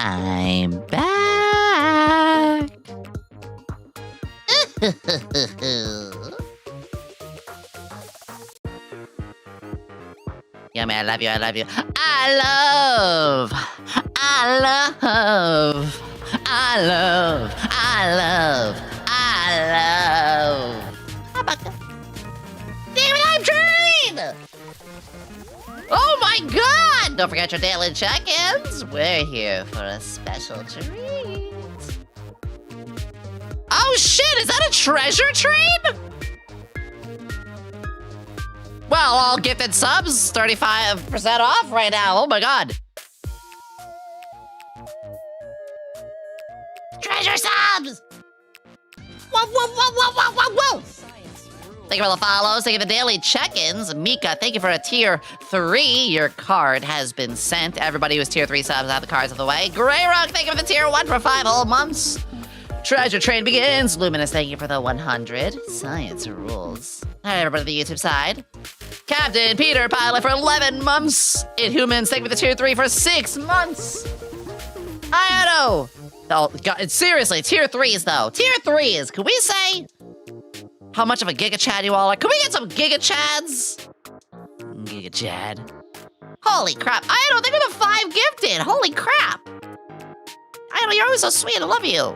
I'm back. Yomi, I love you, I love you. I love. Damn it, I'm trying! Oh my god! Don't forget your daily check-ins. We're here for a special treat. Oh shit, is that a treasure train? Well, all gifted subs, 35% off right now. Oh my god. Treasure subs! Whoa, whoa, whoa, whoa, whoa, whoa, whoa! Thank you for the follows, thank you for the daily check-ins. Mika, thank you for a tier 3. Your card has been sent. Everybody who's tier 3 subs have the cards of the way. Grey Rock, thank you for the tier 1 for 5 whole months. Treasure train begins. Luminous, thank you for the 100. Science rules. All right, everybody on the YouTube side. Captain Peter Pilot for 11 months. Inhumans, thank you for the tier 3 for 6 months. Iato. Oh, God, seriously, tier 3s though. Tier 3s, can we say how much of a Giga Chad you all are? Can we get some Giga Chads? Giga Chad. Holy crap, Iato, thank you for the 5 gifted. Holy crap. Iato, you're always so sweet, I love you.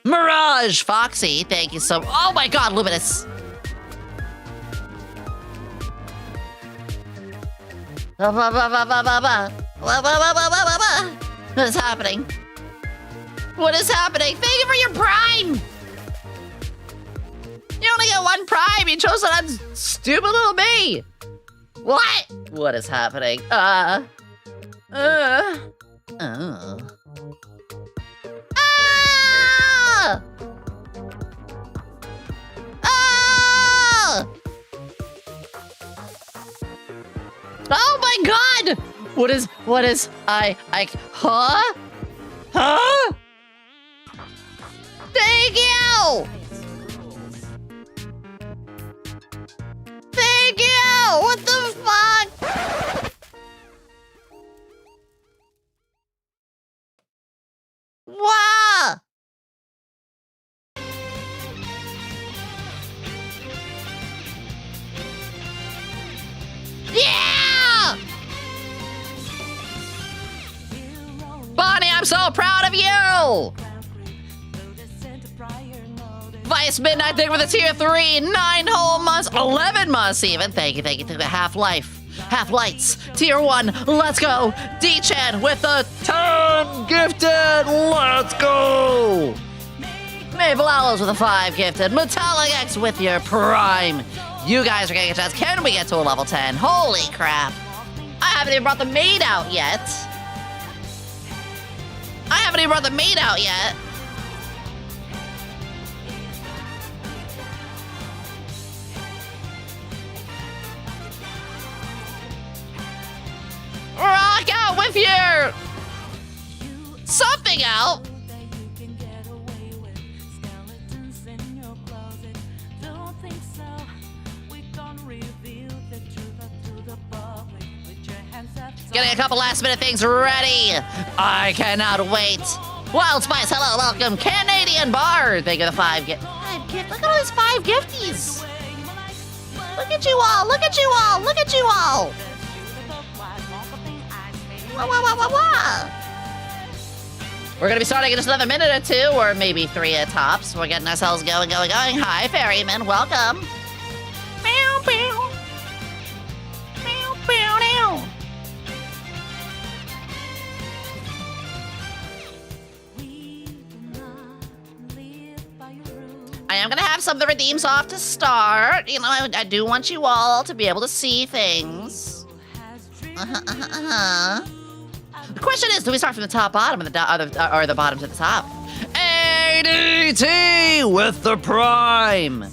Mirage Foxy, thank you so much. Oh my god, Luminous. What is happening? What is happening? Thank you for your prime! You only get 1 prime, you chose that stupid little me! What? What is happening? Ah! Oh my god! What is, huh? Huh? Thank you! Thank you! What the fuck? Wow! Yeah! Bonnie, I'm so proud of you! Vice Midnight, thank you for the tier 3, 9 whole months, 11 months even. Thank you to the Half-Life, Half-Lights, tier 1, let's go. D-Chan with the 10 gifted, let's go. Maple Owls with a 5 gifted, Metallic X with your prime. You guys are getting a chance. Can we get to a level 10? Holy crap. I haven't even brought the maid out yet. Rock out with your something out. Getting a couple last minute things ready. I cannot wait. Wild Spice, hello, welcome. Canadian Bar, thank you for the 5 gift. Look at all these 5 gifties. Look at you all, look at you all, look at you all. Wah. We're gonna be starting in just another minute or 2, or maybe 3 at tops. We're getting ourselves going. Hi, Ferryman, welcome. Meow, meow. Meow, meow, meow. I am gonna have some of the redeems off to start. You know, I do want you all to be able to see things. The question is, do we start from the top, bottom, or the bottom to the top? ADT with the prime.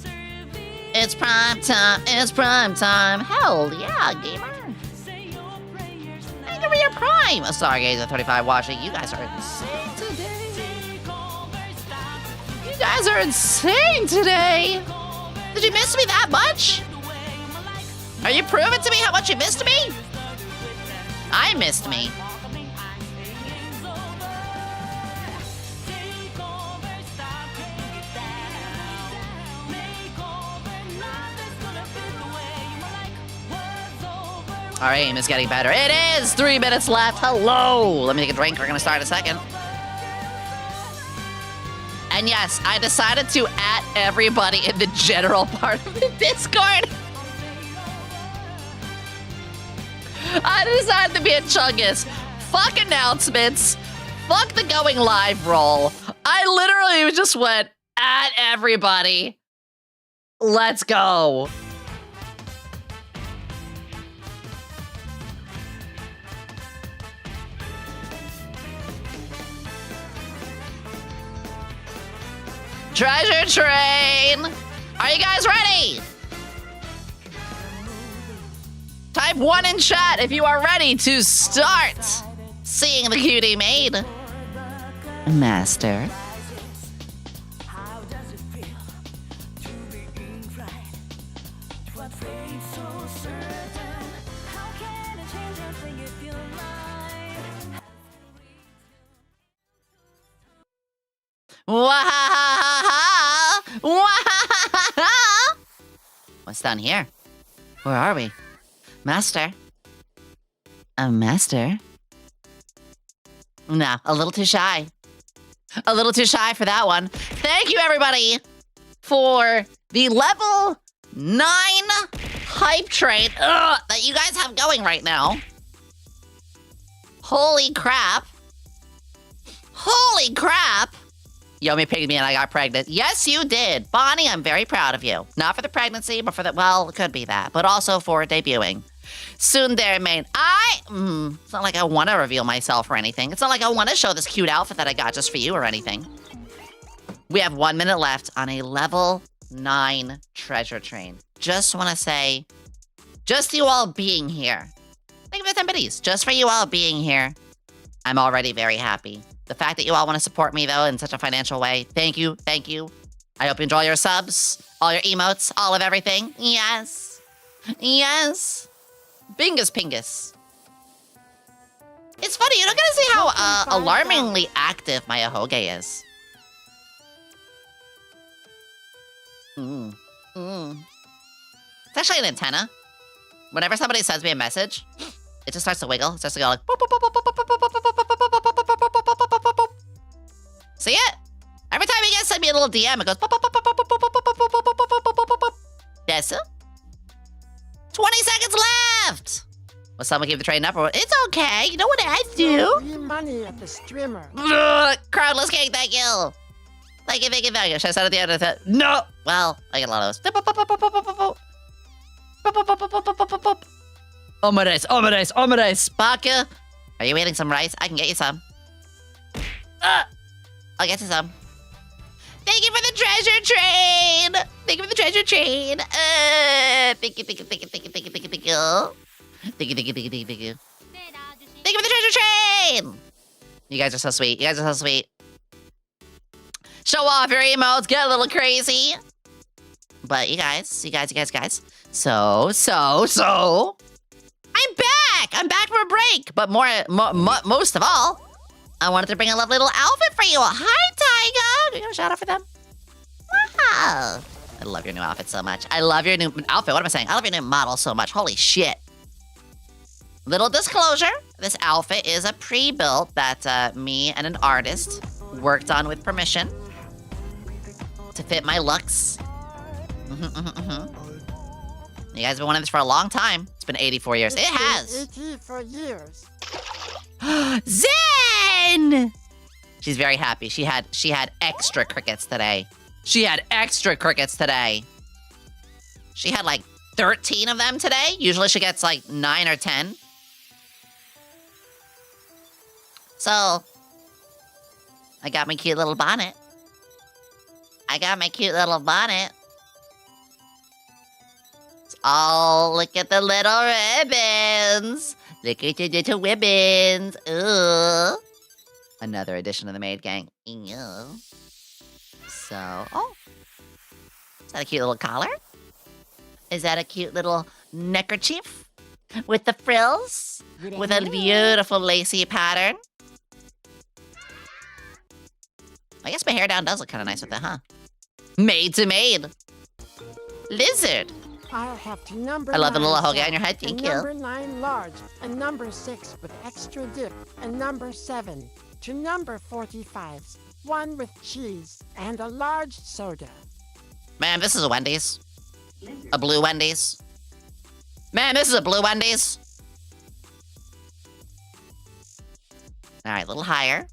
It's prime time. It's prime time. Hell yeah, gamer. Thank you for your prime. A Stargazer 35 watching. You guys are insane today. You guys are insane today. Did you miss me that much? Are you proving to me how much you missed me? I missed me. Our aim is getting better. It is 3 minutes left. Hello. Let me take a drink. We're gonna start in a second. And yes, I decided to add everybody in the general part of the Discord. I decided to be a chungus. Fuck announcements. Fuck the going live roll. I literally just went at everybody. Let's go. Treasure train. Are you guys ready? Type 1 in chat if you are ready to start seeing the cutie maid. Master. Wahahaha! Wahahaha! What's down here? Where are we? Master? Master? No, a little too shy. A little too shy for that one. Thank you, everybody, for the level 9 hype train that you guys have going right now. Holy crap. Holy crap. Yomi picked me and I got pregnant. Yes, you did. Bonnie, I'm very proud of you. Not for the pregnancy, but for the, well, it could be that, but also for debuting. Soon there, maid. It's not like I want to reveal myself or anything. It's not like I want to show this cute outfit that I got just for you or anything. We have 1 minute left on a level 9 treasure train. Just want to say, just you all being here. Think of it 10 biddies. Just for you all being here, I'm already very happy. The fact that you all want to support me, though, in such a financial way, thank you, thank you. I hope you enjoy your subs, all your emotes, all of everything. Yes. Yes. Bingus pingus. It's funny, you're not gonna see how alarmingly active my ahoge is. It's actually an antenna. Whenever somebody sends me a message, it just starts to wiggle. It starts to go like... See it? Every time you guys send me a little DM, it goes... Yes, sir? 20 seconds left! Will someone keep the train up or what? It's okay. You know what I do? Free money at the streamer. Crowdless cake, thank you. Thank you, thank you, thank you. Should I start at the end of the... No! Well, I get a lot of those. Oh my days, oh my days, oh my days. Baka, are you eating some rice? I can get you some. I'll get you some. Thank you for the treasure train! Thank you for the treasure train! Thank you, thank you, thank you, thank you, thank you, thank you, thank you. Thank you, thank you, thank you, thank you, thank you. Thank you for the treasure train! You guys are so sweet. You guys are so sweet. Show off your emotes, get a little crazy. But you guys. So. I'm back! I'm back from a break! But most of all, I wanted to bring a lovely little outfit for you. Hi, Tyga! Do you want a shout out for them? Wow. I love your new outfit so much. I love your new outfit. What am I saying? I love your new model so much. Holy shit. Little disclosure. This outfit is a pre-built that me and an artist worked on with permission to fit my looks. You guys have been wanting this for a long time. It's been 84 years. It has. 84 years. Zen! She's very happy. She had extra crickets today. She had like 13 of them today. Usually she gets like 9 or 10. So, I got my cute little bonnet. Oh, look at the little ribbons. Look at the little ribbons. Ooh. Another addition to the maid gang. Ew. So, oh. Is that a cute little collar? Is that a cute little neckerchief? With the frills? With a beautiful lacy pattern? I guess my hair down does look kind of nice with that, huh? Maid to maid. Lizard. I'll have to number I love the 9 little hoagie soft, on your head. Thank and you. number 9 large, and number 6 with extra dip, and number 7 to number 45s, 1 with cheese, and a large soda. Man, this is a Wendy's. A blue Wendy's. Man, this is a blue Wendy's. All right, a little higher.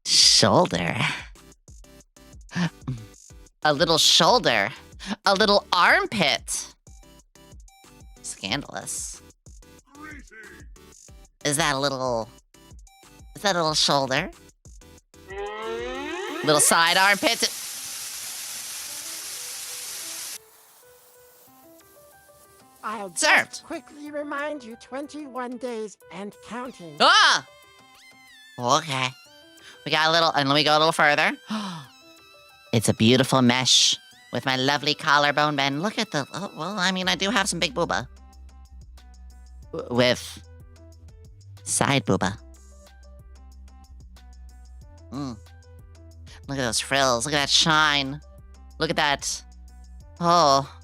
Shoulder. A little shoulder. A little armpit. Scandalous. Is that a little shoulder? Little side armpit. I'll Served. just quickly remind you 21 days and counting. Ah! Okay. We got a little, and let me go a little further. It's a beautiful mesh with my lovely collarbone bend. Look at the, oh, well, I mean, I do have some big booba. With side booba. Look at those frills. Look at that shine. Look at that. Oh.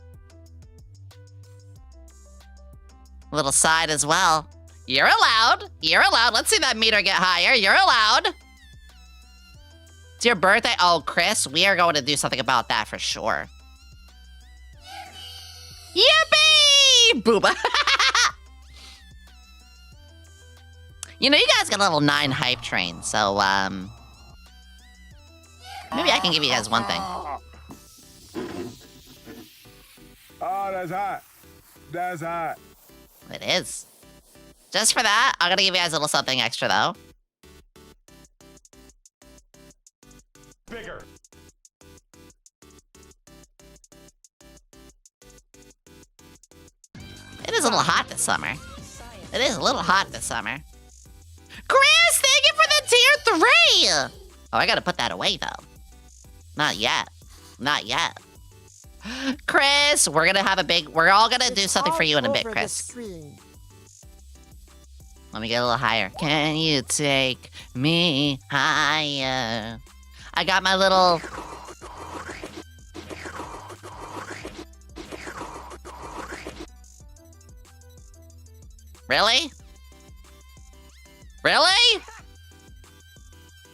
A little side as well. You're allowed. You're allowed. Let's see that meter get higher. You're allowed. It's your birthday. Oh, Chris, we are going to do something about that for sure. Yippee! Booba. You know, you guys got a level 9 hype train, so, maybe I can give you guys one thing. Oh, that's hot. That's hot. It is. Just for that, I'm gonna give you guys a little something extra, though. Bigger. It is a little hot this summer. It is a little hot this summer. Chris, thank you for the tier 3! Oh, I gotta put that away, though. Not yet. Not yet. Chris, we're gonna have a big... We're all gonna do something for you in a bit, Chris. Let me get a little higher. Can you take me higher? I got my little... Really? Really?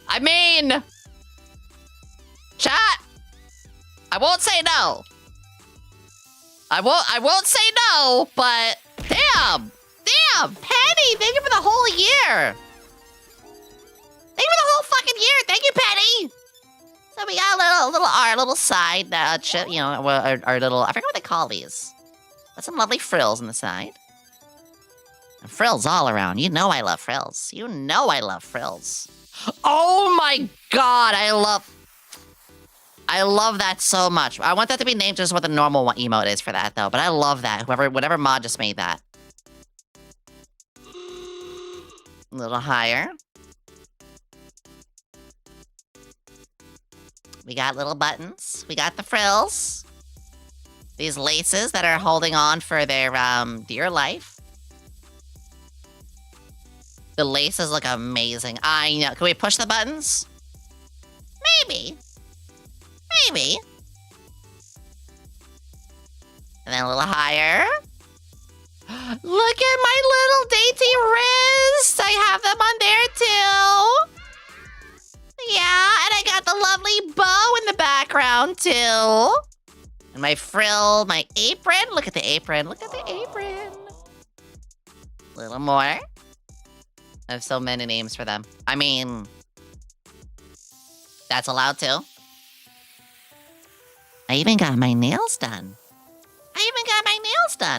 I mean... Chat! I won't say no. I won't say no, but... Damn! Damn! Penny, thank you for the whole year! Thank you for the whole fucking year! Thank you, Penny! So we got our little side, chip, you know, our little... I forget what they call these. Got some lovely frills on the side. And frills all around. You know I love frills. You know I love frills. Oh my god, I love that so much. I want that to be named just what the normal one emote is for that, though. But I love that. Whatever mod just made that. A little higher. We got little buttons. We got the frills. These laces that are holding on for their dear life. The laces look amazing. I know. Can we push the buttons? Maybe. Maybe. And then a little higher. Look at my little dainty wrists. I have them on there too. Yeah, and I got the lovely bow in the background too. And my frill, my apron. Look at the apron. Look at the apron. A little more. I have so many names for them. I mean, that's allowed too. I even got my nails done.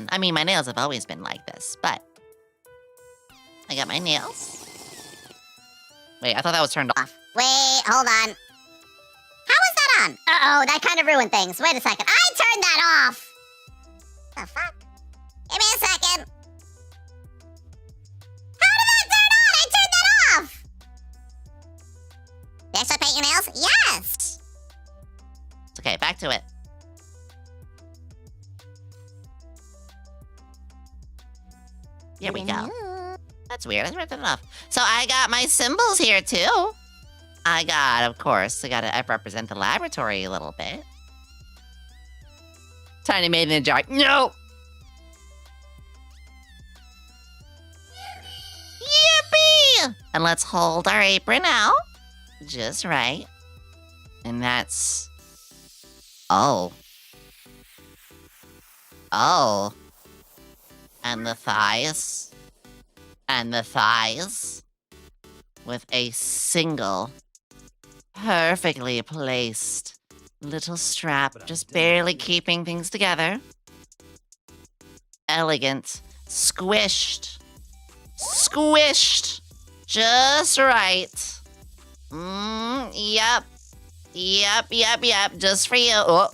I mean, my nails have always been like this, but I got my nails. Wait, I thought that was turned off. Wait, hold on. How was that on? Uh-oh, that kind of ruined things. Wait a second. I turned that off! The fuck? Give me a second. How did that turn on? I turned that off! Did I start painting your nails? Yes! It's okay, back to it. Here we go. That's weird. I ripped it off. So I got my symbols here too. I got, of course, I gotta represent the laboratory a little bit. Tiny maid in a jar. No! Yippee! And let's hold our apron out. Just right. And that's... Oh. Oh. And the thighs. And the thighs. With a single, perfectly placed little strap, just barely keeping things together. Elegant. Squished. Squished. Just right. Yep. Yep. Just for you. Oh.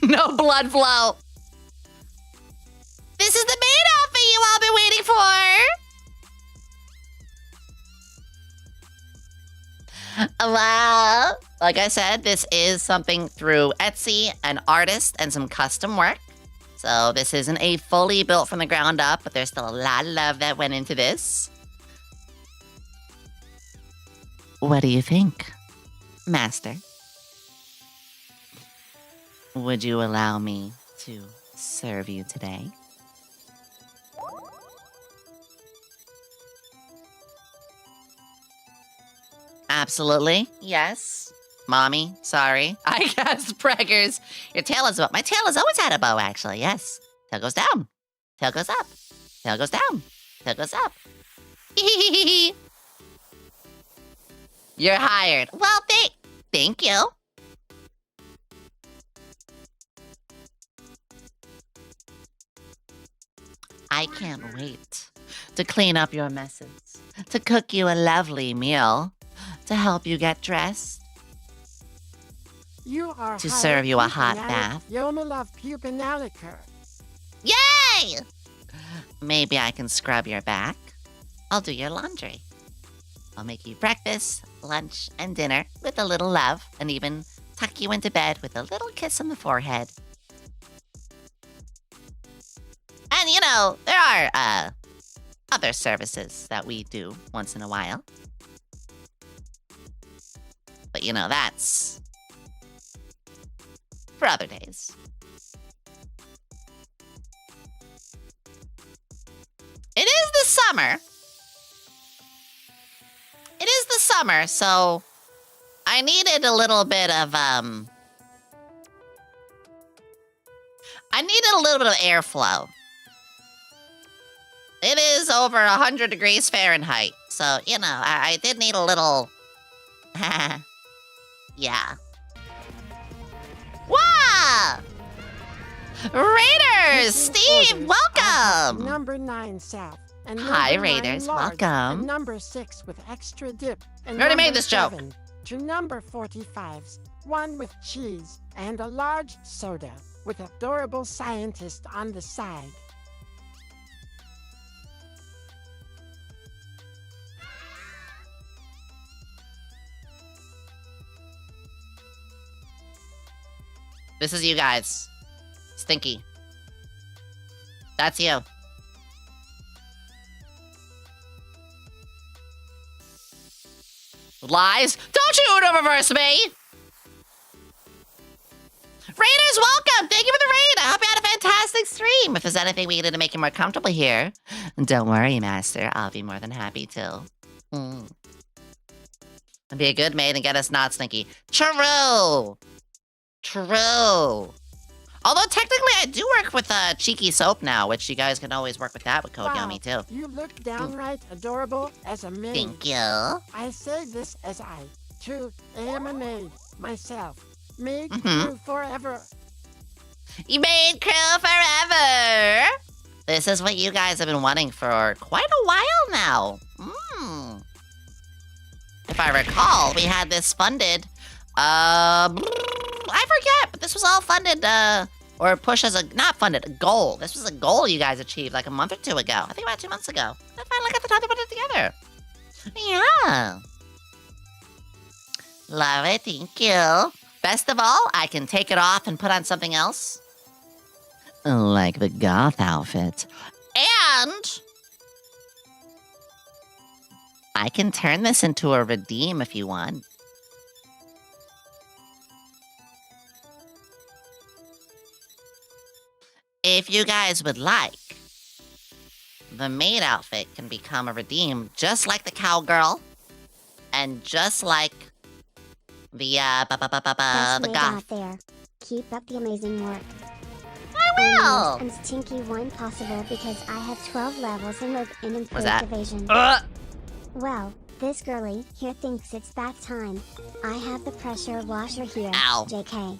No blood flow. This is the maid outfit you all been waiting for. Well, like I said, this is something through Etsy, an artist, and some custom work. So this isn't a fully built from the ground up, but there's still a lot of love that went into this. What do you think, Master? Would you allow me to serve you today? Absolutely. Yes. Mommy, sorry. I guess, Preggers. Your tail is up. My tail has always had a bow, actually. Yes. Tail goes down. Tail goes up. Tail goes down. Tail goes up. You're hired. Well, thank you. I can't wait to clean up your messes, to cook you a lovely meal, to help you get dressed, You are to serve you a hot Quinnley, bath. Yomi love Quinnley. Yay! Maybe I can scrub your back. I'll do your laundry. I'll make you breakfast, lunch, and dinner with a little love, and even tuck you into bed with a little kiss on the forehead. And you know, there are other services that we do once in a while. But you know, that's for other days. It is the summer. It is the summer, so I needed a little bit of airflow. It is over 100 degrees Fahrenheit, so you know, I did need a little yeah. Wow! Raiders! Steve, welcome! Number 9 South. And Hi, number 9 Raiders, large, welcome. And number 6 with extra dip. And We already number made this joke. 7 to number 45s. 1 with cheese and a large soda with adorable scientist on the side. This is you guys. Stinky. That's you. Lies? Don't you Uno-reverse me! Raiders, welcome! Thank you for the raid! I hope you had a fantastic stream! If there's anything we can do to make you more comfortable here, don't worry, Master. I'll be more than happy to. And be a good maid and get us not stinky. True! True. Although technically I do work with Cheeky Soap now, which you guys can always work with that with code Wow, Yomi too. You look downright adorable as a maid. Thank you. I say this as I, too, am a maid myself. Maid crew forever. You made crew forever. This is what you guys have been wanting for quite a while now. If I recall, we had this funded. I forget, but this was all funded, or pushed as not funded, a goal. This was a goal you guys achieved like a month or 2 ago. I think about 2 months ago. I finally got the time to put it together. Yeah. Love it, thank you. Best of all, I can take it off and put on something else. Like the goth outfit. And I can turn this into a redeem if you want. if you guys would like, the maid outfit can become a redeem just like the cowgirl and just like the Best the maid goth. out there. Keep up the amazing work. I will. And stinky one possible because I have 12 levels and with an improved that? evasion. Well, this girly here thinks it's that time. I have the pressure washer here. Ow. JK.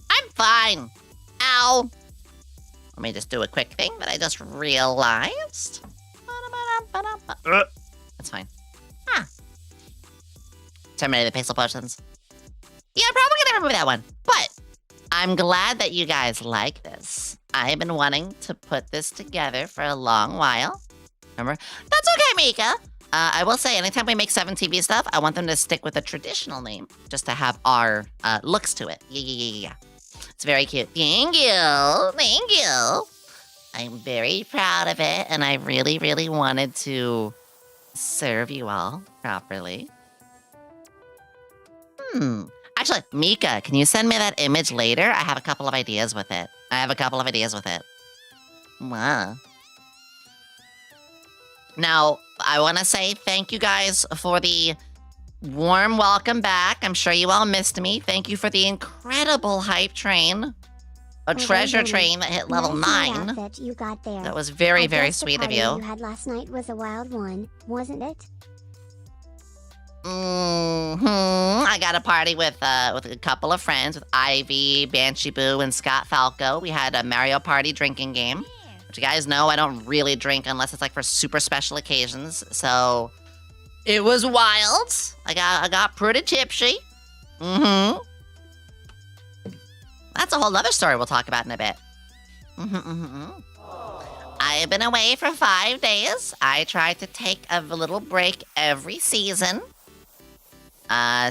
I'm fine. Ow. Let me just do a quick thing that I just realized. That's fine. Huh. Terminated the pixel potions. Yeah, I'm probably gonna remove that one. But I'm glad that you guys like this. I've been wanting to put this together for a long while. Remember? That's okay, Mika. I will say, anytime we make 7TV stuff, I want them to stick with a traditional name, just to have our looks to it. Yeah. It's very cute. Thank you. I'm very proud of it, and I really, really wanted to serve you all properly. Actually, Mika, can you send me that image later? I have a couple of ideas with it. Wow. Now, I want to say thank you guys for the warm welcome back. I'm sure you all missed me. Thank you for the incredible hype train. A treasure train that hit level 9. Outfit you got there. That was very, I very guess the sweet of party you. You had last night was a wild one, wasn't it? I got a party with a couple of friends, with Ivy, Banshee Boo, and Scott Falco. We had a Mario Party drinking game. Which you guys know I don't really drink unless it's like for super special occasions. So it was wild. I got pretty tipsy. That's a whole other story we'll talk about in a bit. I've been away for 5 days. I tried to take a little break every season.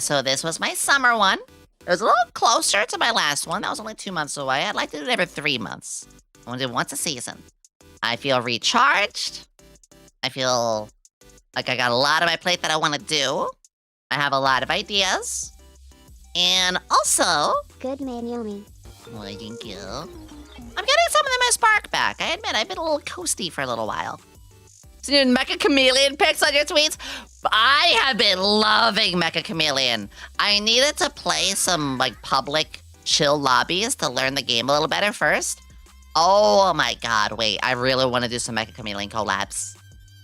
So this was my summer one. It was a little closer to my last one. That was only 2 months away. I'd like to do it every 3 months. I want to do it once a season. I feel recharged. I feel like I got a lot on my plate that I want to do. I have a lot of ideas. And also... Good man, Yomi. Well, thank you. I'm getting some of my spark back. I admit, I've been a little coasty for a little while. So your Mecha Chameleon pics on your tweets? I have been loving Mecha Chameleon. I needed to play some, like, public chill lobbies to learn the game a little better first. Oh my god, wait. I really want to do some Mecha Chameleon collabs.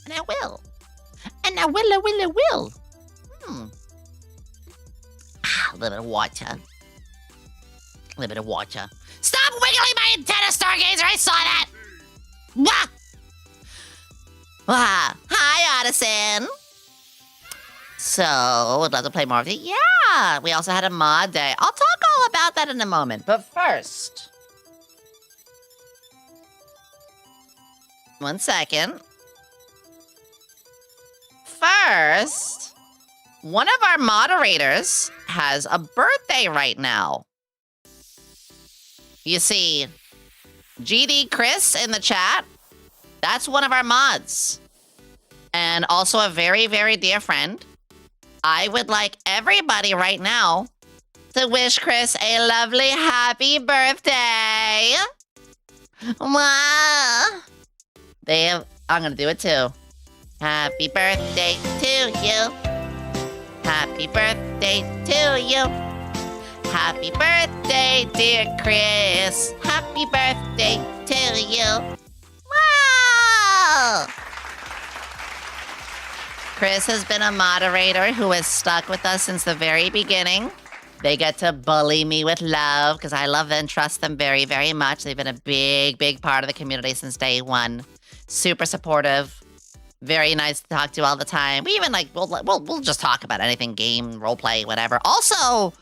And I will. And I will. A little bit of water. Stop wiggling my antenna, Stargazer! I saw that! Wah! Hi, Addison! So, would love to play more of it. Yeah! We also had a mod day. I'll talk all about that in a moment. But first... One second. First... One of our moderators has a birthday right now. You see, GD Chris in the chat, that's one of our mods. And also a very, very dear friend. I would like everybody right now to wish Chris a lovely happy birthday. Mwah. I'm gonna do it too. Happy birthday to you. Happy birthday to you. Happy birthday, dear Chris. Happy birthday to you. Wow! Chris has been a moderator who has stuck with us since the very beginning. They get to bully me with love because I love and trust them very, very much. They've been a big, big part of the community since day one. Super supportive. Very nice to talk to all the time. We even we'll just talk about anything, game, roleplay, whatever. Also,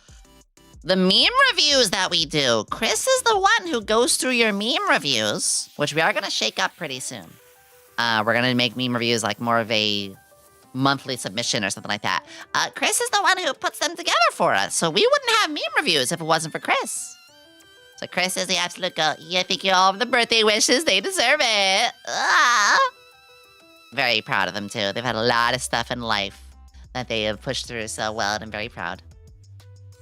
the meme reviews that we do. Chris is the one who goes through your meme reviews, which we are going to shake up pretty soon. We're going to make meme reviews like more of a monthly submission or something like that. Chris is the one who puts them together for us, so we wouldn't have meme reviews if it wasn't for Chris. So Chris is the absolute goat. Yeah, thank you all for the birthday wishes. They deserve it. Very proud of them, too. They've had a lot of stuff in life that they have pushed through so well, and I'm very proud.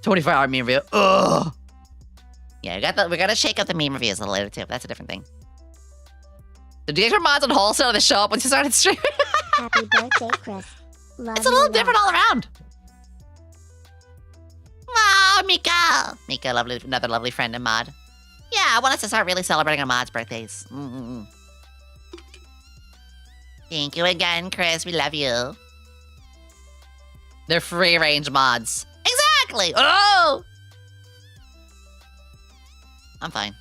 24-hour meme review. Ugh. Yeah, we gotta shake up the meme reviews a little later too. That's a different thing. The DXR mods on wholesale, they show up when you started streaming. Happy birthday, Chris. Love It's a little you different lot. all around. Wow, Mika! Mika, another lovely friend and mod. Yeah, I want us to start really celebrating our mods' birthdays. Thank you again, Chris. We love you. They're free-range mods. Exactly! Oh! I'm fine.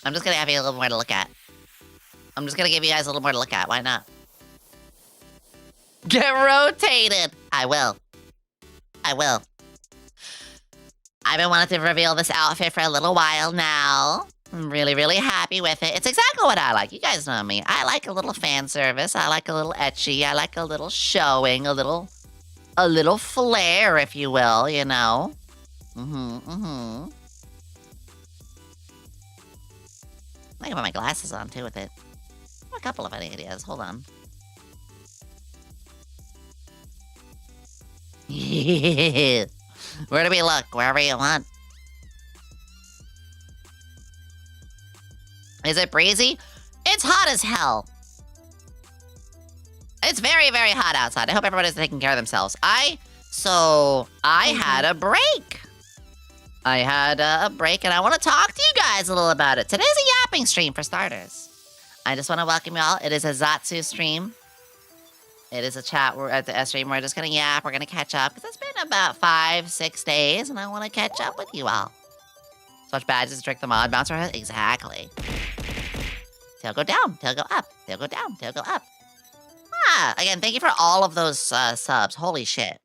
I'm just gonna have you a little more to look at. I'm just gonna give you guys a little more to look at. Why not? Get rotated! I will. I will. I've been wanting to reveal this outfit for a little while now. I'm really, really happy with it. It's exactly what I like. You guys know me. I like a little fan service. I like a little ecchi. I like a little showing, a little flair, if you will, you know? I can put my glasses on, too, with it. I have a couple of ideas. Hold on. Where do we look? Wherever you want. Is it breezy? It's hot as hell. It's very, very hot outside. I hope everybody's taking care of themselves. I had a break. I had a break, and I want to talk to you guys a little about it. Today's a yapping stream, for starters. I just want to welcome you all. It is a Zatsu stream. It is a chat. We're at the stream. We're just going to yap. We're going to catch up. Because it's been about 5-6 days, and I want to catch up with you all. Swatch badges to trick the mod. Bounce our head. Exactly. Tail go down. Tail go up. Tail go down. Tail go up. Again, thank you for all of those subs. Holy shit.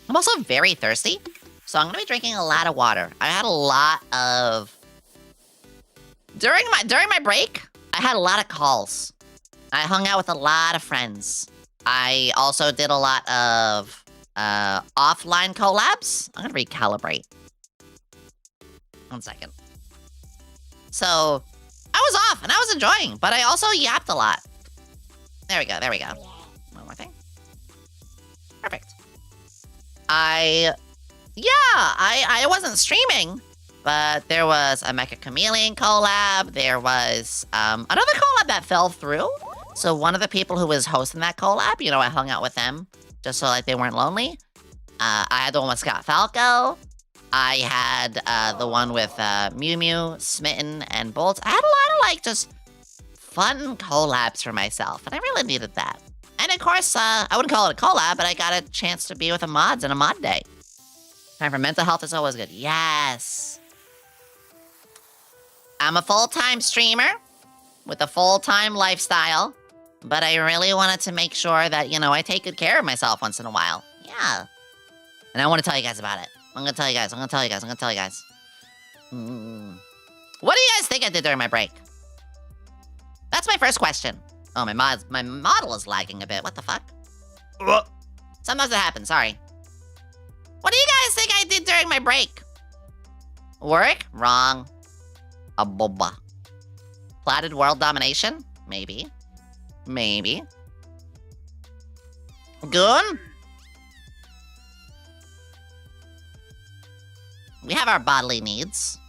I'm also very thirsty. So I'm going to be drinking a lot of water. I had a lot of... During my break, I had a lot of calls. I hung out with a lot of friends. I also did a lot of offline collabs. I'm going to recalibrate. 1 second. So, I was off and I was enjoying, but I also yapped a lot. There we go, there we go. One more thing. Perfect. I wasn't streaming, but there was a Mecha Chameleon collab. There was another collab that fell through. So one of the people who was hosting that collab, you know, I hung out with them just so like they weren't lonely. I had the one with Scott Falco. I had the one with Mew Mew, Smitten, and Bolts. I had a lot of like just fun collabs for myself, and I really needed that. And of course, I wouldn't call it a collab, but I got a chance to be with the mods on a mod day. Time for mental health is always good. Yes. I'm a full-time streamer with a full-time lifestyle, but I really wanted to make sure that, you know, I take good care of myself once in a while. Yeah. And I want to tell you guys about it. I'm going to tell you guys. What do you guys think I did during my break? That's my first question. Oh, my model is lagging a bit. What the fuck? Sometimes it happens, sorry. What do you guys think I did during my break? Work? Wrong. A boba. Platted world domination? Maybe. Maybe. Goon? We have our bodily needs.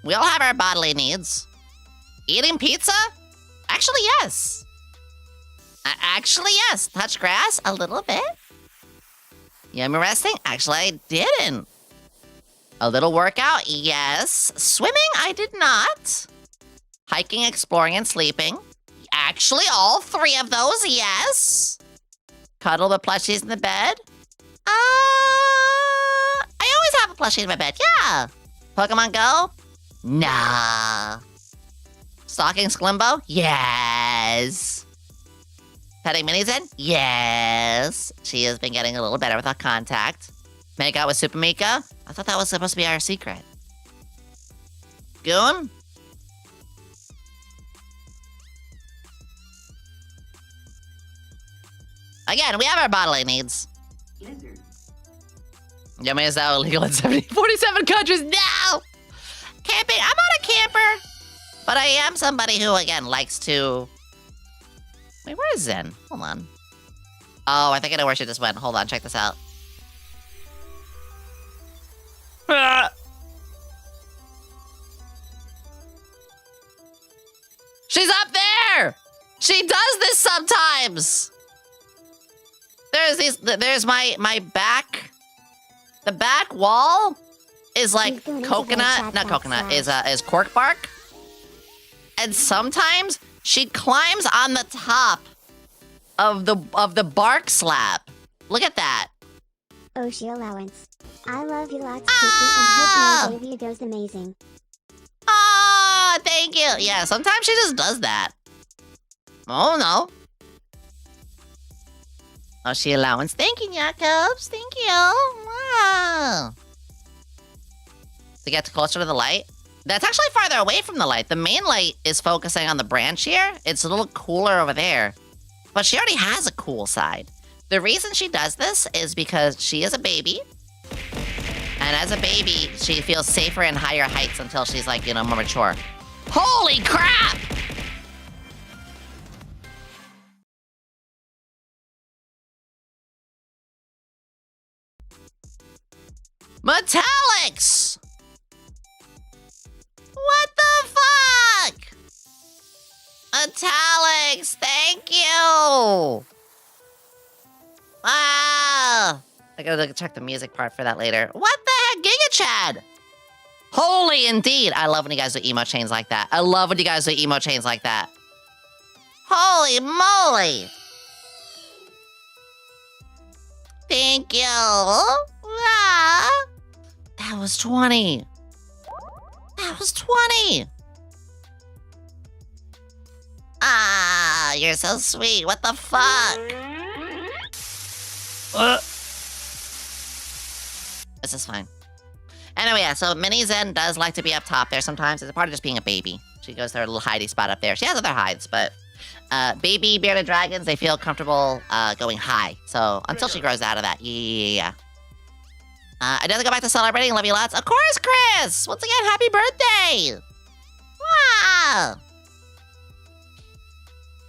We all have our bodily needs. Eating pizza? Actually, yes. Actually, yes. Touch grass? A little bit. Yomi resting? Actually, I didn't. A little workout? Yes. Swimming? I did not. Hiking, exploring, and sleeping? Actually, all 3 of those, yes. Cuddle the plushies in the bed? I always have a plushie in my bed, yeah. Pokemon Go? Nah. Stalking Sklimbo? Yes. Petting Minizen? Yes. She has been getting a little better with our contact. Make out with Super Mika? I thought that was supposed to be our secret. Goon? Again, we have our bodily needs. Yomi is now illegal in 47 countries. No! Camping. I'm not a camper. But I am somebody who, again, likes to... Wait, where is Zen? Hold on. Oh, I think I know where she just went. Hold on, check this out. She's up there! She does this sometimes! There's my back... The back wall is like coconut, not coconut, is cork bark. And sometimes she climbs on the top of the bark slab. Look at that. Oshi allowance. I love you lots, Kiki, and hope my baby goes amazing. Ah, thank you. Yeah, sometimes she just does that. Oh no. Oshi allowance. Thank you, Jacobs. Thank you. Wow. To get closer to the light. That's actually farther away from the light. The main light is focusing on the branch here. It's a little cooler over there. But she already has a cool side. The reason she does this is because she is a baby. And as a baby, she feels safer in higher heights until she's like, more mature. Holy crap! Metallics! What the fuck? Metallics, thank you! Ah! I gotta check the music part for that later. What the heck, Giga Chad? Holy indeed! I love when you guys do emo chains like that. I love when you guys do emo chains like that. Holy moly! Thank you. Ah, that was 20. That was 20. Ah, you're so sweet. What the fuck? This is fine. Anyway, yeah, so Mini Zen does like to be up top there sometimes. It's a part of just being a baby. She goes to her little hidey spot up there. She has other hides, but baby bearded dragons, they feel comfortable going high. So until she grows out of that, yeah. I doesn't go back to celebrating. Love you lots. Of course, Chris! Once again, happy birthday! Wow!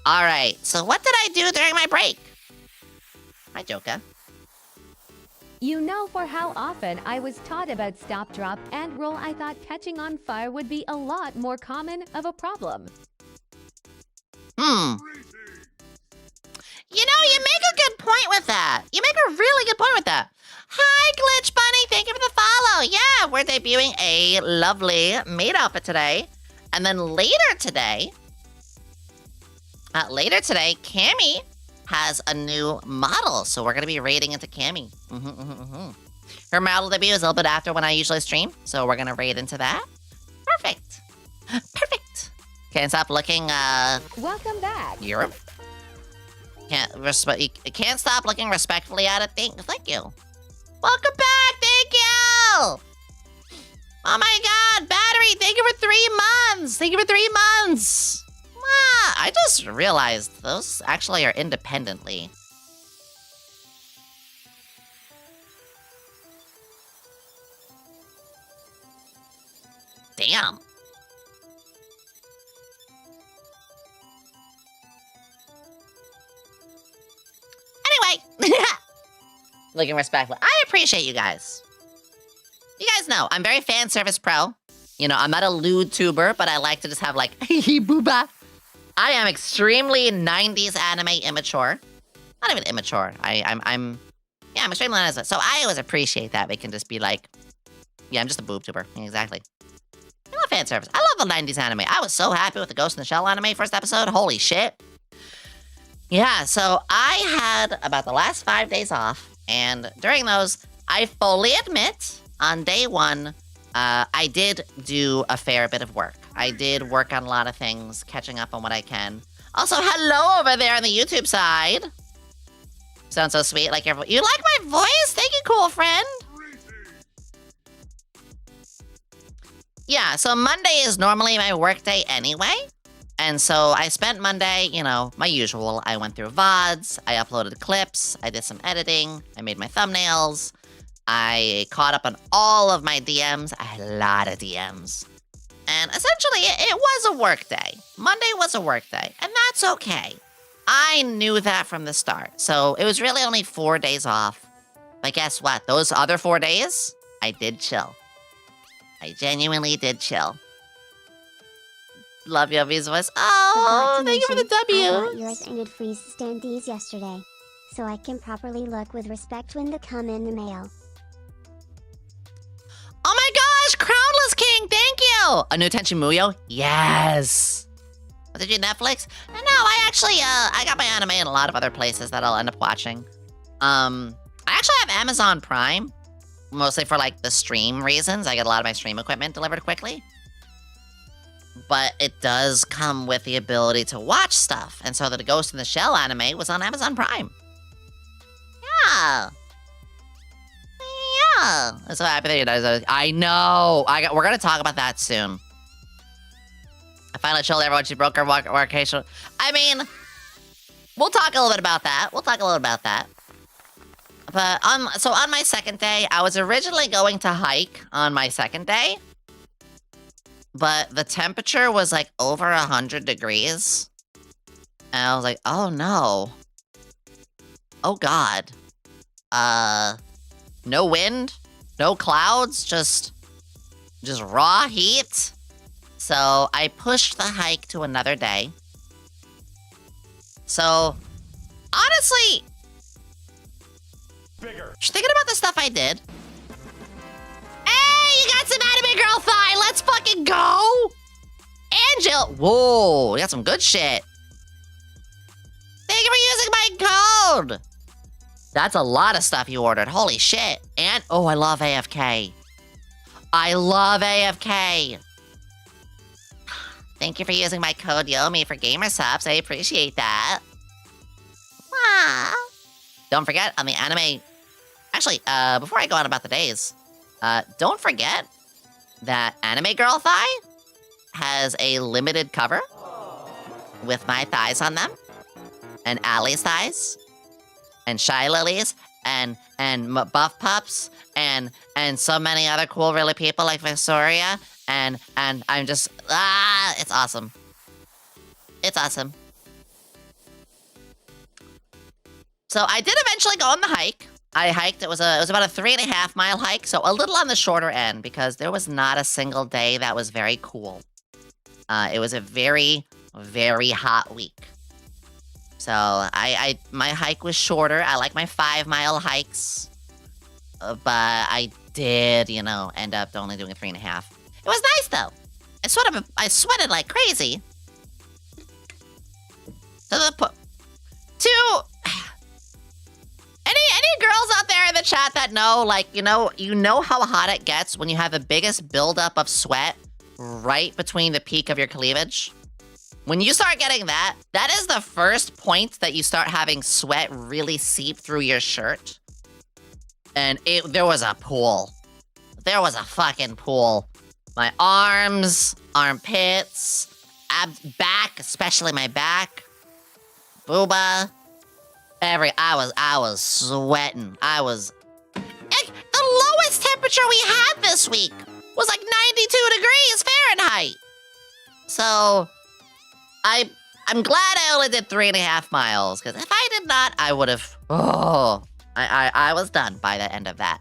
Alright, so what did I do during my break? Hi, Joka. You know, for how often I was taught about stop, drop, and roll, I thought catching on fire would be a lot more common of a problem. You know, you make a good point with that. You make a really good point with that. Hi, Glitch Bunny. Thank you for the follow. Yeah, we're debuting a lovely maid outfit today. And then later today, Cammy has a new model. So we're going to be raiding into Cammy. Her model debut is a little bit after when I usually stream. So we're going to raid into that. Perfect. Perfect. Can't stop looking, Welcome back. Europe. You can't stop looking respectfully at it. Thank you. Welcome back. Thank you. Oh my God, Battery. Thank you for 3 months. Thank you for 3 months. Wow. I just realized those actually are independently. Damn. Anyway, looking respectful. I appreciate you guys. You guys know, I'm very fan service pro. You know, I'm not a lewd tuber, but I like to just have like, booba. I am extremely 90s anime immature. Not even immature. I'm extremely 90s. So I always appreciate that. We can just be like, yeah, I'm just a boob tuber. Exactly. I love fan service. I love the 90s anime. I was so happy with the Ghost in the Shell anime first episode. Holy shit. Yeah, so I had about the last 5 days off, and during those, I fully admit, on day 1, I did do a fair bit of work. I did work on a lot of things, catching up on what I can. Also, hello over there on the YouTube side. Sounds so sweet, like you like my voice? Thank you, cool friend. Yeah, so Monday is normally my work day anyway. And so I spent Monday, you know, my usual. I went through VODs, I uploaded clips, I did some editing, I made my thumbnails, I caught up on all of my DMs. I had a lot of DMs. And essentially, it was a work day. Monday was a work day, and that's okay. I knew that from the start, so it was really only 4 days off. But guess what? Those other 4 days, I did chill. I genuinely did chill. Love Yomi's voice. Oh, thank you for the W. I bought yours and good freeze standees yesterday, so I can properly look with respect when they come in the mail. Oh my gosh, Crownless King, thank you! A new Tenchi Muyo? Yes! Did you Netflix? No, I actually, I got my anime in a lot of other places that I'll end up watching. I actually have Amazon Prime, mostly for, like, the stream reasons. I get a lot of my stream equipment delivered quickly. But it does come with the ability to watch stuff, and so the Ghost in the Shell anime was on Amazon Prime. Yeah! Yeah, I'm so happy that you guys. I know. We're gonna talk about that soon. I finally told everyone she broke her vacation. I mean, we'll talk a little bit about that. But on my second day, I was originally going to hike on my second day, but the temperature was like over 100 degrees, and I was like, oh no, oh god, no wind, no clouds, just raw heat. So I pushed the hike to another day. So, honestly, Bigger. just thinking about the stuff I did. Hey, you got some anime girl thigh, let's fucking go! Angel, whoa, you got some good shit. Thank you for using my code. That's a lot of stuff you ordered. Holy shit. And, oh, I love AFK. I love AFK. Thank you for using my code Yomi for gamersubs. I appreciate that. Wow. Don't forget, on the anime... Actually, before I go on about the days, don't forget that Anime Girl Thigh has a limited cover with my thighs on them, and Allie's thighs, and Shy Lily's, and Buff Pups, and so many other cool, really people like Victoria, and I'm just, it's awesome. It's awesome. So I did eventually go on the hike. I hiked, it was about a 3.5 mile hike, so a little on the shorter end, because there was not a single day that was very cool. It was a very, very hot week. So my hike was shorter. I like my 5 mile hikes, but I did, end up only doing a 3.5. It was nice though. I sweated like crazy. Any girls out there in the chat that know, like, you know how hot it gets when you have the biggest buildup of sweat right between the peak of your cleavage? When you start getting that is the first point that you start having sweat really seep through your shirt. And there was a pool. There was a fucking pool. My arms, armpits, abs, back, especially my back, booba, I was sweating. The lowest temperature we had this week was like 92 degrees Fahrenheit. So, I'm glad I only did 3.5 miles, because if I did not, I would have, I was done by the end of that.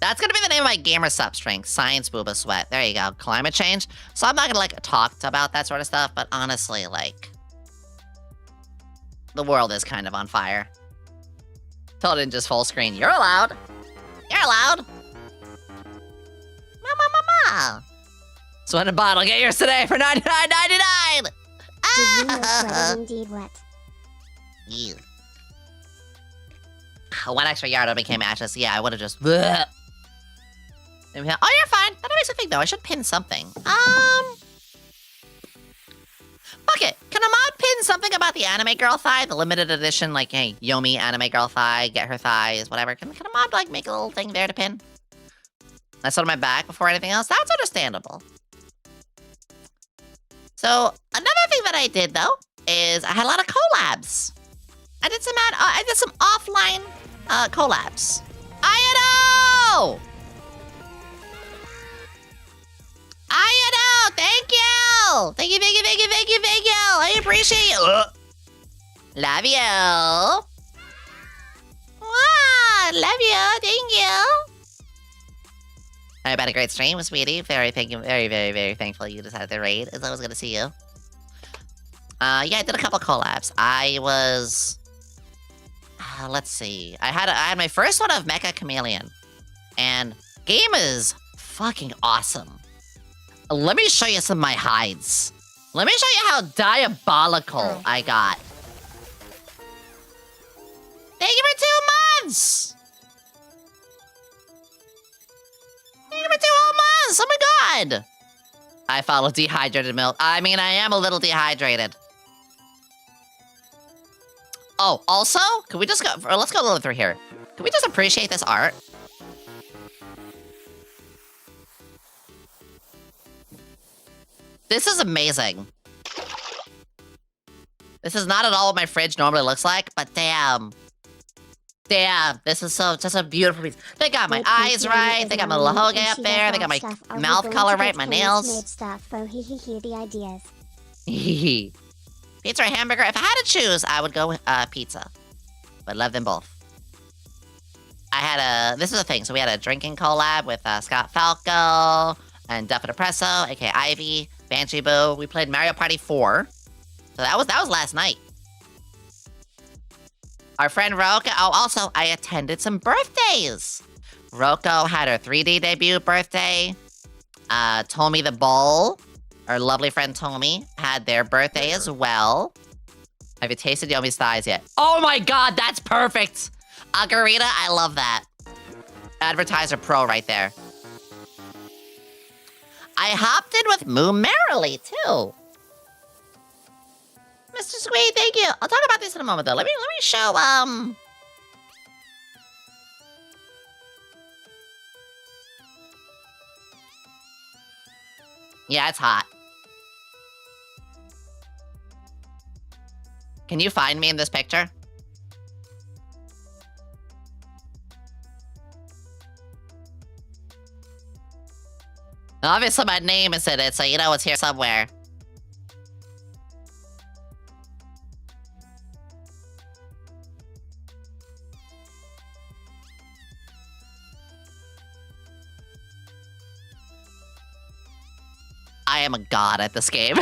That's gonna be the name of my gamer sub string, Science Booba Sweat. There you go, climate change. So I'm not gonna, talk about that sort of stuff, but honestly, the world is kind of on fire. Told it in just full screen. You're allowed. You're allowed. Mama. Sweat in a bottle, get yours today for $99.99. Did you know sweat is indeed wet? Ew. 1 extra yard, I became ashes. Yeah, I would have just... Bleh. Oh, you're fine. That makes me think, though. I should pin something. Fuck it. Can a mod pin something about the anime girl thigh? The limited edition, hey, Yomi anime girl thigh, get her thighs, whatever. Can a mod, make a little thing there to pin? That's on my back before anything else? That's understandable. So, another thing that I did, though, is I had a lot of collabs. I did some offline collabs. Ayato! I know. Thank you. Thank you. Thank you. Thank you. Thank you. Thank you. I appreciate you. Love you. Wow, love you. Thank you. I've had a great stream, sweetie. Thank you. Very, very, very thankful you decided to raid. It's always good to see you. Yeah, I did a couple collabs. I was... let's see. I had my first one of Mecha Chameleon. And game is fucking awesome. Let me show you some of my hides. Let me show you how diabolical I got. Thank you for 2 months! Thank you for 2 whole months! Oh my god! I follow dehydrated milk. I mean, I am a little dehydrated. Oh, also, can we just go... let's go a little through here. Can we just appreciate this art? This is amazing. This is not at all what my fridge normally looks like, but damn. Damn, this is just a beautiful piece. They got my eyes right, they got my little hoge up there, they got my mouth color right, my nails. The ideas. Pizza or hamburger? If I had to choose, I would go with pizza. But love them both. I had this is the thing, so we had a drinking collab with Scott Falco and Duff and Espresso, aka Ivy, Banshee Boo. We played Mario Party 4. So that was last night. Our friend Roko, oh, also, I attended some birthdays. Roko had her 3D debut birthday. Tommy the Bull, our lovely friend Tommy, had their birthday as well. Have you tasted Yomi's thighs yet? Oh my god, that's perfect! Agarita, I love that. Advertiser pro right there. I hopped in with Moo Merrily, too. Mr. Squee, thank you. I'll talk about this in a moment, though. Let me show, Yeah, it's hot. Can you find me in this picture? Obviously, my name is in it, so you know it's here somewhere. I am a god at this game.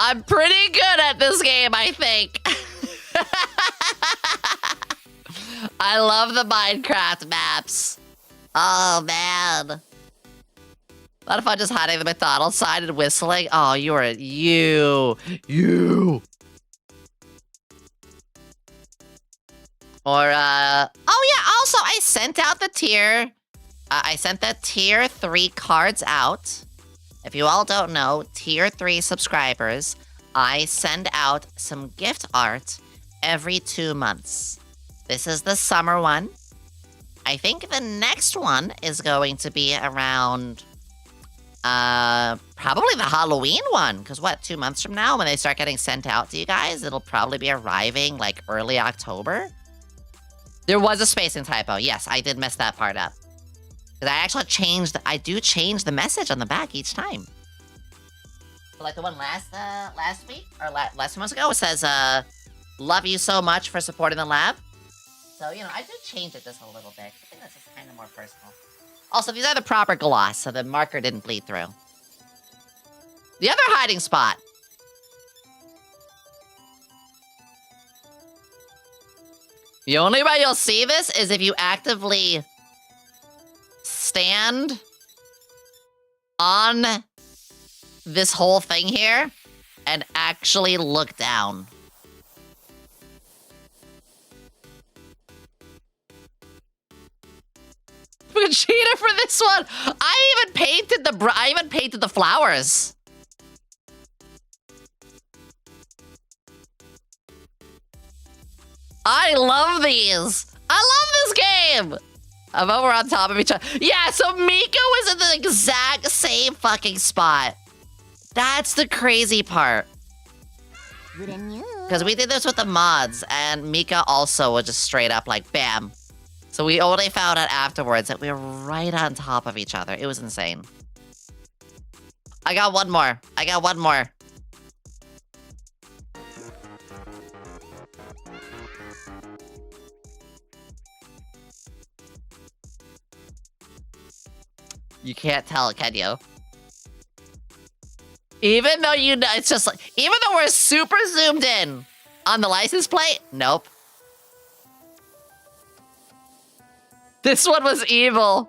I'm pretty good at this game, I think. I love the Minecraft maps. Oh, man. A lot of fun just hiding the McDonald's sign and whistling. Oh, you. Or, oh yeah, also, I sent out the tier... I sent the tier 3 cards out. If you all don't know, tier 3 subscribers, I send out some gift art every 2 months. This is the summer one. I think the next one is going to be around... probably the Halloween one. Because what, 2 months from now, when they start getting sent out to you guys, it'll probably be arriving, like, early October? There was a spacing typo. Yes, I did mess that part up. Because I actually change the message on the back each time. Like the one last week, or last 2 months ago, it says, love you so much for supporting the lab. So, you know, I did change it just a little bit. I think that's just kind of more personal. Also, these are the proper gloss, so the marker didn't bleed through. The other hiding spot. The only way you'll see this is if you actively stand on this whole thing here and actually look down. Cheater for this one. I even painted the flowers. I love these. I love this game. I'm over on top of each other. Yeah, so Miko was in the exact same fucking spot. That's the crazy part. Good news. Because we did this with the mods, and Mika also was just straight up like, bam. So we only found out afterwards that we were right on top of each other. It was insane. I got one more. I got one more. You can't tell, can you? Even though you know, it's just like, even though we're super zoomed in on the license plate, nope. This one was evil.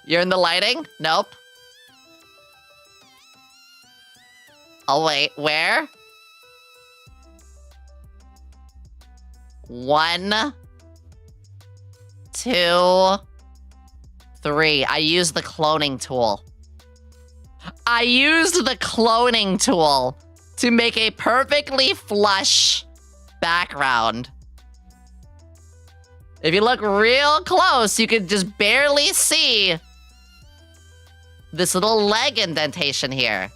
You're in the lighting? Nope. Oh, wait, where? 1, 2, 3. I used the cloning tool. I used the cloning tool to make a perfectly flush background. If you look real close, you can just barely see this little leg indentation here.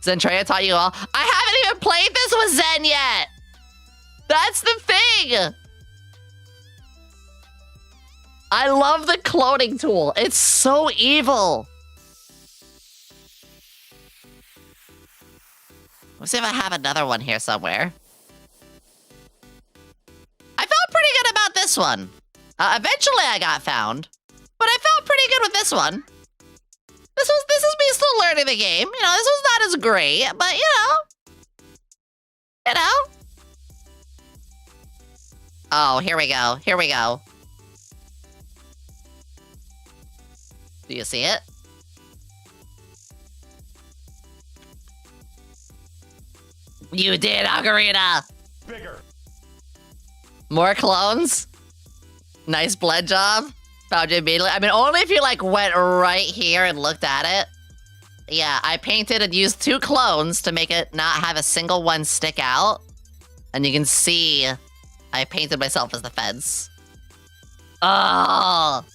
Zentreya taught you all. I haven't even played this with Zen yet. That's the thing. I love the cloning tool. It's so evil. Let's see if I have another one here somewhere. I felt pretty good about this one. Eventually I got found, but I felt pretty good with this one. This is me still learning the game. You know, this was not as great, but you know. Oh, here we go. Here we go. Do you see it? You did, Ocarina! Bigger. More clones? Nice blend job. Found you immediately. I mean, only if you, like, went right here and looked at it. Yeah, I painted and used 2 clones to make it not have a single one stick out. And you can see I painted myself as the fence. Oh!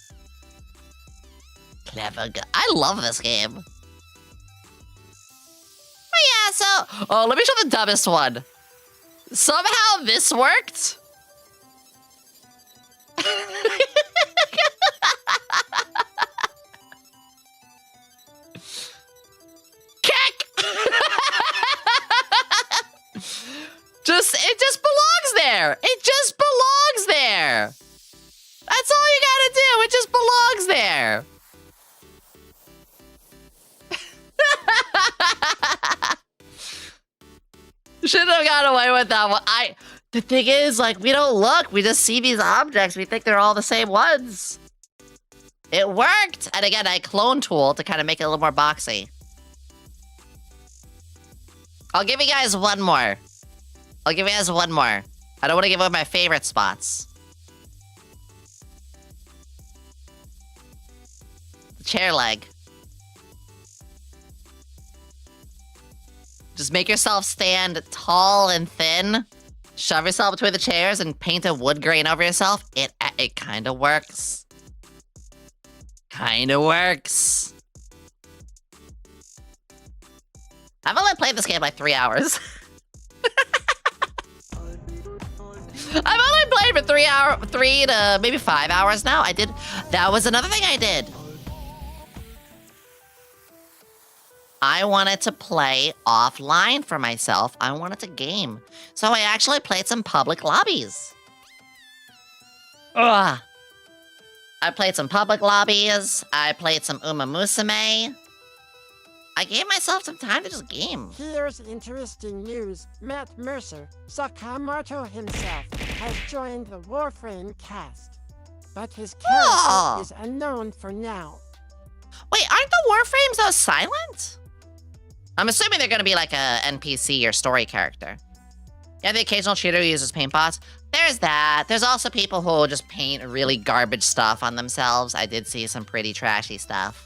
Clever guy. I love this game. But yeah, so... Oh, let me show the dumbest one. Somehow this worked. Kick! It just belongs there. It just belongs there. That's all you gotta do. It just belongs there. Shouldn't have got away with that one. The thing is, like, we don't look. We just see these objects. We think they're all the same ones. It worked. And again, I clone tool to kind of make it a little more boxy. I'll give you guys one more. I don't want to give away my favorite spots. The chair leg. Just make yourself stand tall and thin. Shove yourself between the chairs and paint a wood grain over yourself. It kind of works. Kind of works. I've only played this game like 3 hours. I've only played for 3 to maybe 5 hours now. That was another thing I did. I wanted to play offline for myself. I wanted to game. So I actually played some public lobbies. Ugh. I played some public lobbies. I played some Uma Musume. I gave myself some time to just game. Here's interesting news. Matt Mercer, Sakamoto himself, has joined the Warframe cast. But his character is unknown for now. Wait, aren't the Warframes though silent? I'm assuming they're gonna be like a NPC or story character. Yeah, the occasional cheater who uses paint pots. There's that. There's also people who just paint really garbage stuff on themselves. I did see some pretty trashy stuff.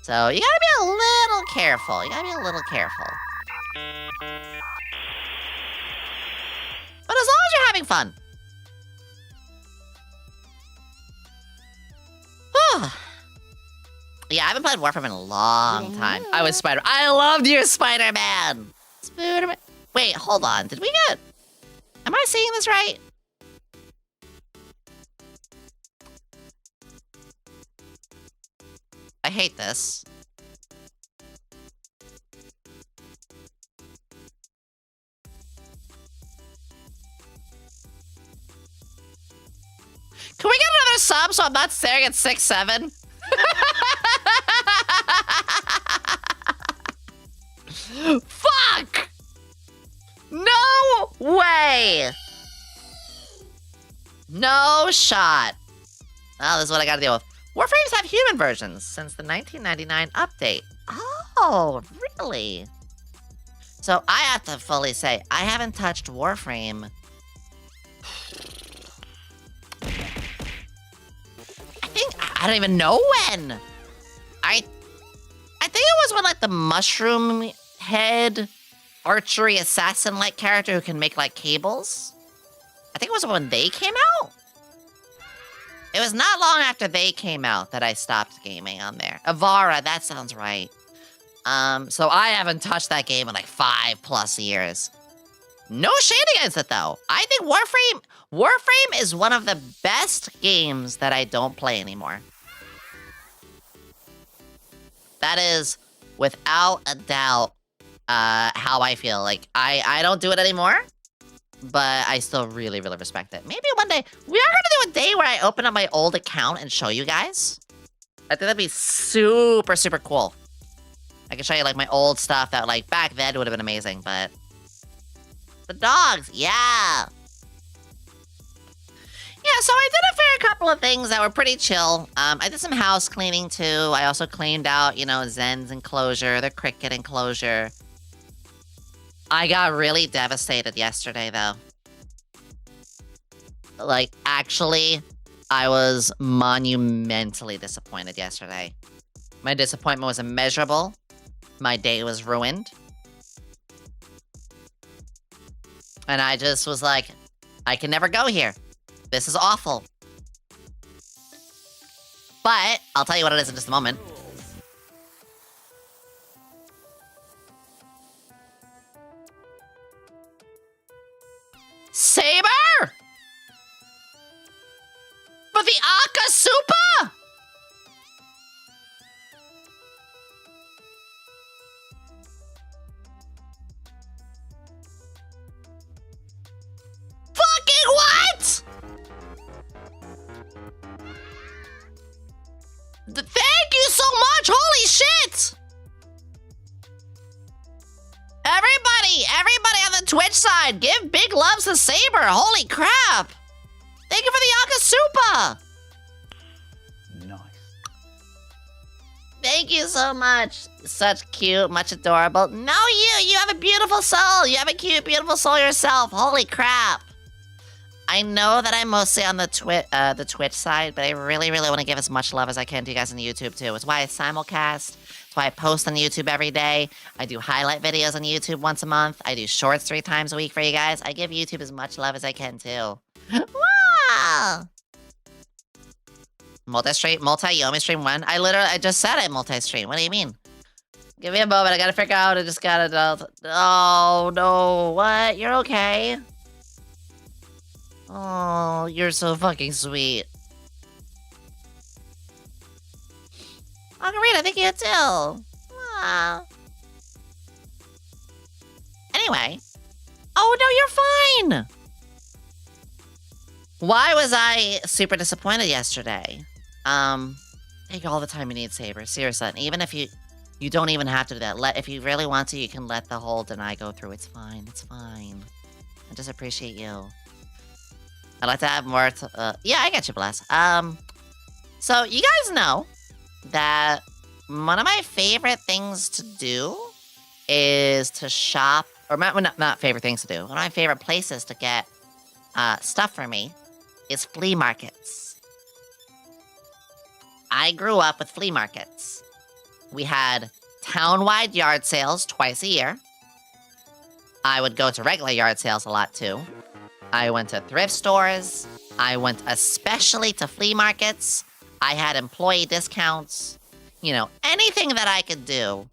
So you gotta be a little careful. But as long as you're having fun. Yeah, I haven't played Warframe in a long time. I was Spider. I loved your Spider-Man. Spider-Man. Wait, hold on. Did we get? Am I seeing this right? I hate this. Can we get another sub so I'm not staring at 6-7? Fuck! No way! No shot. Oh, this is what I gotta deal with. Warframes have human versions since the 1999 update. Oh, really? So I have to fully say, I haven't touched Warframe. I don't even know when. I think it was when like the mushroom head archery assassin-like character who can make like cables. I think it was when they came out. It was not long after they came out that I stopped gaming on there. Avara, that sounds right. So I haven't touched that game in like 5+ years. No shade against it though. I think Warframe is one of the best games that I don't play anymore. That is, without a doubt, how I feel. Like, I don't do it anymore, but I still really, really respect it. Maybe one day, we are gonna do a day where I open up my old account and show you guys. I think that'd be super, super cool. I can show you, like, my old stuff that, like, back then would have been amazing, but... The dogs, yeah! Yeah, so I did a fair couple of things that were pretty chill. I did some house cleaning, too. I also cleaned out, you know, Zen's enclosure, the cricket enclosure. I got really devastated yesterday, though. Like, actually, I was monumentally disappointed yesterday. My disappointment was immeasurable. My day was ruined. And I just was like, I can never go here. This is awful. But I'll tell you what it is in just a moment. Saber! For the Akasupa! Fucking what? Thank you so much! Holy shit! Everybody on the Twitch side, give big loves to Saber. Holy crap! Thank you for the Akasupa! Nice. Thank you so much. Such cute, much adorable. No, you have a beautiful soul. You have a cute, beautiful soul yourself. Holy crap. I know that I'm mostly on the Twitch side, but I really, really want to give as much love as I can to you guys on YouTube too. It's why I simulcast. It's why I post on YouTube every day. I do highlight videos on YouTube once a month. I do shorts 3 times a week for you guys. I give YouTube as much love as I can too. Wow! Multi-Yomi stream when? I just said I multi-stream. What do you mean? Give me a moment. I gotta figure out. I just gotta... Oh, no. What? You're okay? Oh, you're so fucking sweet. Margarita, thank you too. Ah. Anyway. Oh, no, you're fine. Why was I super disappointed yesterday? Take all the time you need, Saber. Seriously, even if you don't even have to do that. If you really want to, you can let the whole deny go through. It's fine. It's fine. I just appreciate you. I'd like to have more yeah, I get you, Bless. So you guys know that one of my favorite things to do is to shop, or not favorite things to do. One of my favorite places to get stuff for me is flea markets. I grew up with flea markets. We had town-wide yard sales twice a year. I would go to regular yard sales a lot too. I went to thrift stores. I went especially to flea markets. I had employee discounts. you know, anything that I could do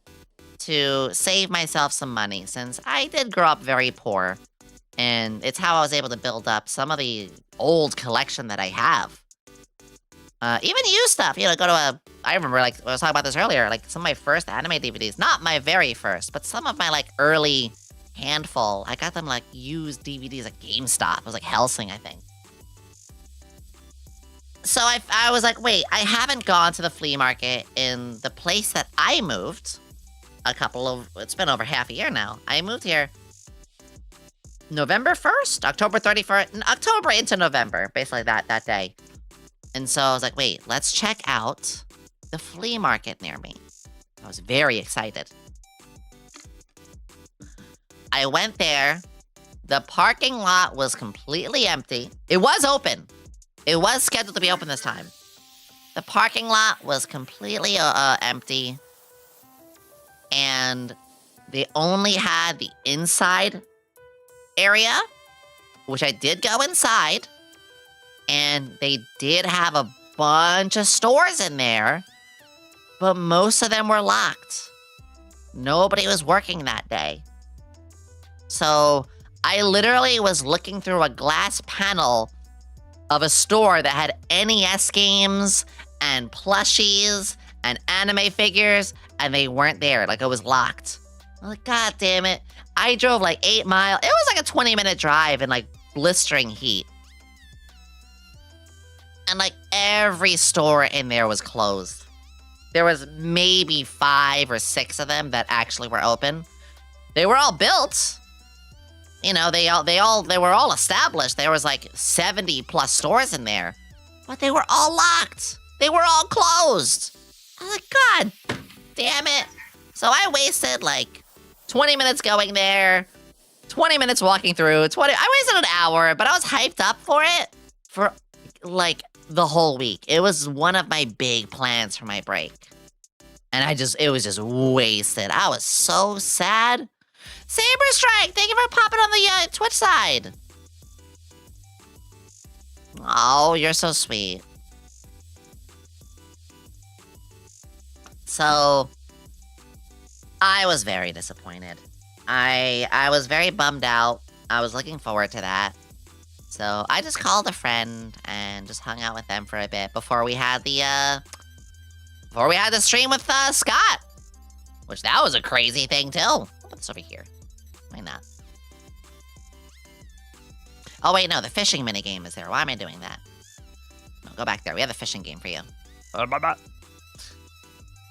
to save myself some money, since I did grow up very poor. And it's how I was able to build up some of the old collection that I have. Even used stuff, you know, I remember, like, I was talking about this earlier, like, some of my first anime DVDs, not my very first, but some of my, like, early handful, I got them, like, used DVDs at GameStop. It was, like, Helsing, I think. So I was like, wait, I haven't gone to the flea market in the place that I moved it's been over half a year now. I moved here November 1st, October 31st, October into November, basically that day. And so I was like, wait, let's check out the flea market near me. I was very excited. I went there. The parking lot was completely empty. It was open. It was scheduled to be open this time. The parking lot was completely empty. And they only had the inside area, which I did go inside. And they did have a bunch of stores in there, but most of them were locked. Nobody was working that day. So I literally was looking through a glass panel of a store that had NES games and plushies and anime figures, and they weren't there. Like, it was locked. I'm like, God damn it. I drove like 8 miles. It was like a 20-minute drive in like blistering heat. And like every store in there was closed. There was maybe 5 or 6 of them that actually were open. They were all built. You know, they were all established. There was like 70 plus stores in there, but they were all locked. They were all closed. I was like, God damn it. So I wasted like 20 minutes going there, 20 minutes walking through, I wasted an hour, but I was hyped up for it for like the whole week. It was one of my big plans for my break. And it was just wasted. I was so sad. Saber Strike, thank you for popping on the Twitch side. Oh, you're so sweet. So, I was very disappointed. I was very bummed out. I was looking forward to that. So, I just called a friend and just hung out with them for a bit before we had the stream with Scott. Which that was a crazy thing too. I'll put this over here. Why not? Oh wait, no, the fishing minigame is there. Why am I doing that? No, go back there. We have the fishing game for you.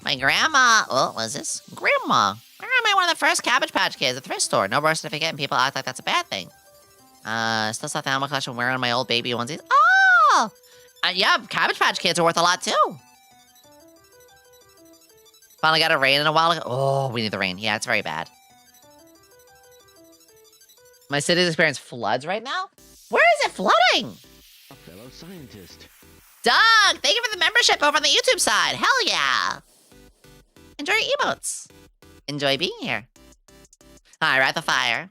My grandma... Oh, what is this? Grandma. My grandma, one of the first Cabbage Patch Kids at the thrift store. No birth certificate, and people act like that's a bad thing. Still saw the animal collection wearing my old baby onesies. Oh! Yeah, Cabbage Patch Kids are worth a lot too. Finally got a rain in a while ago. Oh, we need the rain. Yeah, it's very bad. My city's experiencing floods right now? Where is it flooding? A fellow scientist. Doug, thank you for the membership over on the YouTube side. Hell yeah. Enjoy your emotes. Enjoy being here. All right, the fire.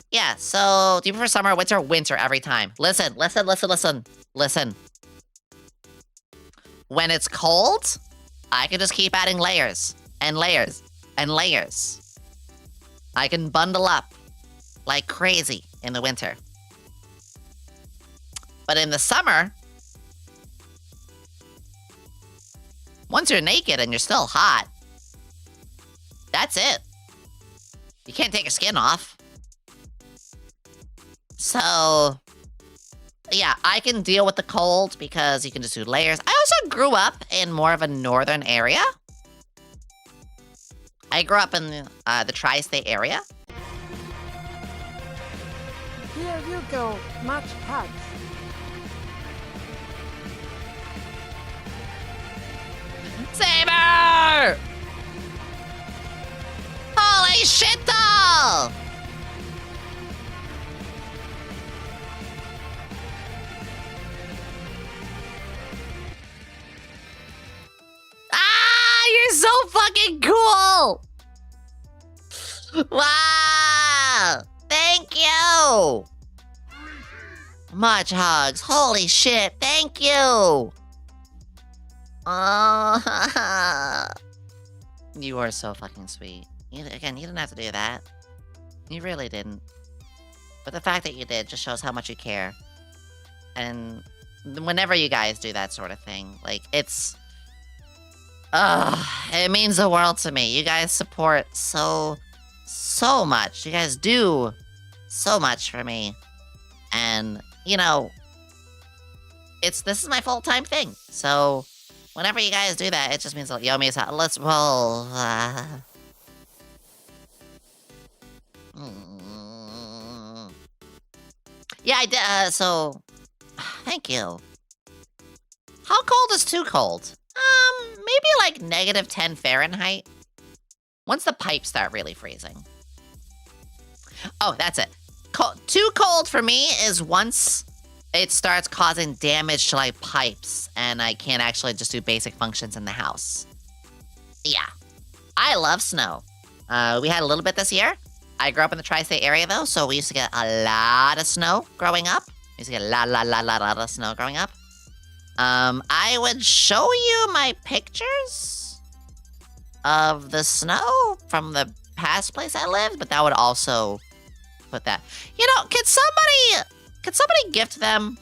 Yeah, so do you prefer summer or winter? Winter every time. Listen. When it's cold, I can just keep adding layers and layers and layers. I can bundle up like crazy in the winter. But in the summer, once you're naked and you're still hot, that's it. You can't take your skin off. So, yeah, I can deal with the cold because you can just do layers. I also grew up in more of a northern area. I grew up in the tri-state area. Here you go, much hugs. Saber! Holy shit, doll! Ah, you're so fucking cool! Wow! Thank you! Much hugs. Holy shit, thank you! Oh, you are so fucking sweet. Again, you didn't have to do that. You really didn't. But the fact that you did just shows how much you care. And whenever you guys do that sort of thing, like, it means the world to me. You guys support so much. You guys do so much for me. And, you know, this is my full-time thing. So, whenever you guys do that, it just means that Yomi's let's roll. Yeah, I did, so, thank you. How cold is too cold? Maybe like -10 Fahrenheit. Once the pipes start really freezing. Oh, that's it. Too cold for me is once it starts causing damage to like pipes and I can't actually just do basic functions in the house. Yeah. I love snow. We had a little bit this year. I grew up in the tri-state area though, so we used to get a lot of snow growing up. We used to get a lot of snow growing up. I would show you my pictures of the snow from the past place I lived, but that would also put that. You know, could somebody gift them?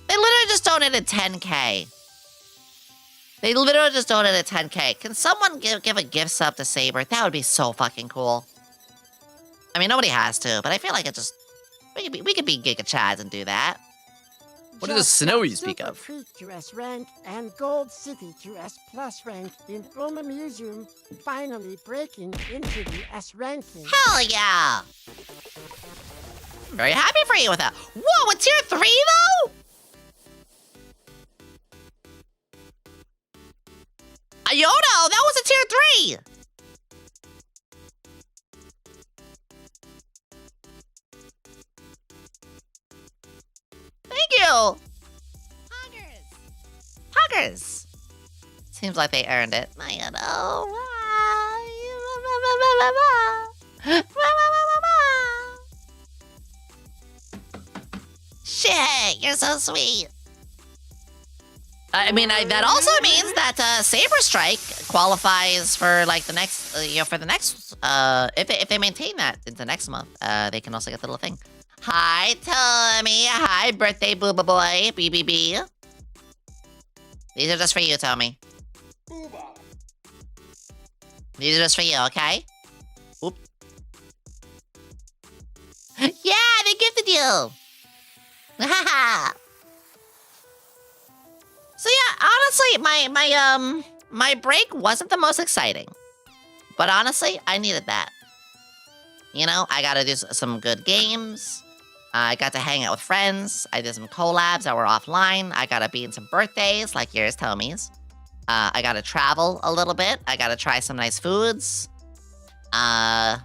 They literally just donated 10K. They literally just donated 10K. Can someone give a gift sub to Saber? That would be so fucking cool. I mean, nobody has to, but I feel like it just... We could be Giga Chads and do that. What is the snow you speak of? Super Freak to S rank and Gold City to S plus rank in Oma Museum, finally breaking into the S ranking. Hell yeah! I'm very happy for you with that. Whoa, a tier 3 though? Iono, that was a tier 3! Thank you! Huggers! Seems like they earned it. Iono. Shit, you're so sweet. I mean, that also means that Saber Strike qualifies for like the next, for the next. If they maintain that into next month, they can also get the little thing. Hi, Tommy. Hi, birthday booba boy, BBB. These are just for you, Tommy. These are just for you, okay? Oop. Yeah, they gifted you. Haha. So yeah, honestly, my break wasn't the most exciting. But honestly, I needed that. You know, I got to do some good games. I got to hang out with friends. I did some collabs that were offline. I got to be in some birthdays, like yours, Tommy's. I got to travel a little bit. I got to try some nice foods. Again,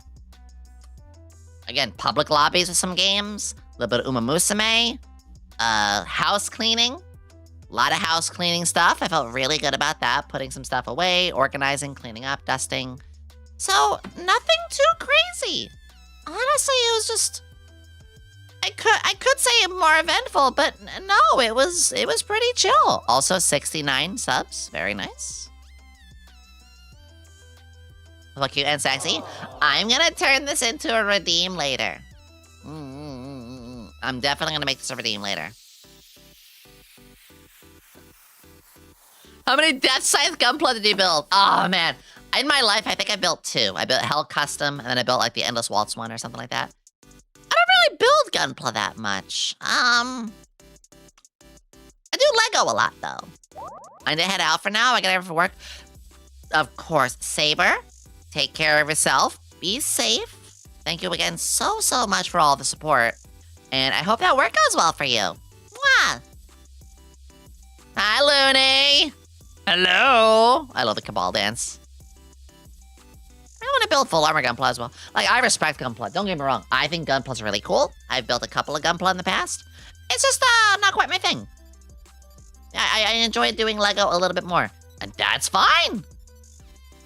public lobbies with some games. A little bit of Uma Musume. House cleaning. A lot of house cleaning stuff. I felt really good about that. Putting some stuff away, organizing, cleaning up, dusting. So, nothing too crazy. Honestly, it was just... I could say more eventful, but no, it was pretty chill. Also, 69 subs. Very nice. Look cute and sexy. I'm gonna turn this into a redeem later. I'm definitely gonna make this a redeem later. How many Death Scythe Gunpla did you build? Oh, man. In my life, I think I built 2. I built Hell Custom, and then I built, like, the Endless Waltz one or something like that. I don't really build Gunpla that much. I do Lego a lot, though. I need to head out for now. I gotta go for work. Of course, Saber, take care of yourself. Be safe. Thank you again so much for all the support. And I hope that work goes well for you. Mwah! Hi, Looney! Hello! I love the Cabal dance. I want to build full armor Gunpla as well. Like, I respect Gunpla. Don't get me wrong. I think Gunpla's really cool. I've built a couple of Gunpla in the past. It's just, not quite my thing. I enjoy doing Lego a little bit more. And that's fine.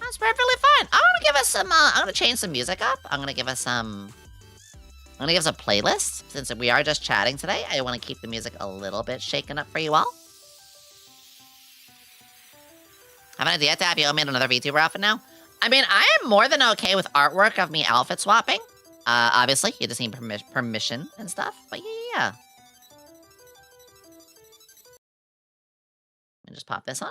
That's perfectly fine. I'm gonna give us some, I'm gonna change some music up. I'm gonna give us some... I'm gonna give us a playlist. Since we are just chatting today, I want to keep the music a little bit shaken up for you all. Have an idea to have Yomi in another VTuber outfit now? I mean, I am more than okay with artwork of me outfit swapping. Obviously, you just need permission and stuff, but yeah. Let me just pop this on.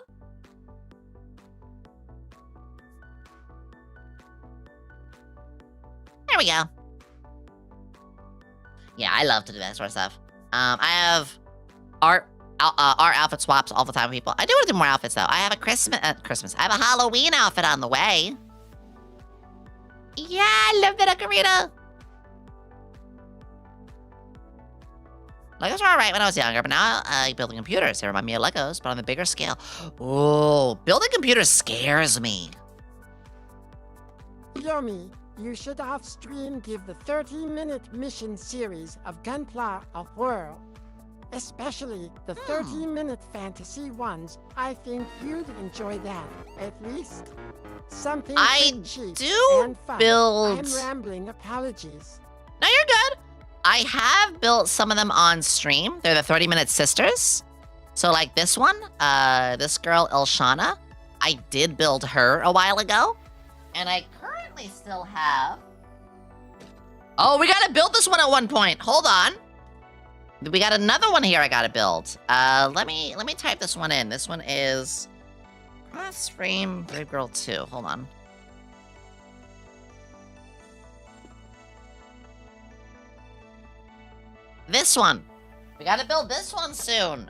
There we go. Yeah, I love to do that sort of stuff. I have art outfit swaps all the time with people. I do want to do more outfits, though. I have a Christmas. I have a Halloween outfit on the way. Yeah, I love that, Ocarina. Legos were alright when I was younger, but now I building computers. They remind me of Legos, but on a bigger scale. Oh, building computers scares me. Yomi, you should off-stream give the 30-minute mission series of Gunpla a whirl. Especially the 30-minute fantasy ones. I think you'd enjoy that, at least. Something cheap and fun. I'm rambling, apologies. No, you're good. I have built some of them on stream. They're the 30-minute sisters. So like this one, this girl, Elshana, I did build her a while ago. And I currently still have... Oh, we gotta build this one at one point. Hold on. We got another one here I gotta build. Let me type this one in. This one is... Cross-frame Brave Girl 2. Hold on. This one. We gotta build this one soon.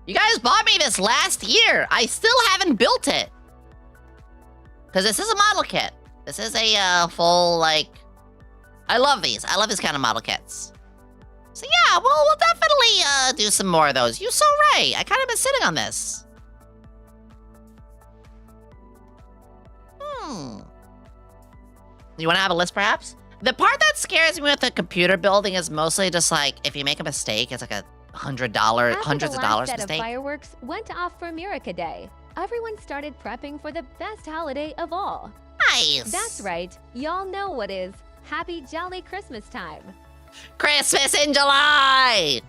You guys bought me this last year. I still haven't built it. Because this is a model kit. This is a full, like... I love these. I love these kind of model kits. So yeah, we'll definitely do some more of those. You're so right. I kind of been sitting on this. You want to have a list, perhaps? The part that scares me with the computer building is mostly just like, if you make a mistake, it's like hundreds of dollars Set mistake. of fireworks went off for Miraca Day. Everyone started prepping for the best holiday of all. Nice. That's right. Y'all know what is. Happy jolly Christmas time. Christmas in July.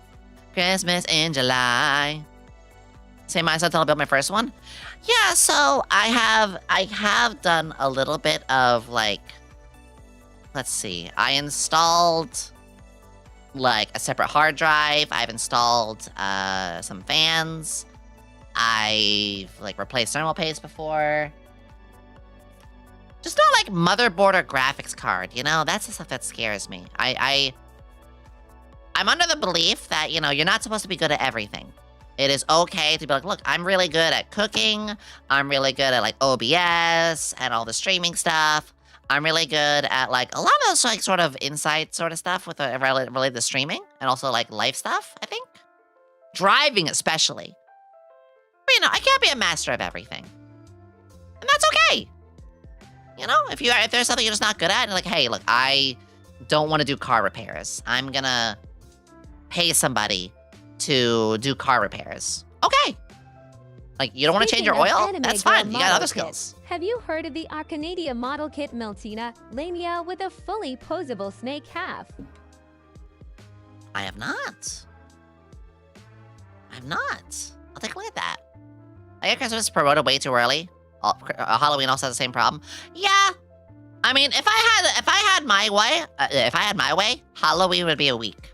Christmas in July. Same mindset until I built my first one. Yeah, so I have done a little bit of like, let's see. I installed like a separate hard drive. I've installed some fans. I've like replaced thermal paste before. Just not like motherboard or graphics card, you know? That's the stuff that scares me. I'm under the belief that, you know, you're not supposed to be good at everything. It is okay to be like, look, I'm really good at cooking. I'm really good at like OBS and all the streaming stuff. I'm really good at like a lot of those like sort of insight sort of stuff with related to streaming and also like life stuff, I think. Driving especially. But, you know, I can't be a master of everything. And that's okay. You know, if there's something you're just not good at, and like, hey, look, I don't want to do car repairs. I'm gonna pay somebody to do car repairs. Okay. Like, you don't want to change your oil? That's fine. You got other skills. Have you heard of the Arcanadia model kit Meltina Lania with a fully posable snake half? I have not. I'll take a look at that. I get Christmas promoted way too early. Halloween also has the same problem. Yeah. I mean, if I had my way, Halloween would be a week.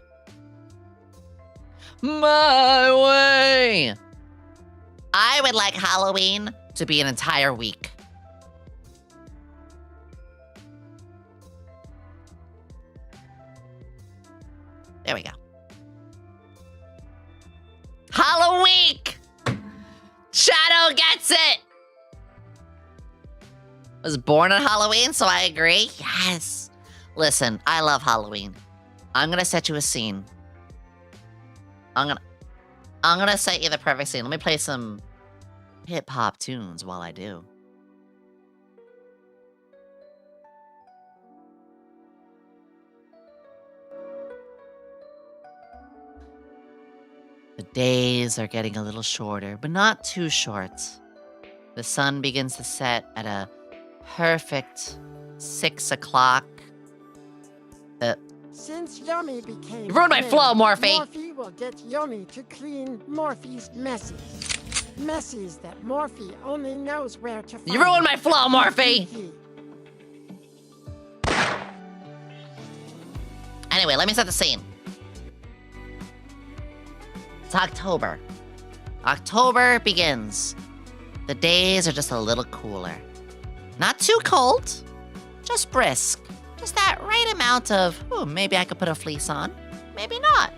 My way. I would like Halloween to be an entire week. There we go. Halloween! Shadow gets it! Was born on Halloween, so I agree. Yes. Listen, I love Halloween. I'm gonna set you a scene. I'm gonna set you the perfect scene. Let me play some hip-hop tunes while I do. The days are getting a little shorter, but not too short. The sun begins to set at a perfect 6 o'clock Since Yomi became You ruined my maid, flow, Morphe. Morphe will get Yomi to clean Morphe's messes. Messes that Morphe only knows where to find. You ruined my flow, Morphe. Anyway, let me set the scene. It's October. October begins. The days are just a little cooler. Not too cold, just brisk. Just that right amount of, ooh, maybe I could put a fleece on. Maybe not.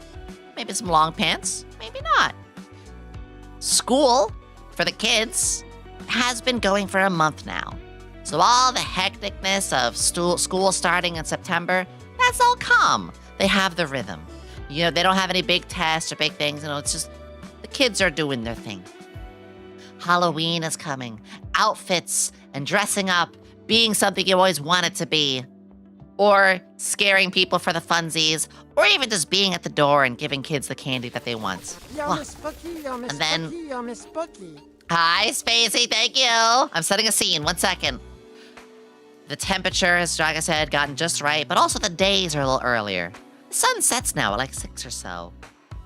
Maybe some long pants. Maybe not. School, for the kids, has been going for a month now. So all the hecticness of school starting in September, that's all calm. They have the rhythm. You know, they don't have any big tests or big things. You know, it's just the kids are doing their thing. Halloween is coming. Outfits and dressing up, being something you always wanted to be. Or scaring people for the funsies, or even just being at the door and giving kids the candy that they want. Yomi Spooky, Yomi And then- Spooky, Yomi Spooky. Hi, Spacey, thank you. I'm setting a scene, 1 second. The temperature has, like I said, gotten just right, but also the days are a little earlier. The sun sets now at like 6 or so.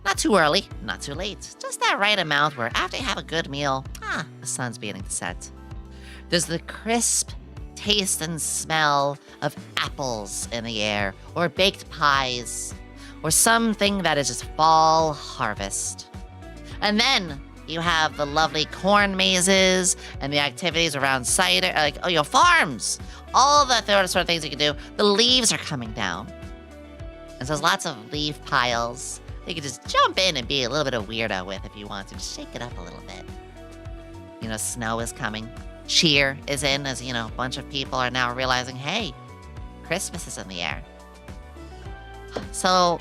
Not too early, not too late. Just that right amount where after you have a good meal, the sun's beginning to set. There's the crisp taste and smell of apples in the air, or baked pies, or something that is just fall harvest. And then you have the lovely corn mazes and the activities around cider, like, farms. All the sort of things you can do. The leaves are coming down. And so there's lots of leaf piles that you can just jump in and be a little bit of weirdo with if you want to. Just shake it up a little bit. You know, snow is coming. Cheer is in, as, a bunch of people are now realizing, hey, Christmas is in the air. So,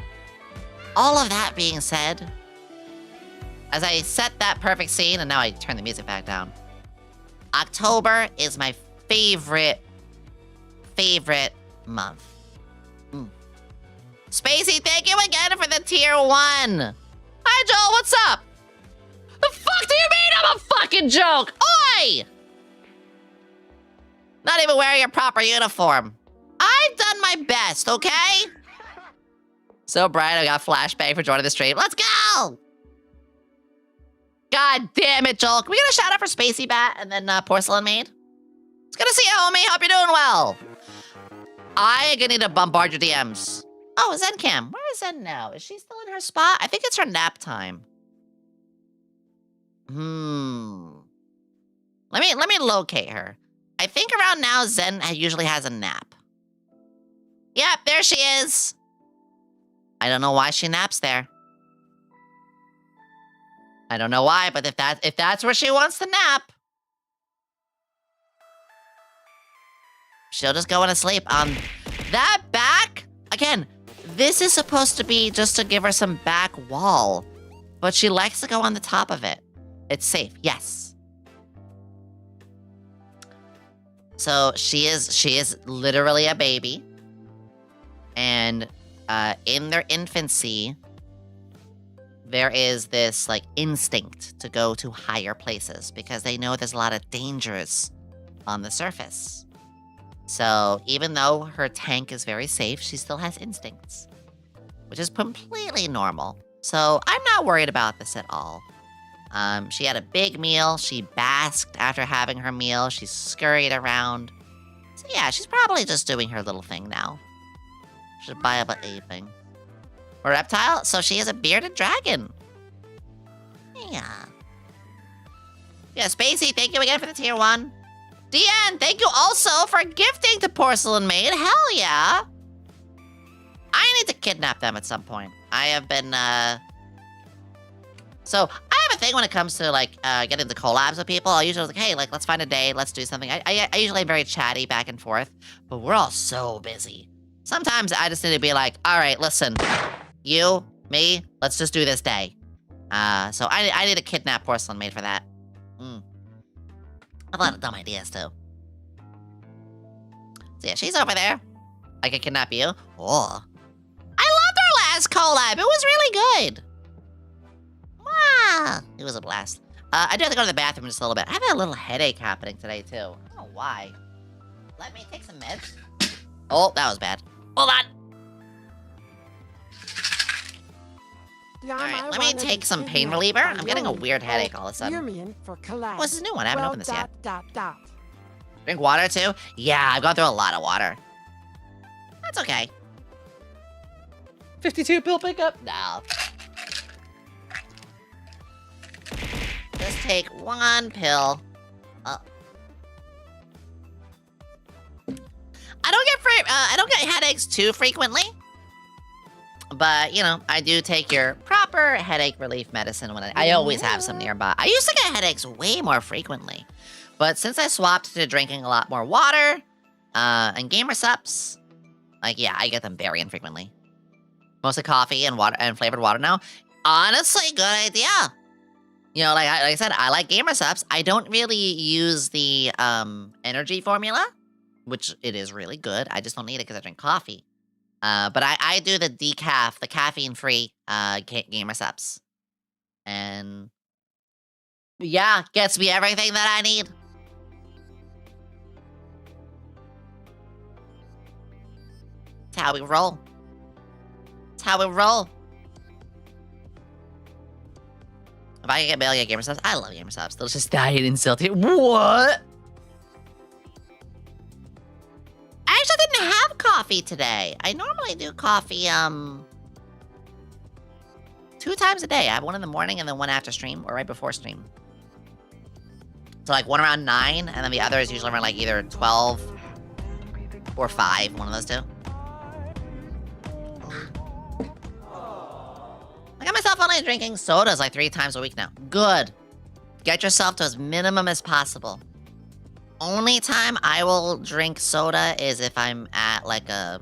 all of that being said, as I set that perfect scene, and now I turn the music back down, October is my favorite month. Spacey, thank you again for the tier 1. Hi, Joel, what's up? The fuck do you mean I'm a fucking joke? Oi! Not even wearing a proper uniform. I've done my best, okay? So bright, I got flashbang for joining the stream. Let's go! God damn it, Joel. Can we get a shout out for Spacey Bat and then Porcelain Maid? It's good to see you, homie. Hope you're doing well. I gonna need to bombard your DMs. Oh, Zencam. Where is Zen now? Is she still in her spot? I think it's her nap time. Let me locate her. I think around now, Zen usually has a nap. Yep, there she is. I don't know why she naps there. I don't know why, but if that's where she wants to nap, she'll just go into sleep. That back, again, this is supposed to be just to give her some back wall, but she likes to go on the top of it. It's safe, yes. So she is literally a baby, and in their infancy, there is this like instinct to go to higher places because they know there's a lot of dangers on the surface. So even though her tank is very safe, she still has instincts, which is completely normal. So I'm not worried about this at all. She had a big meal. She basked after having her meal. She scurried around. So yeah, she's probably just doing her little thing now. She's aping. A reptile? So she is a bearded dragon. Yeah. Yeah, Spacey, thank you again for the tier 1. DN, thank you also for gifting to Porcelain Maid. Hell yeah. I need to kidnap them at some point. I have been, So, I have a thing when it comes to, like, getting into collabs with people. I usually like, hey, like, let's find a day, let's do something. I usually am very chatty back and forth, but we're all so busy. Sometimes I just need to be like, all right, listen, you, me, let's just do this day. So I need to kidnap Porcelain Maid for that. I have a lot of dumb ideas, too. So yeah, she's over there. I can kidnap you. Oh. I loved our last collab. It was really good. Wow. It was a blast. I do have to go to the bathroom in just a little bit. I have a little headache happening today, too. I don't know why. Let me take some meds. Oh, that was bad. Hold on. Alright, let me take some pain reliever. I'm getting a weird headache all of a sudden. For collapse. What's this new one? I haven't opened this yet. Dot, dot. Drink water too? Yeah, I've gone through a lot of water. That's okay. 52 pill pickup? No. Just take one pill. I don't get headaches too frequently. But, you know, I do take your proper headache relief medicine when I always have some nearby. I used to get headaches way more frequently. But since I swapped to drinking a lot more water, and gamer sups, like, yeah, I get them very infrequently. Mostly coffee and water and flavored water now. Honestly, good idea. You know, like I said, I like gamer sups. I don't really use the energy formula, which it is really good. I just don't need it because I drink coffee. But I do the decaf, the caffeine-free gamer sups. And yeah, gets me everything that I need. It's how we roll. It's how we roll. If I can get Bailey at gamer subs, I love gamer subs. Delicious diet insulting. What? I actually didn't have coffee today. I normally do coffee 2 times a day. I have one in the morning and then one after stream or right before stream. So like one around 9 and then the other is usually around like either 12 or 5, one of those two. I got myself only drinking sodas like 3 times a week now. Good. Get yourself to as minimum as possible. Only time I will drink soda is if I'm at like a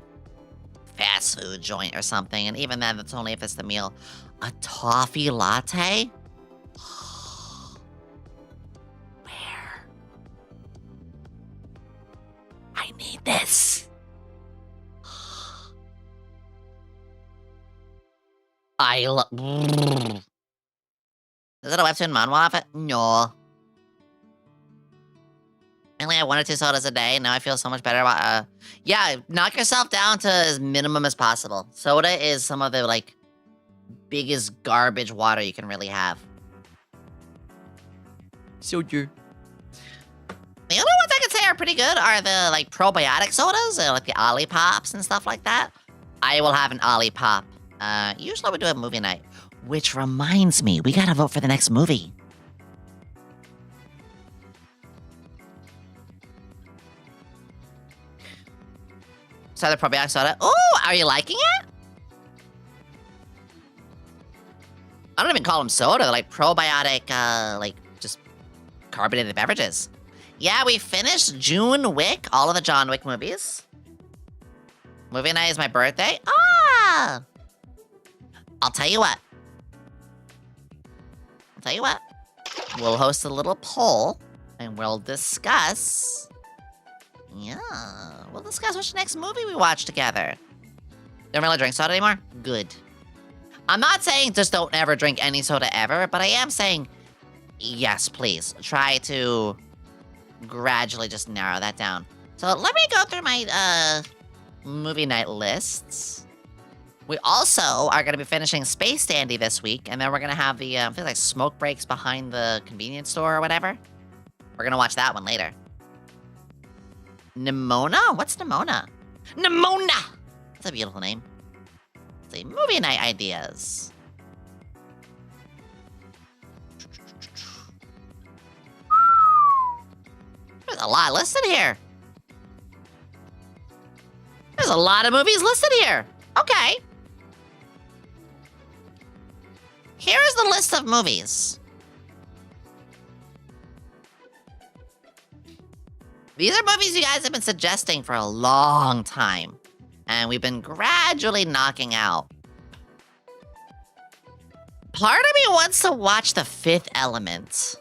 fast food joint or something. And even then, that's only if it's the meal. A toffee latte? Where? I need this. I love... Is it a webtoon manhwa of it? No. I only have 1 or 2 sodas a day, and now I feel so much better about, yeah, knock yourself down to as minimum as possible. Soda is some of the, like, biggest garbage water you can really have. Soda. The only ones I can say are pretty good are the, like, probiotic sodas, like the Olippops and stuff like that. I will have an Olipop. Usually we do a movie night. Which reminds me, we gotta vote for the next movie. So the probiotic soda. Oh, are you liking it? I don't even call them soda. They're like probiotic, like just carbonated beverages. Yeah, we finished June Wick, all of the John Wick movies. Movie night is my birthday. Ah! I'll tell you what. We'll host a little poll, and we'll discuss... Yeah, we'll discuss which next movie we watch together. Don't really drink soda anymore? Good. I'm not saying just don't ever drink any soda ever, but I am saying, yes, please. Try to gradually just narrow that down. So let me go through my, movie night lists. We also are going to be finishing Space Dandy this week, and then we're going to have the, I feel like smoke breaks behind the convenience store or whatever. We're going to watch that one later. Nimona? What's Nimona? Nimona! That's a beautiful name. Let's see, movie night ideas. There's a lot listed here. There's a lot of movies listed here. Okay. Here's the list of movies. These are movies you guys have been suggesting for a long time. And we've been gradually knocking out. Part of me wants to watch The Fifth Element.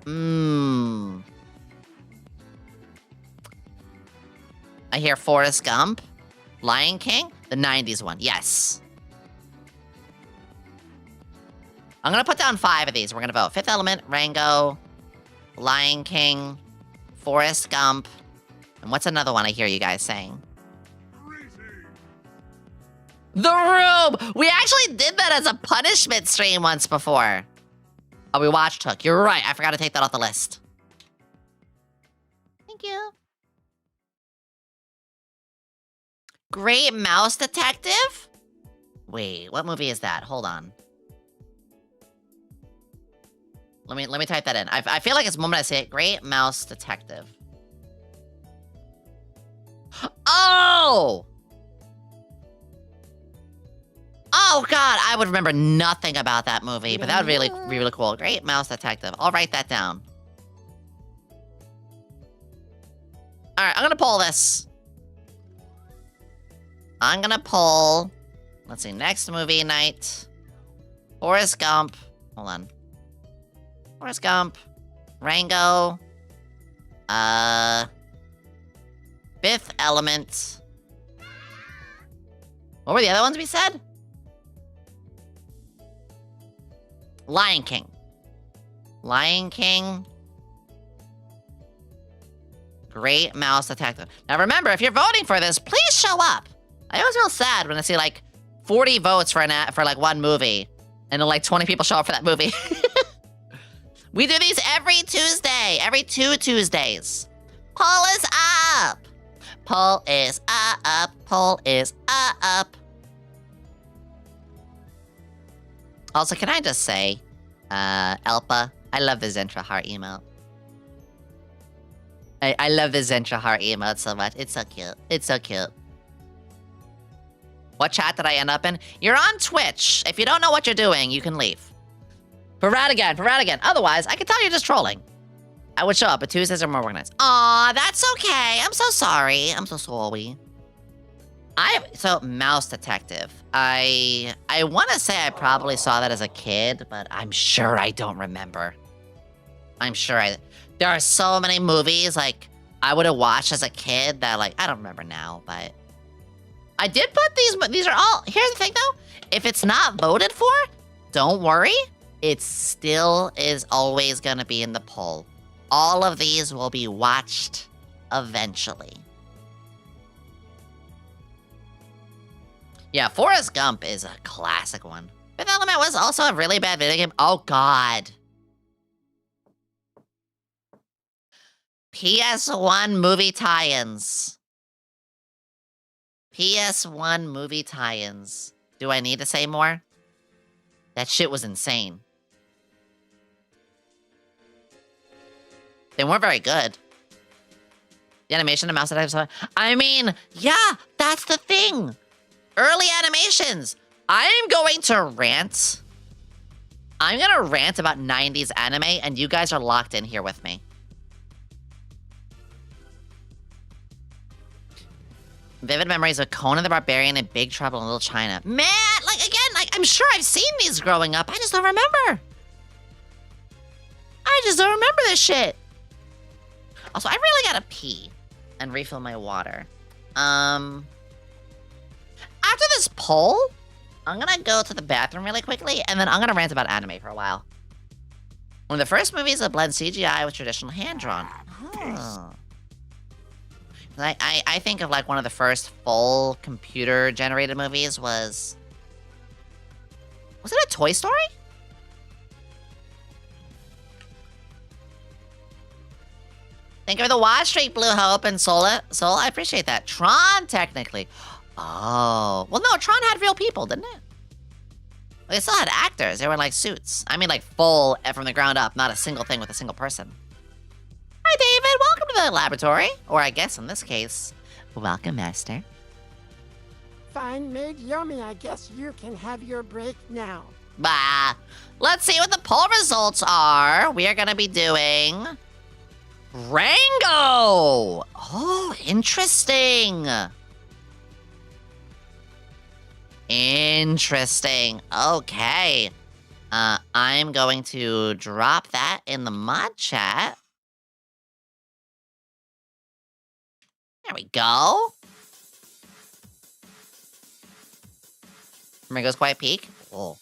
I hear Forrest Gump. Lion King? The 90s one, yes. I'm gonna put down 5 of these. We're gonna vote. Fifth Element, Rango, Lion King, Forrest Gump, and what's another one I hear you guys saying? The Room! We actually did that as a punishment stream once before. Oh, we watched Hook. You're right. I forgot to take that off the list. Thank you. Great Mouse Detective? Wait, what movie is that? Hold on. Let me type that in. I feel like it's the moment I say it. Great Mouse Detective. Oh! Oh god, I would remember nothing about that movie, but that would really be really cool. Great Mouse Detective. I'll write that down. Alright, I'm gonna pull this. I'm gonna pull... Let's see, next movie night. Forrest Gump. Hold on. Forrest Gump. Rango. Fifth Element. What were the other ones we said? Lion King. Lion King. Great Mouse Detective. Now remember, if you're voting for this, please show up. I always feel sad when I see like 40 votes for like one movie, and then like 20 people show up for that movie. We do these every Tuesday, every 2 Tuesdays. Poll is up. Poll is up. Poll is up. Also, can I just say, Elpa, I love the Zentra heart emote. I love the Zentra heart emote so much. It's so cute. It's so cute. What chat did I end up in? You're on Twitch. If you don't know what you're doing, you can leave. For Radigan. Otherwise, I can tell you're just trolling. I would show up, but Tuesdays are more organized. Aw, that's okay. I'm so sorry. I'm so sorry. So, Mouse Detective. I want to say I probably saw that as a kid, but I'm sure I don't remember. There are so many movies, like, I would have watched as a kid that, like, I don't remember now, but... I did put these are all... Here's the thing, though. If it's not voted for, don't worry. It still is always going to be in the poll. All of these will be watched eventually. Yeah, Forrest Gump is a classic one. Fifth Element was also a really bad video game. Oh, God. PS1 movie tie-ins. PS1 movie tie-ins. Do I need to say more? That shit was insane. They weren't very good. The animation of Mouse Detective. I mean, yeah, that's the thing. Early animations. I'm going to rant. I'm going to rant about 90s anime, and you guys are locked in here with me. Vivid memories of Conan the Barbarian and Big Trouble in Little China. Man, like, again, like, I'm sure I've seen these growing up. I just don't remember. I just don't remember this shit. Also, I really gotta pee and refill my water. After this poll, I'm gonna go to the bathroom really quickly, and then I'm gonna rant about anime for a while. One of the first movies that blend CGI with traditional hand-drawn. Oh. I think of like one of the first full computer-generated movies was it a Toy Story? Thank you for the watch streak, Blue Hope and Soul. I appreciate that. Tron, technically. Oh. Well, no, Tron had real people, didn't it? Well, they still had actors. They were like suits. I mean, like full from the ground up, not a single thing with a single person. Hi, David. Welcome to the laboratory. Or I guess in this case, welcome, Master. Fine, Maid Yomi, I guess you can have your break now. Bah. Let's see what the poll results are. We are going to be doing... Rango! Oh, interesting. Interesting. Okay. I'm going to drop that in the mod chat. There we go. Rango's Quiet Peak. Cool.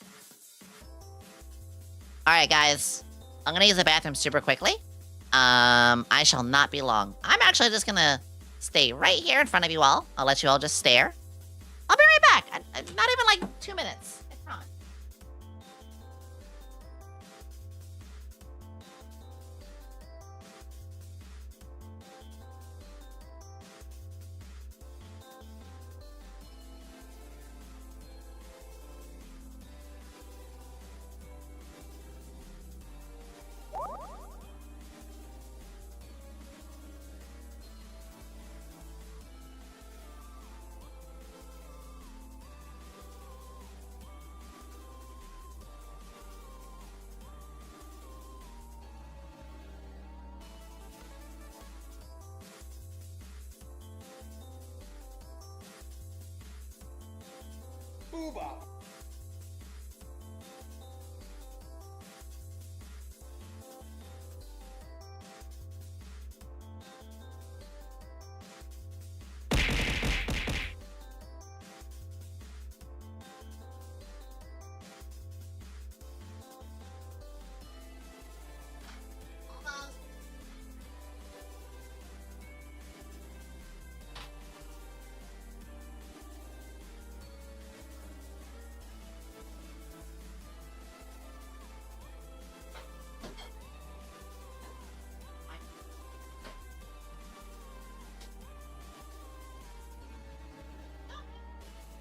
Alright, guys. I'm gonna use the bathroom super quickly. I shall not be long. I'm actually just gonna stay right here in front of you all. I'll let you all just stare. I'll be right back. Not even like 2 minutes. I promise.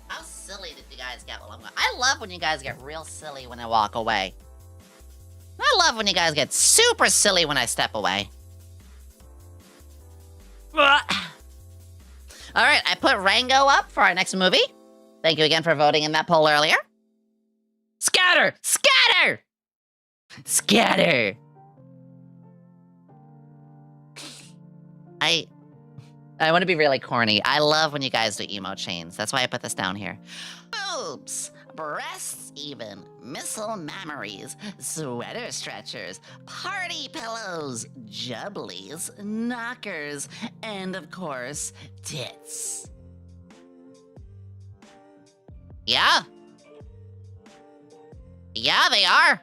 How silly did you guys get while I'm gone? I love when you guys get real silly when I walk away. I love when you guys get super silly when I step away. Alright, I put Rango up for our next movie. Thank you again for voting in that poll earlier. Scatter! Scatter! Scatter! I want to be really corny. I love when you guys do emo chains. That's why I put this down here. Boobs, breasts even, missile memories, sweater stretchers, party pillows, jubblies, knockers, and of course, tits. Yeah. Yeah, they are.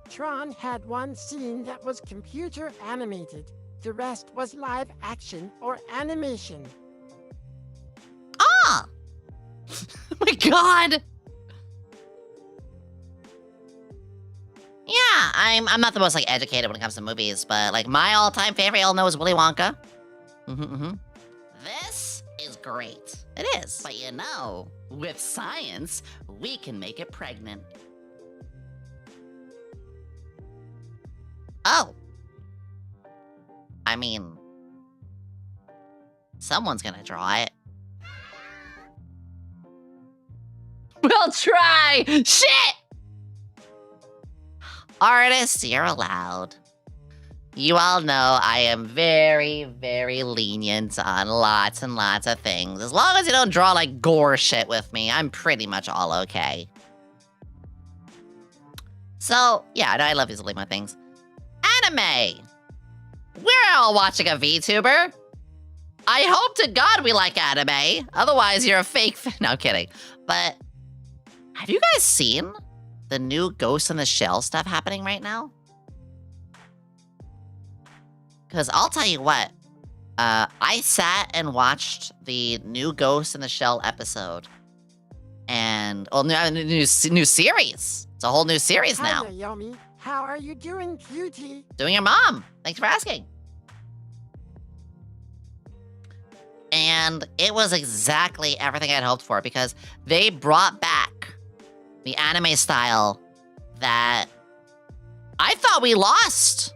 Tron had one scene that was computer animated. The rest was live action or animation. Ah! Oh my god! Yeah, I'm not the most like educated when it comes to movies, but like my all-time favorite, y'all know, is Willy Wonka. This is great. It is. But you know, with science, we can make it pregnant. Oh. I mean, someone's gonna draw it. We'll try! Shit! Artists, you're allowed. You all know I am very, very lenient on lots and lots of things. As long as you don't draw like gore shit with me, I'm pretty much all okay. So, yeah, I love these limo things. Anime! We're all watching a VTuber. I hope to God we like anime. Otherwise, you're a fake fan. No, I'm kidding. But have you guys seen the new Ghost in the Shell stuff happening right now? Because I'll tell you what. I sat and watched the new Ghost in the Shell episode. And, well, new series. It's a whole new series now. Hiya, Yomi. How are you doing, cutie? Doing your mom. Thanks for asking. And it was exactly everything I'd hoped for because they brought back the anime style that I thought we lost.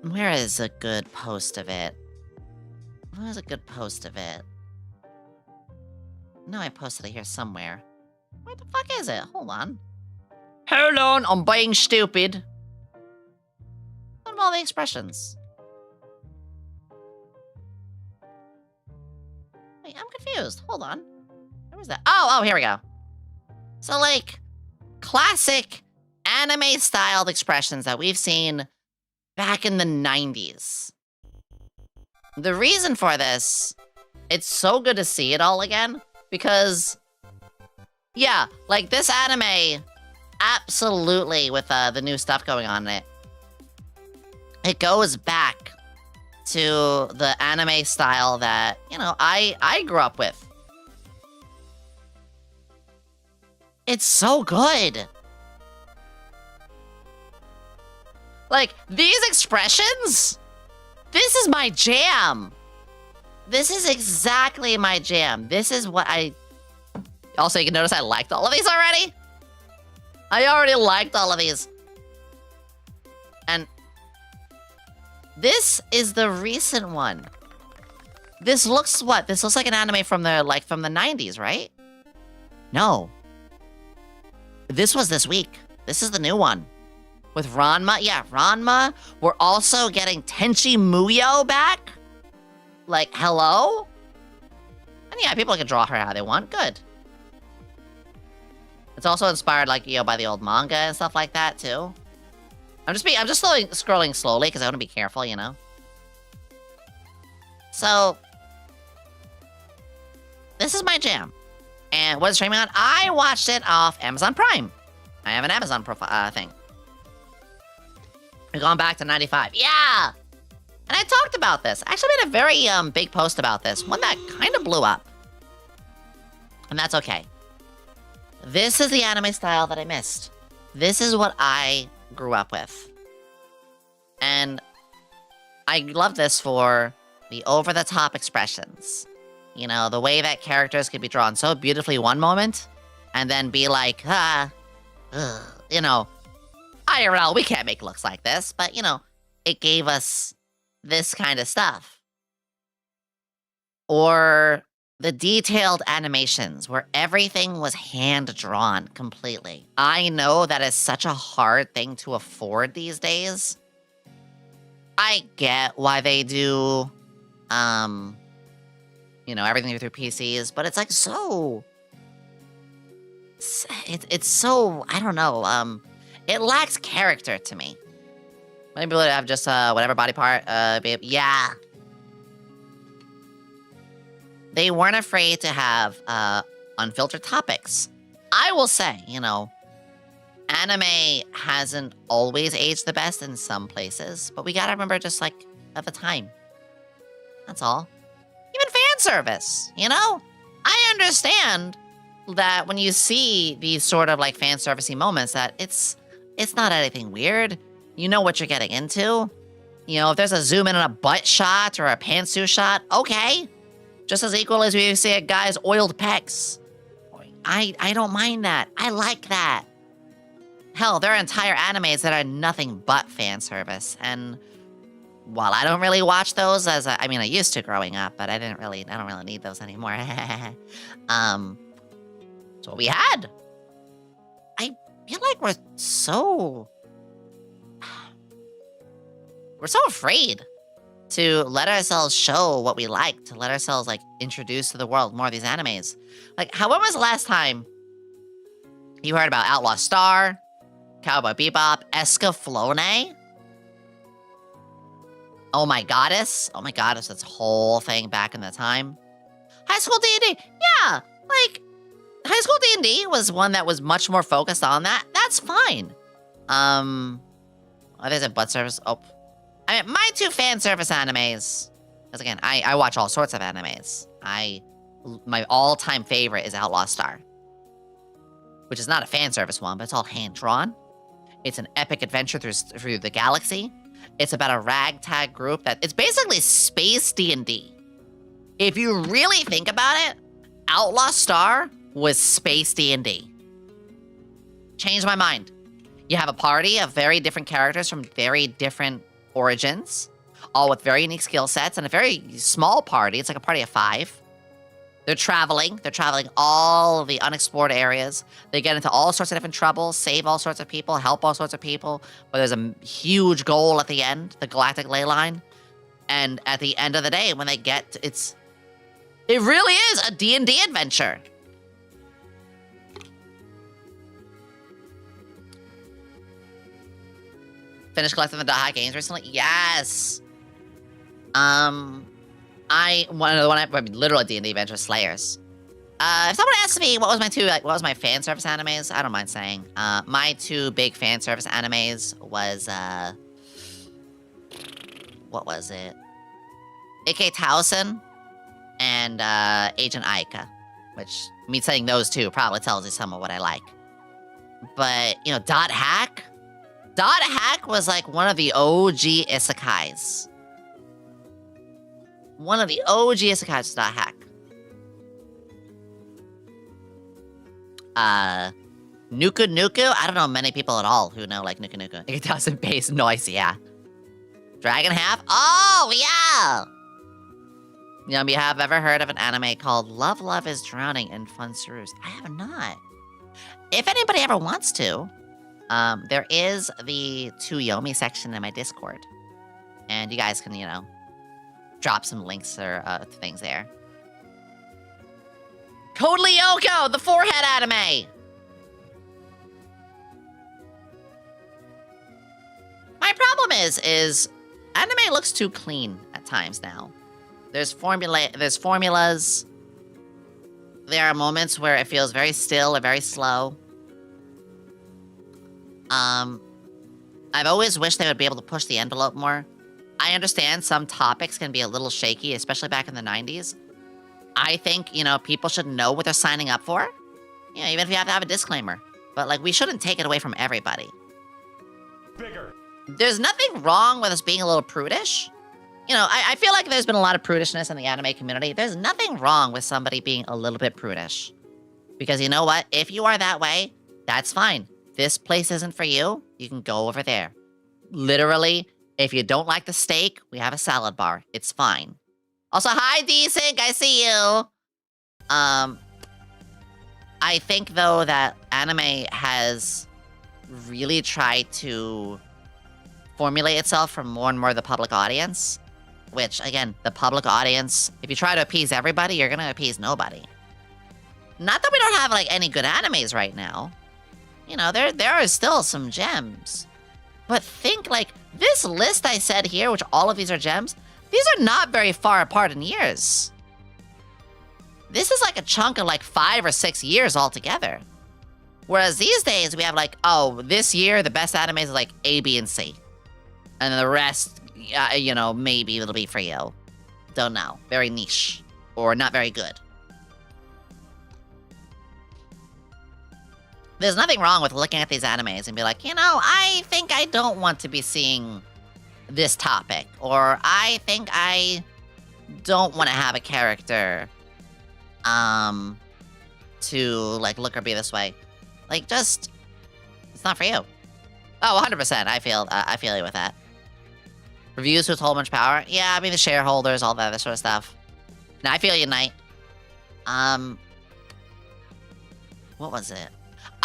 Where is a good post of it? Where's a good post of it? No, I posted it here somewhere. Where the fuck is it? Hold on. Hold on, I'm being stupid. What about all the expressions? Wait, I'm confused. Hold on. Where was that? Oh, here we go. So, like, classic anime-styled expressions that we've seen back in the 90s. The reason for this, it's so good to see it all again, because, yeah, like, this anime, absolutely, with the new stuff going on in it, it goes back to the anime style that, you know, I grew up with. It's so good. Like, these expressions? This is my jam. This is exactly my jam. This is what I... Also, you can notice I liked all of these already. I already liked all of these. And this is the recent one. This looks what? This looks like an anime from the 90s, right? No. This was this week. This is the new one. With Ranma. Yeah, Ranma. We're also getting Tenchi Muyo back. Like, hello? And yeah, people can draw her how they want. Good. It's also inspired, like, you know, by the old manga and stuff like that, too. I'm just scrolling slowly, because I want to be careful, you know? So, this is my jam. And what is streaming on? I watched it off Amazon Prime. I have an Amazon profile thing. We're going back to 95. Yeah! And I talked about this. I actually made a very big post about this. One that kind of blew up. And that's okay. This is the anime style that I missed. This is what I grew up with. And I love this for the over-the-top expressions. You know, the way that characters can be drawn so beautifully one moment, and then be like, you know, IRL, we can't make looks like this, but, you know, it gave us this kind of stuff. Or the detailed animations where everything was hand-drawn completely. I know that is such a hard thing to afford these days. I get why they do, you know, everything through PCs, but it's like so... It's so, I don't know, it lacks character to me. Maybe we'll have just, whatever body part, yeah. They weren't afraid to have, unfiltered topics. I will say, you know, anime hasn't always aged the best in some places, but we gotta remember just, like, at the time. That's all. Even fan service, you know? I understand that when you see these sort of, like, fan servicey moments, that it's not anything weird. You know what you're getting into. You know, if there's a zoom in on a butt shot or a pantsuit shot, okay. Just as equal as we see a guy's oiled pecs. I don't mind that. I like that. Hell, there are entire animes that are nothing but fan service. And while I don't really watch those I mean, I used to growing up, but I don't really need those anymore. That's what we had. I feel like we're so afraid to let ourselves show what we like, to let ourselves, like, introduce to the world more of these animes. Like, when was the last time you heard about Outlaw Star, Cowboy Bebop, Escaflowne? Oh My Goddess? Oh My Goddess, that's a whole thing back in the time. High School D&D, yeah! Like, High School D&D was one that was much more focused on that. That's fine. Oh, there's a butt service. Oh. I mean, my two fan service animes, because again, I watch all sorts of animes. My all-time favorite is Outlaw Star, which is not a fan service one, but it's all hand-drawn. It's an epic adventure through the galaxy. It's about a ragtag group it's basically space D&D. If you really think about it, Outlaw Star was space D&D. Changed my mind. You have a party of very different characters from very different origins, all with very unique skill sets, and a very small party. It's like a party of 5. They're traveling all the unexplored areas. They get into all sorts of different troubles, save all sorts of people, help all sorts of people, but there's a huge goal at the end, the galactic ley line. And at the end of the day, when they get, it really is a D&D adventure. Finished collecting the Daha games recently? Yes! Literally D&D adventure Slayers. If someone asked me what was my fan service animes, I don't mind saying. My two big fan service animes was, what was it? AK Towson and Agent Aika, which me saying those two probably tells you some of what I like. But, you know, Dot Hack? Dot Hack was like one of the OG isekais. One of the OG isekais was Dot Hack. Nuku Nuku? I don't know many people at all who know like Nuku Nuku. It doesn't base noise, yeah. Dragon Half? Oh, yeah! You have ever heard of an anime called Love Love is Drowning in Fun Roost? I have not. If anybody ever wants to, there is the To Yomi section in my Discord. And you guys can, you know, drop some links or things there. Code Lyoko, the forehead anime! My problem is anime looks too clean at times now. There's formulas. There are moments where it feels very still or very slow. I've always wished they would be able to push the envelope more. I understand some topics can be a little shaky, especially back in the 90s. I think, you know, people should know what they're signing up for. You know, even if you have to have a disclaimer. But, like, we shouldn't take it away from everybody. Bigger. There's nothing wrong with us being a little prudish. You know, I feel like there's been a lot of prudishness in the anime community. There's nothing wrong with somebody being a little bit prudish. Because you know what? If you are that way, that's fine. This place isn't for you. You can go over there. Literally, if you don't like the steak, we have a salad bar. It's fine. Also, hi, Desync. I see you. I think, though, that anime has really tried to formulate itself for more and more of the public audience. Which, again, the public audience, if you try to appease everybody, you're gonna appease nobody. Not that we don't have, like, any good animes right now. You know, there are still some gems. But think, like, this list I said here, which all of these are gems, these are not very far apart in years. This is like a chunk of, like, 5 or 6 years altogether. Whereas these days, we have, like, oh, this year, the best animes are, like, A, B, and C. And then the rest... you know, maybe it'll be for you. Don't know. Very niche. Or not very good. There's nothing wrong with looking at these animes and be like, you know, I think I don't want to be seeing this topic. Or I think I don't want to have a character, to, like, look or be this way. Like, just, it's not for you. Oh, 100%. I feel you with that. Reviews with a whole bunch of power? Yeah, I mean, the shareholders, all that other sort of stuff. Now, I feel you, Knight. What was it?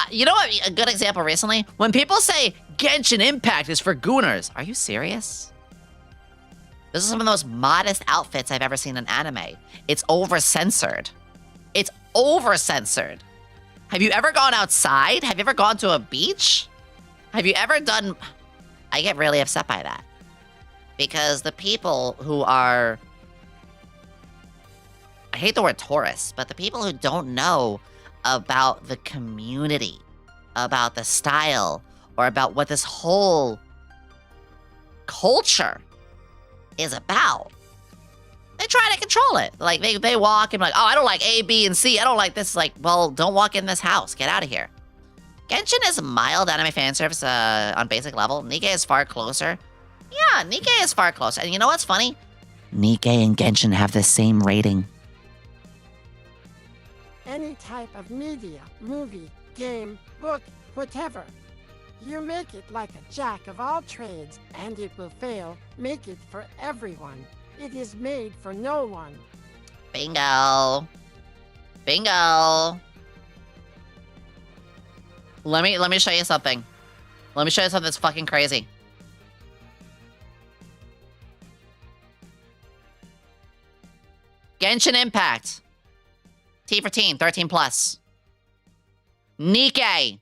You know what? A good example recently? When people say Genshin Impact is for gooners. Are you serious? This is some of the most modest outfits I've ever seen in anime. It's over-censored. It's over-censored. Have you ever gone outside? Have you ever gone to a beach? Have you ever done... I get really upset by that. Because the people who are... I hate the word tourists, but the people who don't know about the community, about the style, or about what this whole culture is about, they try to control it. Like, they walk and be like, oh, I don't like A, B, and C. I don't like this. Like, well, don't walk in this house. Get out of here. Genshin is a mild anime fan service on basic level. Nikkei is far closer. Yeah, Nikkei is far closer. And you know what's funny? Nikkei and Genshin have the same rating. Any type of media, movie, game, book, whatever. You make it like a jack of all trades, and it will fail. Make it for everyone. It is made for no one. Bingo. Bingo. Let me show you something. Let me show you something that's fucking crazy. Genshin Impact. T for teen, 13 plus. Nikkei.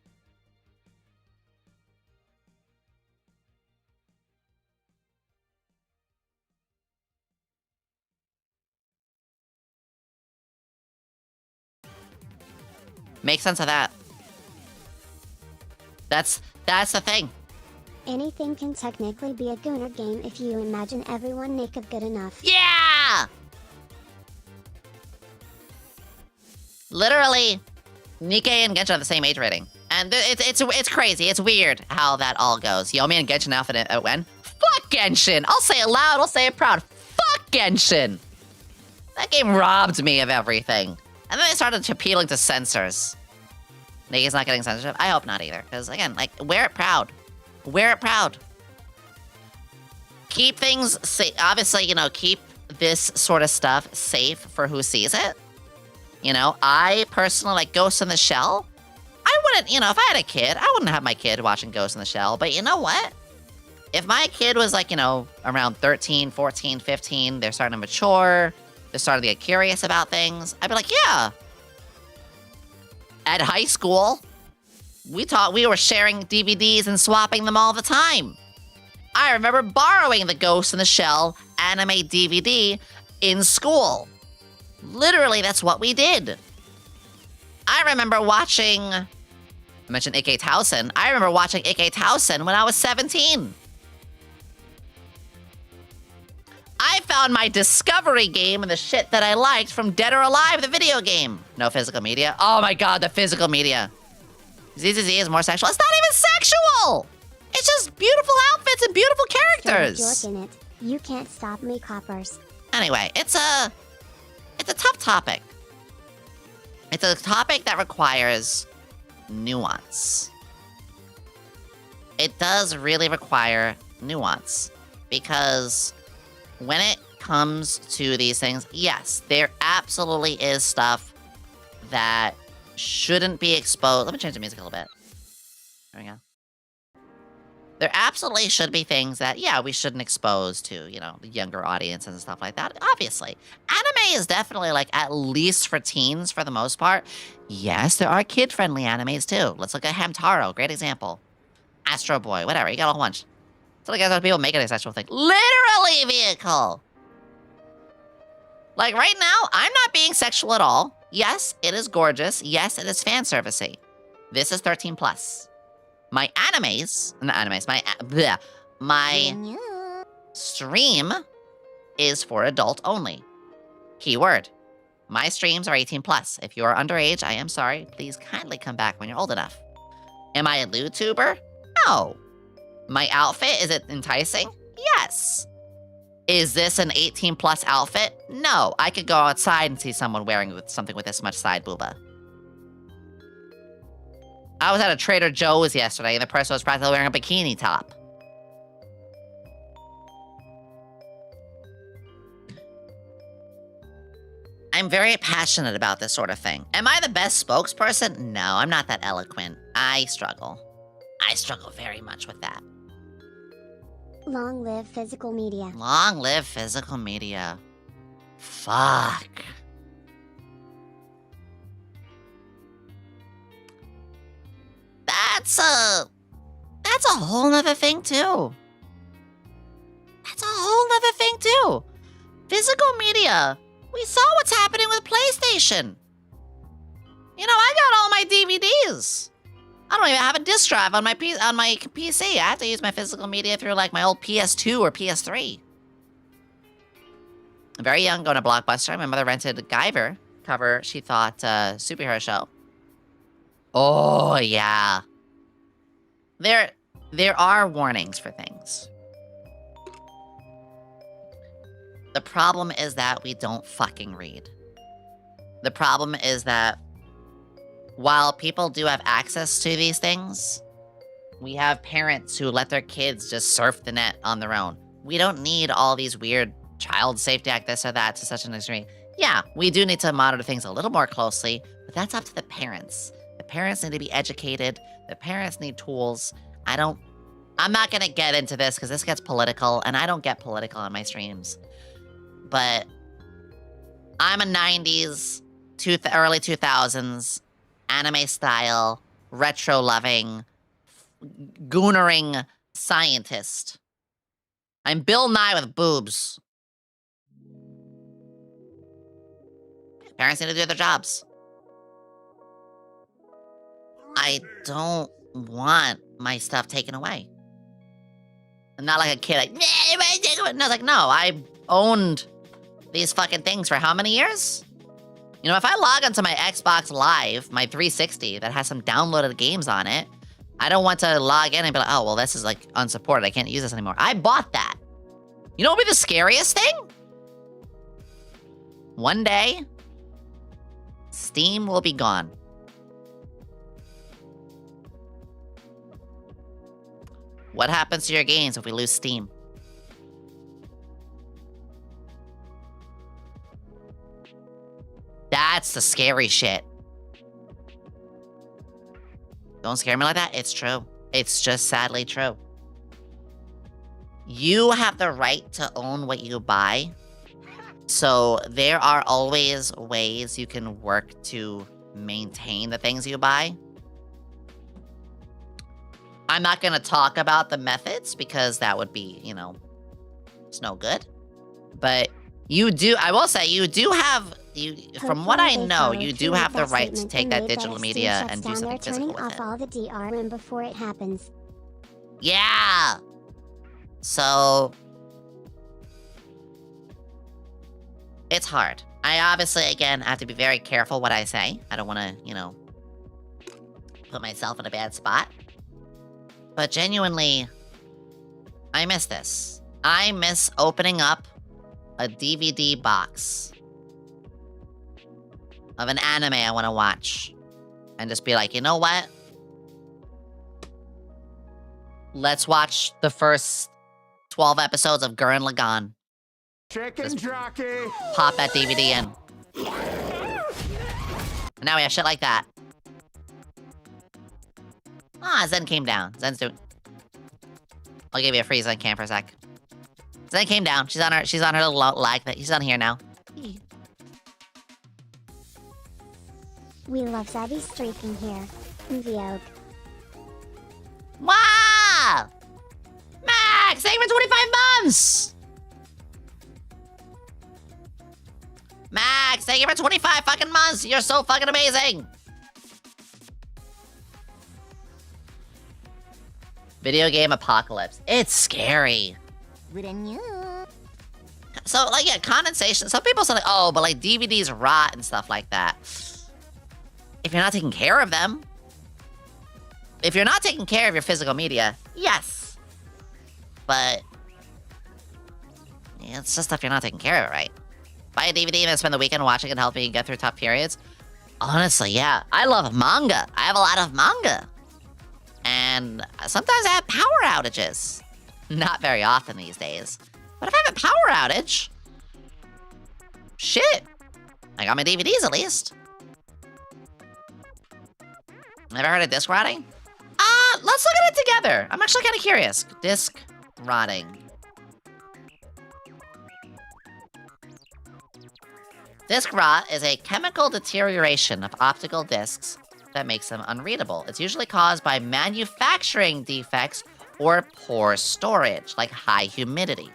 Make sense of that. That's the thing. Anything can technically be a gooner game if you imagine everyone naked good enough. Yeah! Yeah! Literally, Nikkei and Genshin have the same age rating. And it's crazy. It's weird how that all goes. Yomi and Genshin outfit at when? Fuck Genshin! I'll say it loud, I'll say it proud. Fuck Genshin! That game robbed me of everything. And then they started appealing to censors. Nikkei's not getting censorship? I hope not either. Because, again, like, wear it proud. Wear it proud. Keep things safe. Obviously, you know, keep this sort of stuff safe for who sees it. You know, I personally like Ghost in the Shell. I wouldn't, you know, if I had a kid, I wouldn't have my kid watching Ghost in the Shell. But you know what? If my kid was like, you know, around 13, 14, 15, they're starting to mature, they're starting to get curious about things, I'd be like, yeah. At high school, we were sharing DVDs and swapping them all the time. I remember borrowing the Ghost in the Shell anime DVD in school. Literally, that's what we did. I remember watching... I mentioned Ike Towson. I remember watching Ike Towson when I was 17. I found my discovery game and the shit that I liked from Dead or Alive, the video game. No physical media. Oh my god, the physical media. ZZZ is more sexual. It's not even sexual! It's just beautiful outfits and beautiful characters. Jork in it. You can't stop me, coppers. Anyway, it's a tough topic. It's a topic that requires nuance. It does really require nuance because when it comes to these things, yes, there absolutely is stuff that shouldn't be exposed. Let me change the music a little bit. There we go. There absolutely should be things that, yeah, we shouldn't expose to, you know, the younger audiences and stuff like that. Obviously. Anime is definitely, like, at least for teens for the most part. Yes, there are kid-friendly animes, too. Let's look at Hamtaro. Great example. Astro Boy. Whatever. You got a whole bunch. So, like, other people make it a sexual thing. Literally vehicle! Like, right now, I'm not being sexual at all. Yes, it is gorgeous. Yes, it is fan-servicey. This is 13+. My my stream is for adult only. Keyword. My streams are 18+. If you are underage, I am sorry. Please kindly come back when you're old enough. Am I a Vtuber? No. My outfit, is it enticing? Yes. Is this an 18+ outfit? No. I could go outside and see someone wearing something with this much side booba. I was at a Trader Joe's yesterday, and the person was practically wearing a bikini top. I'm very passionate about this sort of thing. Am I the best spokesperson? No, I'm not that eloquent. I struggle. I struggle very much with that. Long live physical media. Long live physical media. Fuck. That's a whole nother thing, too. That's a whole nother thing, too. Physical media. We saw what's happening with PlayStation. You know, I got all my DVDs. I don't even have a disc drive on my PC. I have to use my physical media through, like, my old PS2 or PS3. I'm very young, going to Blockbuster. My mother rented a Guyver cover. She thought superhero show. Oh, yeah. There are warnings for things. The problem is that we don't fucking read. The problem is that while people do have access to these things, we have parents who let their kids just surf the net on their own. We don't need all these weird child safety act, this or that, to such an extreme. Yeah, we do need to monitor things a little more closely, but that's up to the parents. The parents need to be educated. The parents need tools. I'm not gonna get into this because this gets political, and I don't get political on my streams. But I'm a 90s, early 2000s, anime style, retro loving, goonering scientist. I'm Bill Nye with boobs. Parents need to do their jobs. I don't want my stuff taken away. I'm not like a kid, like, no, it's like, no, I owned these fucking things for how many years? You know, if I log onto my Xbox Live, my 360, that has some downloaded games on it, I don't want to log in and be like, oh, well, this is like unsupported. I can't use this anymore. I bought that. You know what would be the scariest thing? One day, Steam will be gone. What happens to your games if we lose Steam? That's the scary shit. Don't scare me like that. It's true. It's just sadly true. You have the right to own what you buy. So there are always ways you can work to maintain the things you buy. I'm not going to talk about the methods because that would be, you know, it's no good. But you do, I will say, you do have, from what I know, you do have the right to take that digital media and do something physical with it. All the DRM before it happens. Yeah. So it's hard. I obviously, again, have to be very careful what I say. I don't want to, you know, put myself in a bad spot. But genuinely, I miss this. I miss opening up a DVD box of an anime I want to watch and just be like, you know what? Let's watch the first 12 episodes of Gurren Lagann. Chicken jockey. Pop that DVD in. And now we have shit like that. Ah, Zen came down. Zen's doing... I'll give you a free Zen cam for a sec. Zen came down. She's on her little lag. She's on here now. We love Zabby streaking here. Mviog. Wow! Max, thank you for 25 months! Max, thank you for 25 fucking months! You're so fucking amazing! Video game apocalypse. It's scary. So, like, yeah, condensation. Some people say, like, oh, but, like, DVDs rot and stuff like that. If you're not taking care of them. If you're not taking care of your physical media, yes. But yeah, it's just if you're not taking care of it right. Buy a DVD and then spend the weekend watching it, helping you get through tough periods. Honestly, yeah. I love manga. I have a lot of manga. And sometimes I have power outages. Not very often these days. But if I have a power outage, shit. I got my DVDs at least. Never heard of disc rotting? Let's look at it together. I'm actually kind of curious. Disc rotting. Disc rot is a chemical deterioration of optical discs that makes them unreadable. It's usually caused by manufacturing defects or poor storage, like high humidity,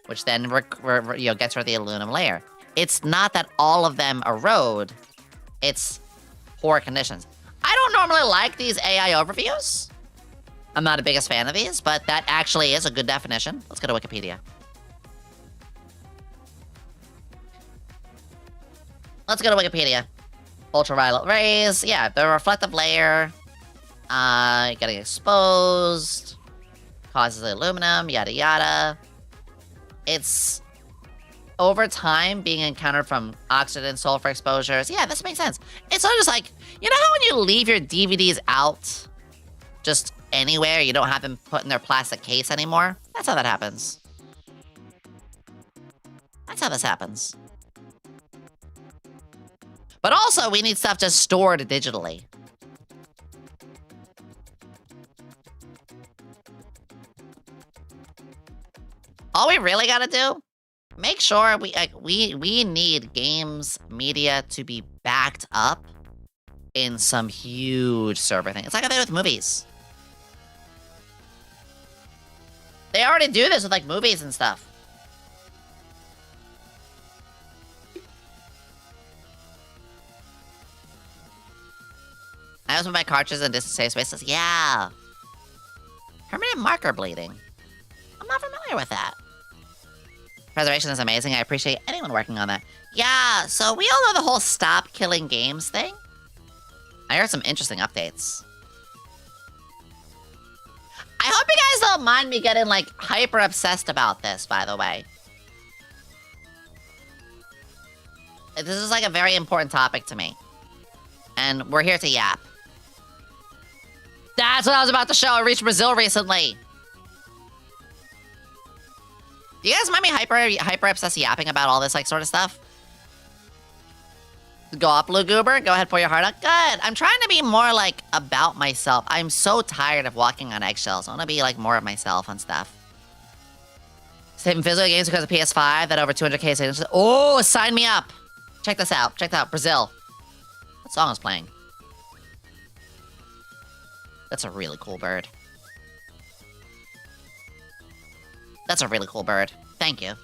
which then gets rid of the aluminum layer. It's not that all of them erode. It's poor conditions. I don't normally like these AI overviews. I'm not the biggest fan of these, but that actually is a good definition. Let's go to Wikipedia. Let's go to Wikipedia. Ultraviolet rays. Yeah, the reflective layer. Getting exposed. Causes the aluminum, yada yada. It's over time being encountered from oxygen sulfur exposures. Yeah, this makes sense. It's sort of just like, you know how when you leave your DVDs out just anywhere, you don't have them put in their plastic case anymore? That's how that happens. That's how this happens. But also, we need stuff just stored digitally. All we really gotta do, make sure we need games media to be backed up in some huge server thing. It's like I did with movies. They already do this with like movies and stuff. I was with my cartridges in distant safe spaces. Yeah. Permanent marker bleeding. I'm not familiar with that. Preservation is amazing. I appreciate anyone working on that. Yeah, so we all know the whole stop killing games thing. I heard some interesting updates. I hope you guys don't mind me getting, like, hyper obsessed about this, by the way. This is, like, a very important topic to me. And we're here to yap. That's what I was about to show. I reached Brazil recently. Do you guys mind me hyper obsessed yapping about all this, like, sort of stuff? Go up, Luguber. Go ahead, pour your heart out. Good. I'm trying to be more, like, about myself. I'm so tired of walking on eggshells. I want to be, like, more of myself on stuff. Saving physical games because of PS5 that over 200k savings. Oh, sign me up. Check this out. Check that out. Brazil. What song is playing? That's a really cool bird. That's a really cool bird. Thank you.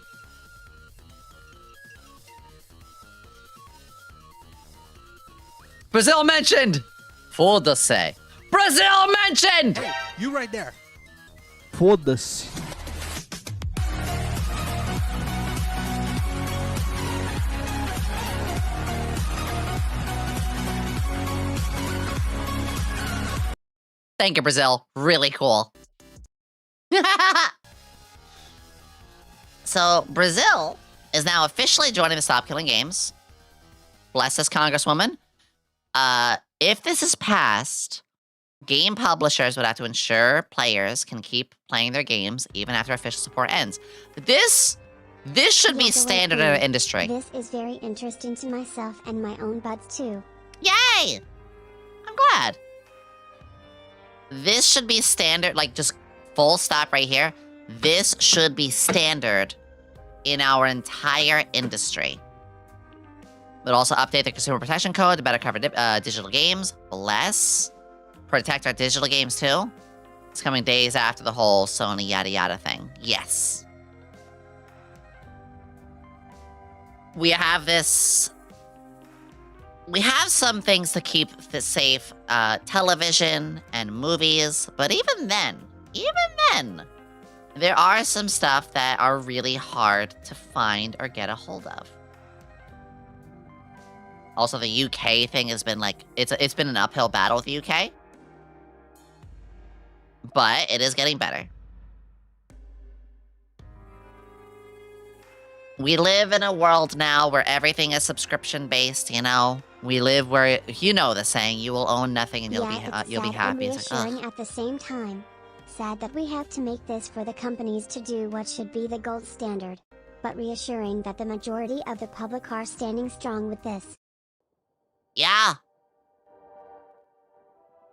Brazil mentioned! Foda-se. Brazil mentioned! Hey, you right there. Foda-se. Thank you, Brazil. Really cool. So, Brazil is now officially joining the Stop Killing Games. Bless this Congresswoman. If this is passed, game publishers would have to ensure players can keep playing their games even after official support ends. This should be standard in our industry. This is very interesting to myself and my own buds too. Yay! I'm glad. This should be standard, like just full stop right here. This should be standard in our entire industry. But also update the Consumer Protection Code to better cover digital games. Bless. Protect our digital games too. It's coming days after the whole Sony yada yada thing. Yes. We have this... We have some things to keep this safe. Television and movies. But even then, there are some stuff that are really hard to find or get a hold of. Also, the UK thing has been like, it's been an uphill battle with the UK. But it is getting better. We live in a world now where everything is subscription-based, you know? We live where, you know the saying, you will own nothing and you'll be happy. And It's like, reassuring at the same time. Sad that we have to make this for the companies to do what should be the gold standard. But reassuring that the majority of the public are standing strong with this. yeah.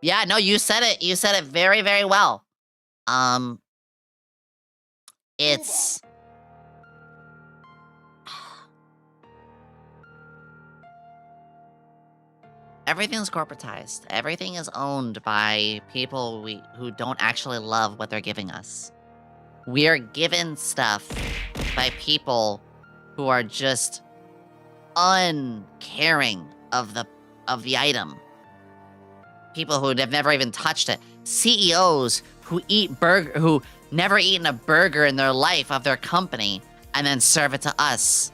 Yeah, no, you said it. You said it very, very well. It's... Everything's corporatized. Everything is owned by people who don't actually love what they're giving us. We are given stuff by people who are just uncaring of the item. People who have never even touched it. CEOs who who never eaten a burger in their life of their company and then serve it to us.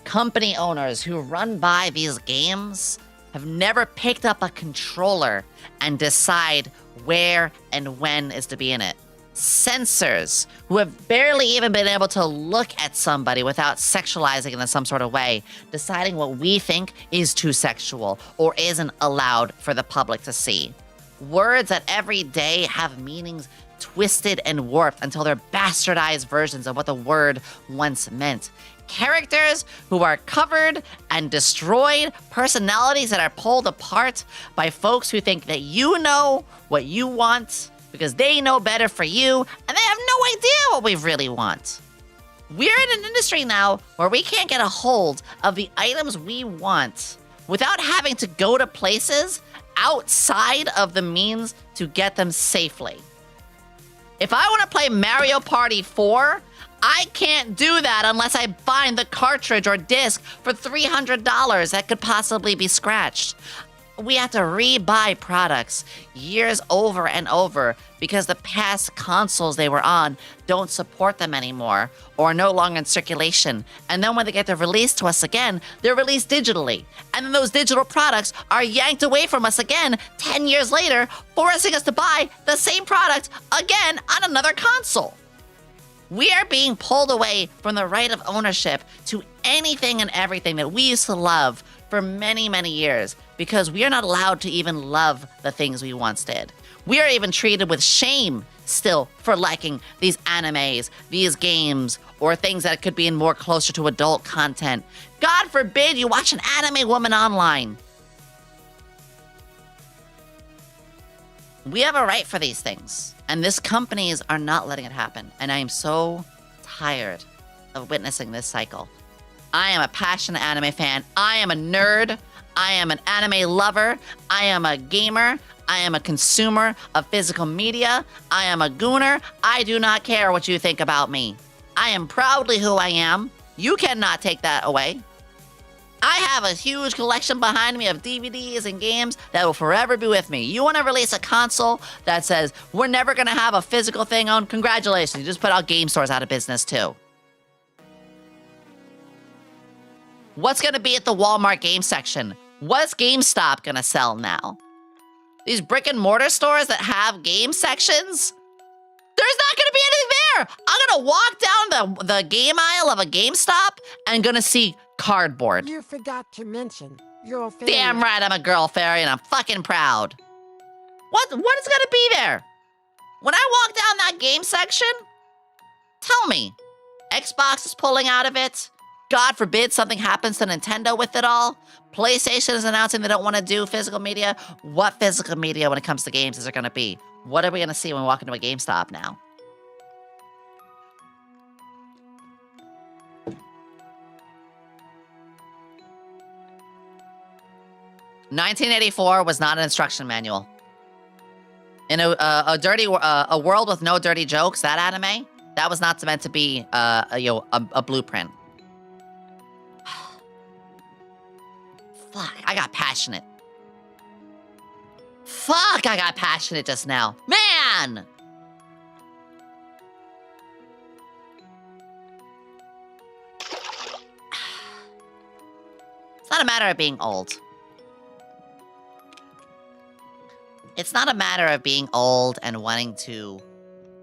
Company owners who run by these games have never picked up a controller and decide where and when is to be in it. Censors who have barely even been able to look at somebody without sexualizing it in some sort of way, deciding what we think is too sexual or isn't allowed for the public to see. Words that every day have meanings twisted and warped until they're bastardized versions of what the word once meant. Characters who are covered and destroyed, personalities that are pulled apart by folks who think that you know what you want because they know better for you, and they have no idea what we really want. We're in an industry now where we can't get a hold of the items we want without having to go to places outside of the means to get them safely. If I want to play Mario Party 4, I can't do that unless I find the cartridge or disc for $300 that could possibly be scratched. we have to re-buy products years over and over because the past consoles they were on don't support them anymore or are no longer in circulation. And then when they get to released to us again, they're released digitally. And then those digital products are yanked away from us again 10 years later, forcing us to buy the same product again on another console. We are being pulled away from the right of ownership to anything and everything that we used to love for many, many years because we are not allowed to even love the things we once did. We are even treated with shame still for liking these animes, these games, or things that could be in more closer to adult content. God forbid you watch an anime woman online. We have a right for these things, and these companies are not letting it happen. And I am so tired of witnessing this cycle. I am a passionate anime fan. I am a nerd. I am an anime lover. I am a gamer. I am a consumer of physical media. I am a gooner. I do not care what you think about me. I am proudly who I am. You cannot take that away. I have a huge collection behind me of DVDs and games that will forever be with me. You want to release a console that says, we're never going to have a physical thing on? Congratulations, you just put out game stores out of business too. What's going to be at the Walmart game section? What's GameStop going to sell now? These brick and mortar stores that have game sections? There's not going to be anything there. I'm going to walk down the game aisle of a GameStop and going to see cardboard. You forgot to mention your favorite. Damn right I'm a girl fairy and I'm fucking proud. What is gonna be there? When I walk down that game section, tell me, Xbox is pulling out of it. God forbid something happens to Nintendo with it all. PlayStation is announcing they don't want to do physical media. What physical media when it comes to games is there gonna be? What are we gonna see when we walk into a GameStop now? $1984 was not an instruction manual. In a world with no dirty jokes, that anime, that was not meant to be a blueprint. Fuck, I got passionate. Fuck, I got passionate just now. Man! It's not a matter of being old. It's not a matter of being old and wanting to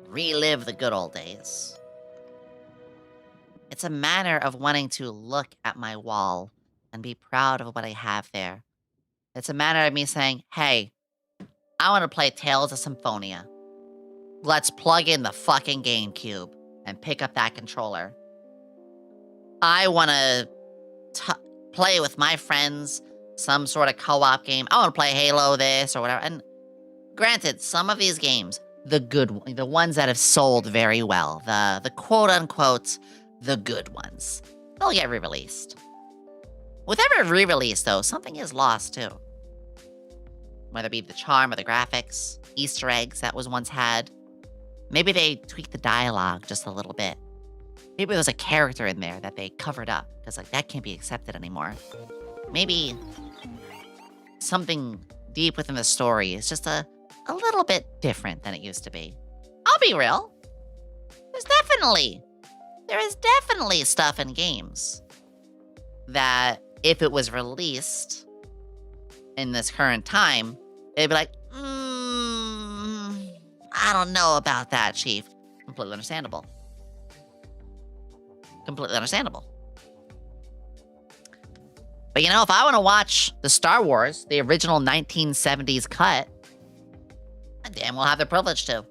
relive the good old days. It's a matter of wanting to look at my wall and be proud of what I have there. It's a matter of me saying, hey, I want to play Tales of Symphonia. Let's plug in the fucking GameCube and pick up that controller. I want to play with my friends some sort of co-op game. I want to play Halo this or whatever. And granted, some of these games, the ones that have sold very well, the quote-unquote, the good ones, they'll get re-released. With every re-release, though, something is lost, too. Whether it be the charm or the graphics, Easter eggs that was once had. Maybe they tweaked the dialogue just a little bit. Maybe there's a character in there that they covered up, because like that can't be accepted anymore. Maybe something deep within the story is just a little bit different than it used to be. I'll be real. There is definitely stuff in games that if it was released in this current time, it'd be like, I don't know about that, Chief. Completely understandable. Completely understandable. But you know, if I want to watch the Star Wars, the original 1970s cut, I damn well have the privilege to.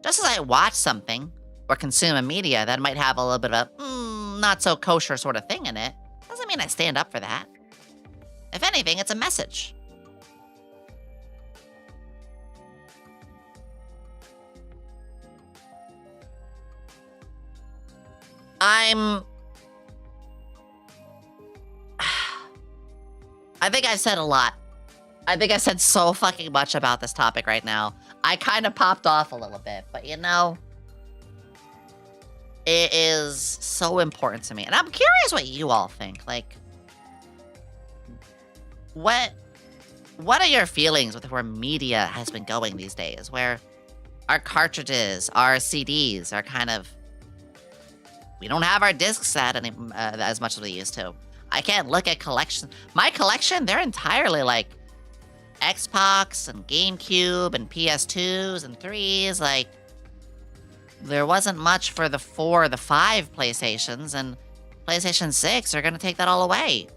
Just as I watch something or consume a media that might have a little bit of a not so kosher sort of thing in it, doesn't mean I stand up for that. If anything, it's a message. I think I've said a lot. I think I said so fucking much about this topic right now. I kind of popped off a little bit, but you know, it is so important to me. And I'm curious what you all think. Like, what what are your feelings with where media has been going these days? Where our cartridges, our CDs are kind of... We don't have our disc set as much as we used to. I can't look at collections. My collection, they're entirely like Xbox and GameCube and PS2s and 3s. Like, there wasn't much for the 4 or the 5 PlayStations, and PlayStation 6 are gonna take that all away.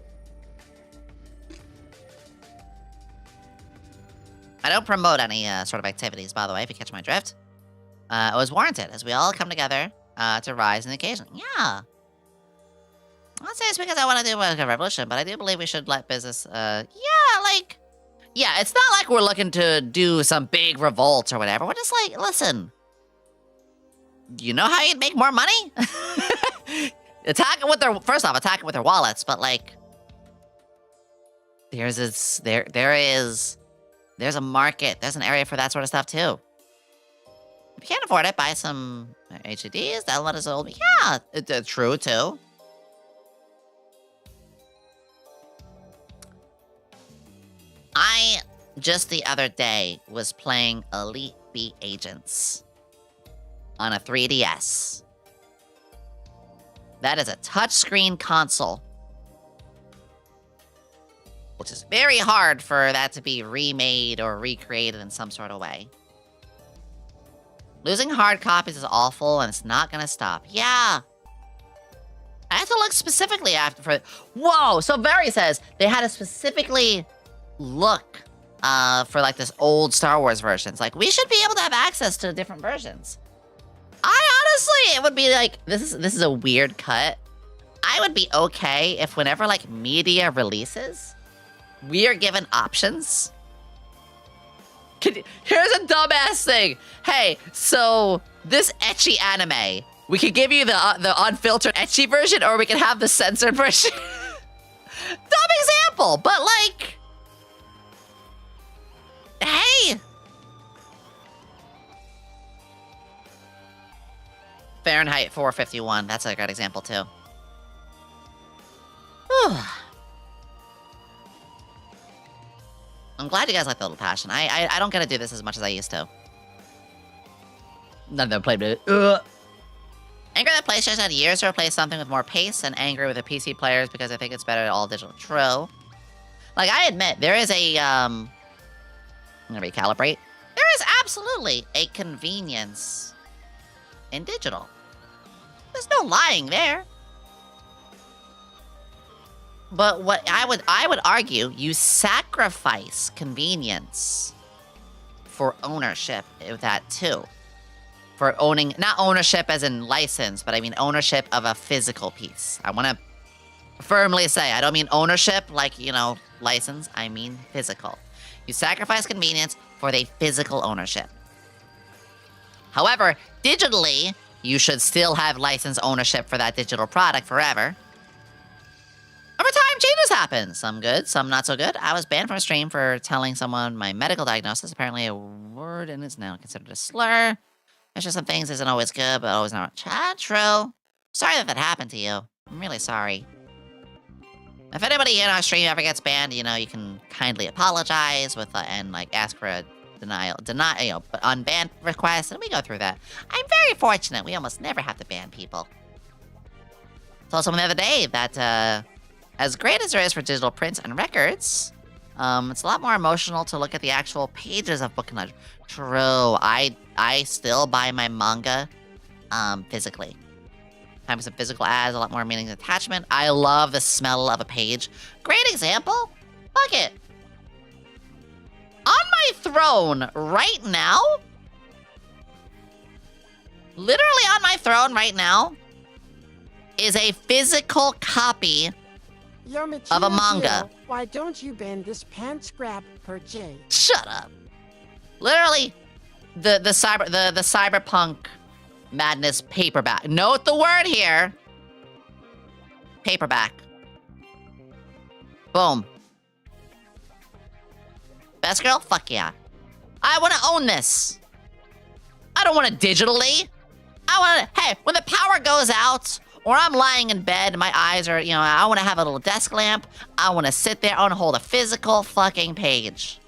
I don't promote any sort of activities, by the way, if you catch my drift. It was warranted, as we all come together to rise in the occasion. Yeah. I'm not saying it's because I want to do a revolution, but I do believe we should let business, yeah, it's not like we're looking to do some big revolt or whatever. We're just like, listen, you know how you'd make more money? Attack it with their, first off, attack it with their wallets, but like, there's a market, there's an area for that sort of stuff too. If you can't afford it, buy some HDDs, download as old. Yeah, it's true too. I, just the other day, was playing Elite Beat Agents on a 3DS. That is a touchscreen console, which is very hard for that to be remade or recreated in some sort of way. Losing hard copies is awful, and it's not gonna stop. Yeah. I have to look specifically after for... Whoa! So Barry says they had to specifically look for like this old Star Wars versions. Like, we should be able to have access to different versions. I honestly, it would be like, this is a weird cut. I would be okay if whenever like media releases, we are given options. Here's a dumbass thing. Hey, so this ecchi anime, we could give you the unfiltered ecchi version, or we can have the censored version. Dumb example, but like, hey. Fahrenheit 451, that's a great example too. Whew. I'm glad you guys like the little passion. I don't get to do this as much as I used to. None of them played it. Angry that PlayStation had years to replace something with more pace, and angry with the PC players because I think it's better all digital. True. Like, I admit, there is a, I'm gonna recalibrate. There is absolutely a convenience in digital. There's no lying there. But what I would argue, you sacrifice convenience for ownership with that too. For owning, not ownership as in license, but I mean ownership of a physical piece. I want to firmly say, I don't mean ownership like, you know, license. I mean physical. You sacrifice convenience for the physical ownership. However, digitally, you should still have license ownership for that digital product forever. Over time, changes happen. Some good, some not so good. I was banned from a stream for telling someone my medical diagnosis. Apparently a word and is now considered a slur. There's just some things isn't always good, but always not true. Sorry that happened to you. I'm really sorry. If anybody in our stream ever gets banned, you know, you can kindly apologize with and like ask for a unban request, and we go through that. I'm very fortunate. We almost never have to ban people. Saw someone the other day that, as great as there is for digital prints and records, it's a lot more emotional to look at the actual pages of book and ledger. True, I still buy my manga, physically. Having some physical ads, a lot more meaning and attachment. I love the smell of a page. Great example. Fuck it. On my throne right now, literally on my throne right now, is a physical copy of a manga. Why don't you ban this pants grab per J? Shut up. Literally, the cyberpunk madness paperback. Note the word here. Paperback. Boom. Best girl? Fuck yeah. I want to own this. I don't want it digitally. I want to, hey, when the power goes out, Or I'm lying in bed, my eyes are, you know, I want to have a little desk lamp. I want to sit there, I want to hold a physical fucking page.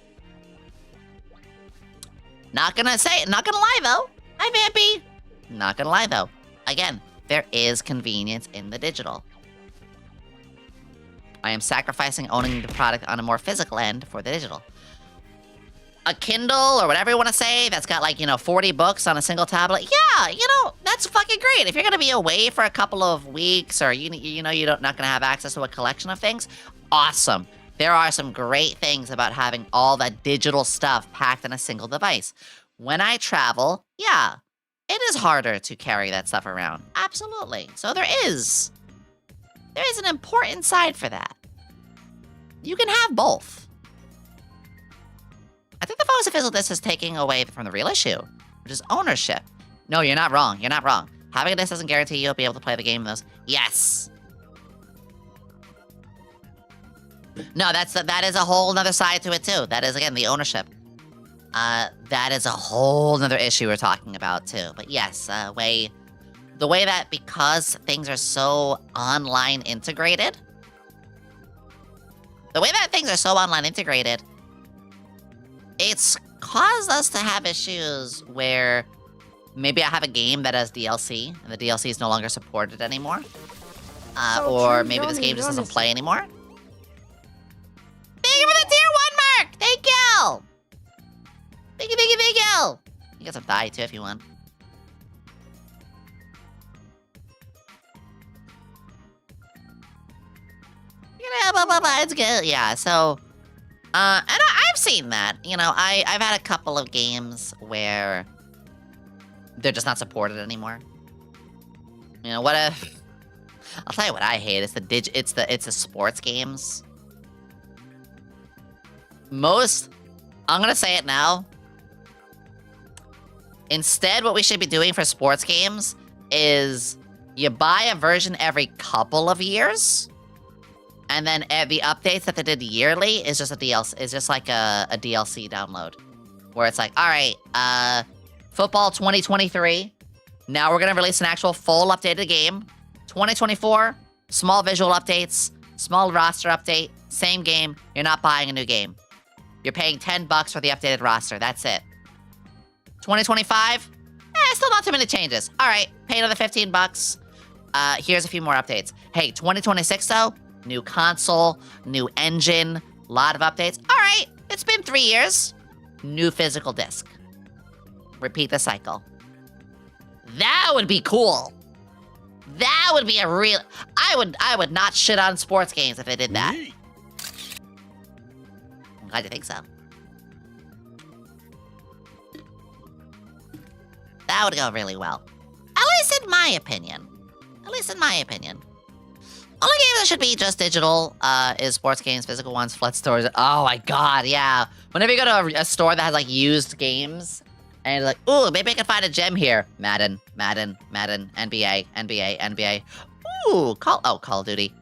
Not gonna lie though. Hi, Vampy. Not gonna lie though. Again, there is convenience in the digital. I am sacrificing owning the product on a more physical end for the digital. A Kindle or whatever you want to say that's got like, you know, 40 books on a single tablet. Yeah, you know, that's fucking great. If you're going to be away for a couple of weeks or, you know, you're not going to have access to a collection of things, awesome. There are some great things about having all that digital stuff packed in a single device. When I travel, yeah, it is harder to carry that stuff around. Absolutely. So there is an important side for that. You can have both. I think the photos of physical disc is taking away from the real issue, which is ownership. No, you're not wrong. You're not wrong. Having a disc doesn't guarantee you'll be able to play the game in those. Yes. No, that is a whole nother side to it too. That is, again, the ownership. That is a whole nother issue we're talking about too. But yes, the way that, because things are so online integrated, it's caused us to have issues where maybe I have a game that has DLC, and the DLC is no longer supported anymore. Or maybe this game just doesn't play anymore. Thank you for the tier 1 mark! Thank you! Thank you, thank you, thank you! You got some thigh too if you want. It's good, yeah, so... and I've seen that, you know, I've had a couple of games where they're just not supported anymore. You know, what if... I'll tell you what I hate, it's the sports games. I'm gonna say it now. Instead, what we should be doing for sports games is you buy a version every couple of years, and then the updates that they did yearly is just a DLC. Is just like a DLC download, where it's like, all right, football 2023. Now we're gonna release an actual full updated game. 2024, small visual updates, small roster update, same game. You're not buying a new game. You're paying $10 for the updated roster. That's it. 2025, still not too many changes. All right, pay another $15. Here's a few more updates. Hey, 2026 though, new console, new engine, lot of updates. All right, it's been 3 years. New physical disc. Repeat the cycle. That would be cool. That would be a real... I would not shit on sports games if they did that. I'm glad you think so. That would go really well. At least in my opinion. Only game that should be just digital is sports games, physical ones, flood stores. Oh my god, yeah. Whenever you go to a store that has like used games, and you're like, ooh, maybe I can find a gem here. Madden, NBA. Ooh, Call of Duty.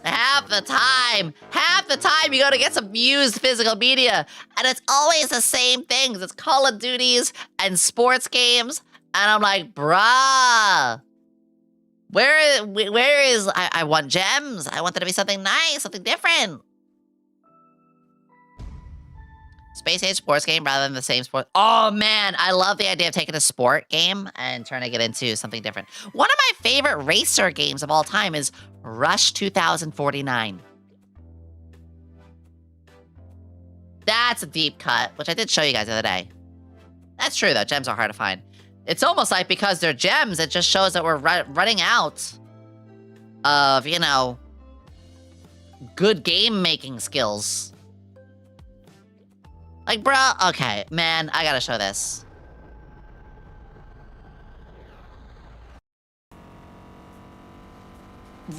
Half the time you go to get some used physical media, and it's always the same things. It's Call of Duties and sports games, and I'm like, bruh, where is, I want gems. I want there to be something nice, something different. Space Age sports game rather than the same sport. Oh man, I love the idea of taking a sport game and turning it into something different. One of my favorite racer games of all time is Rush 2049. That's a deep cut, which I did show you guys the other day. That's true though, gems are hard to find. It's almost like because they're gems, it just shows that we're running out of, you know, good game making skills. Like, bruh, okay, man, I gotta show this.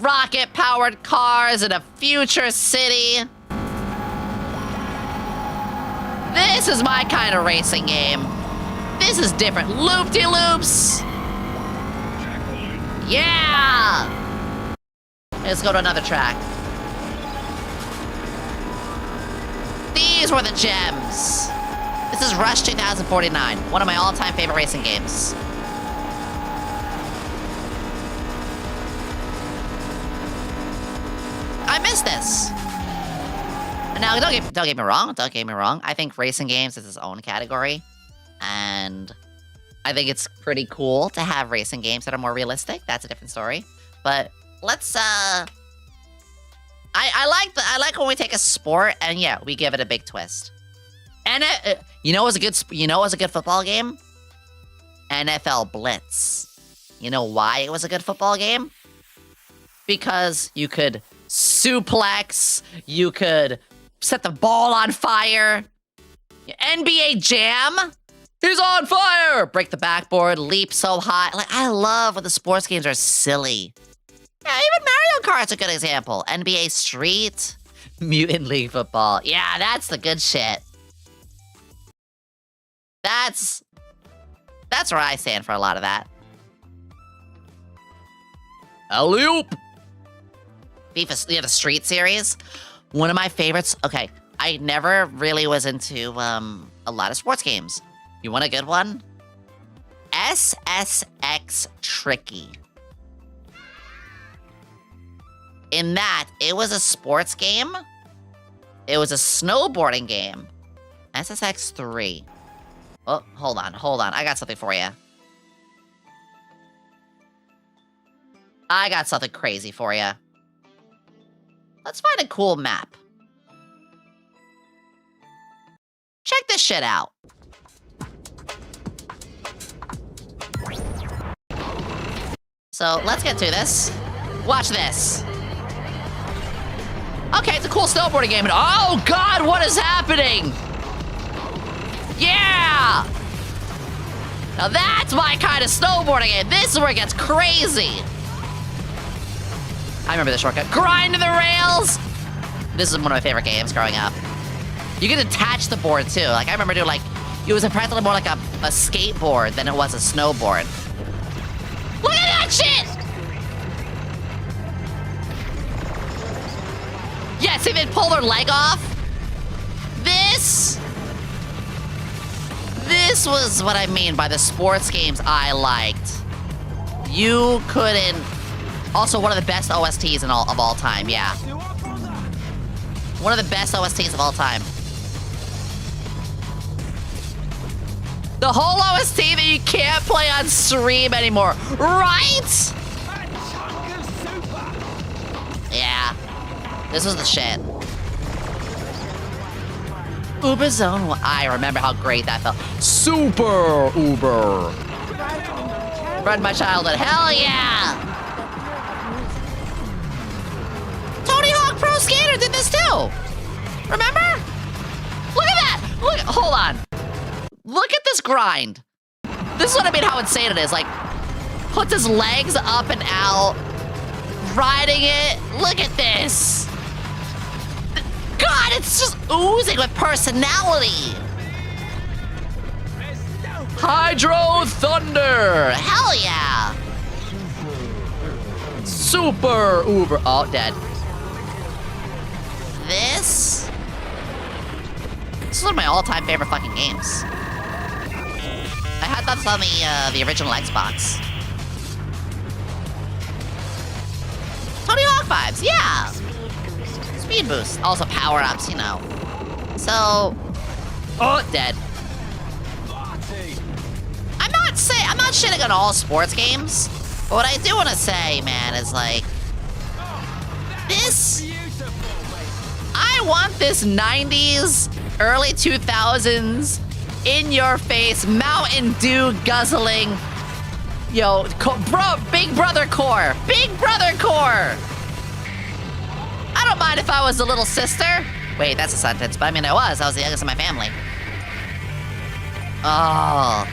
Rocket-powered cars in a future city. This is my kind of racing game. This is different. Loop-de-loops. Yeah! Let's go to another track. These were the gems. This is Rush 2049, one of my all-time favorite racing games. I miss this. Now, don't get me wrong. Don't get me wrong. I think racing games is its own category, and I think it's pretty cool to have racing games that are more realistic. That's a different story. But let's I like when we take a sport and yeah, we give it a big twist. And you know, what's a good football game? NFL Blitz. You know why it was a good football game? Because you could suplex, you could set the ball on fire. NBA Jam, he's on fire! Break the backboard, leap so high. Like, I love when the sports games are silly. Yeah, even Mario Kart's a good example. NBA Street, Mutant League Football. Yeah, that's the good shit. That's where I stand for a lot of that. Alley-oop! FIFA, yeah, the Street series. One of my favorites. Okay, I never really was into a lot of sports games. You want a good one? SSX Tricky. In that, it was a sports game. It was a snowboarding game. SSX 3. Oh, hold on. I got something for you. I got something crazy for you. Let's find a cool map. Check this shit out. So, let's get to this. Watch this. Okay, it's a cool snowboarding game. Oh, God, what is happening? Yeah! Now that's my kind of snowboarding game. This is where it gets crazy. I remember the shortcut. Grind to the rails! This is one of my favorite games growing up. You can attach the board, too. Like, I remember doing, like, it was practically more like a skateboard than it was a snowboard. Look at that shit! Yes, if it pulled their leg off. This was what I mean by the sports games I liked. You couldn't... Also, one of the best OSTs of all time, yeah. One of the best OSTs of all time. The whole OST that you can't play on stream anymore, right? Yeah. This was the shit. Uber Zone, I remember how great that felt. Super Uber. Run my childhood, hell yeah! Tony Hawk Pro Skater did this too! Remember? Look at that! Look, hold on. Look at this grind. This is what I mean how insane it is. Like, puts his legs up and out, riding it. Look at this. God, it's just oozing with personality. Hydro Thunder. Hell yeah. Super Uber. Oh, dead. This is one of my all-time favorite fucking games. I had that on the original Xbox. Tony Hawk vibes, yeah. Speed boost, also power-ups, you know. So, oh, dead. I'm not shitting on all sports games, but what I do want to say, man, is like, this. I want this 90s, early 2000s, in-your-face, Mountain Dew guzzling, yo, Big Brother core. Big Brother core. I don't mind if I was the little sister. Wait, that's a sentence, but I mean I was the youngest in my family. Oh.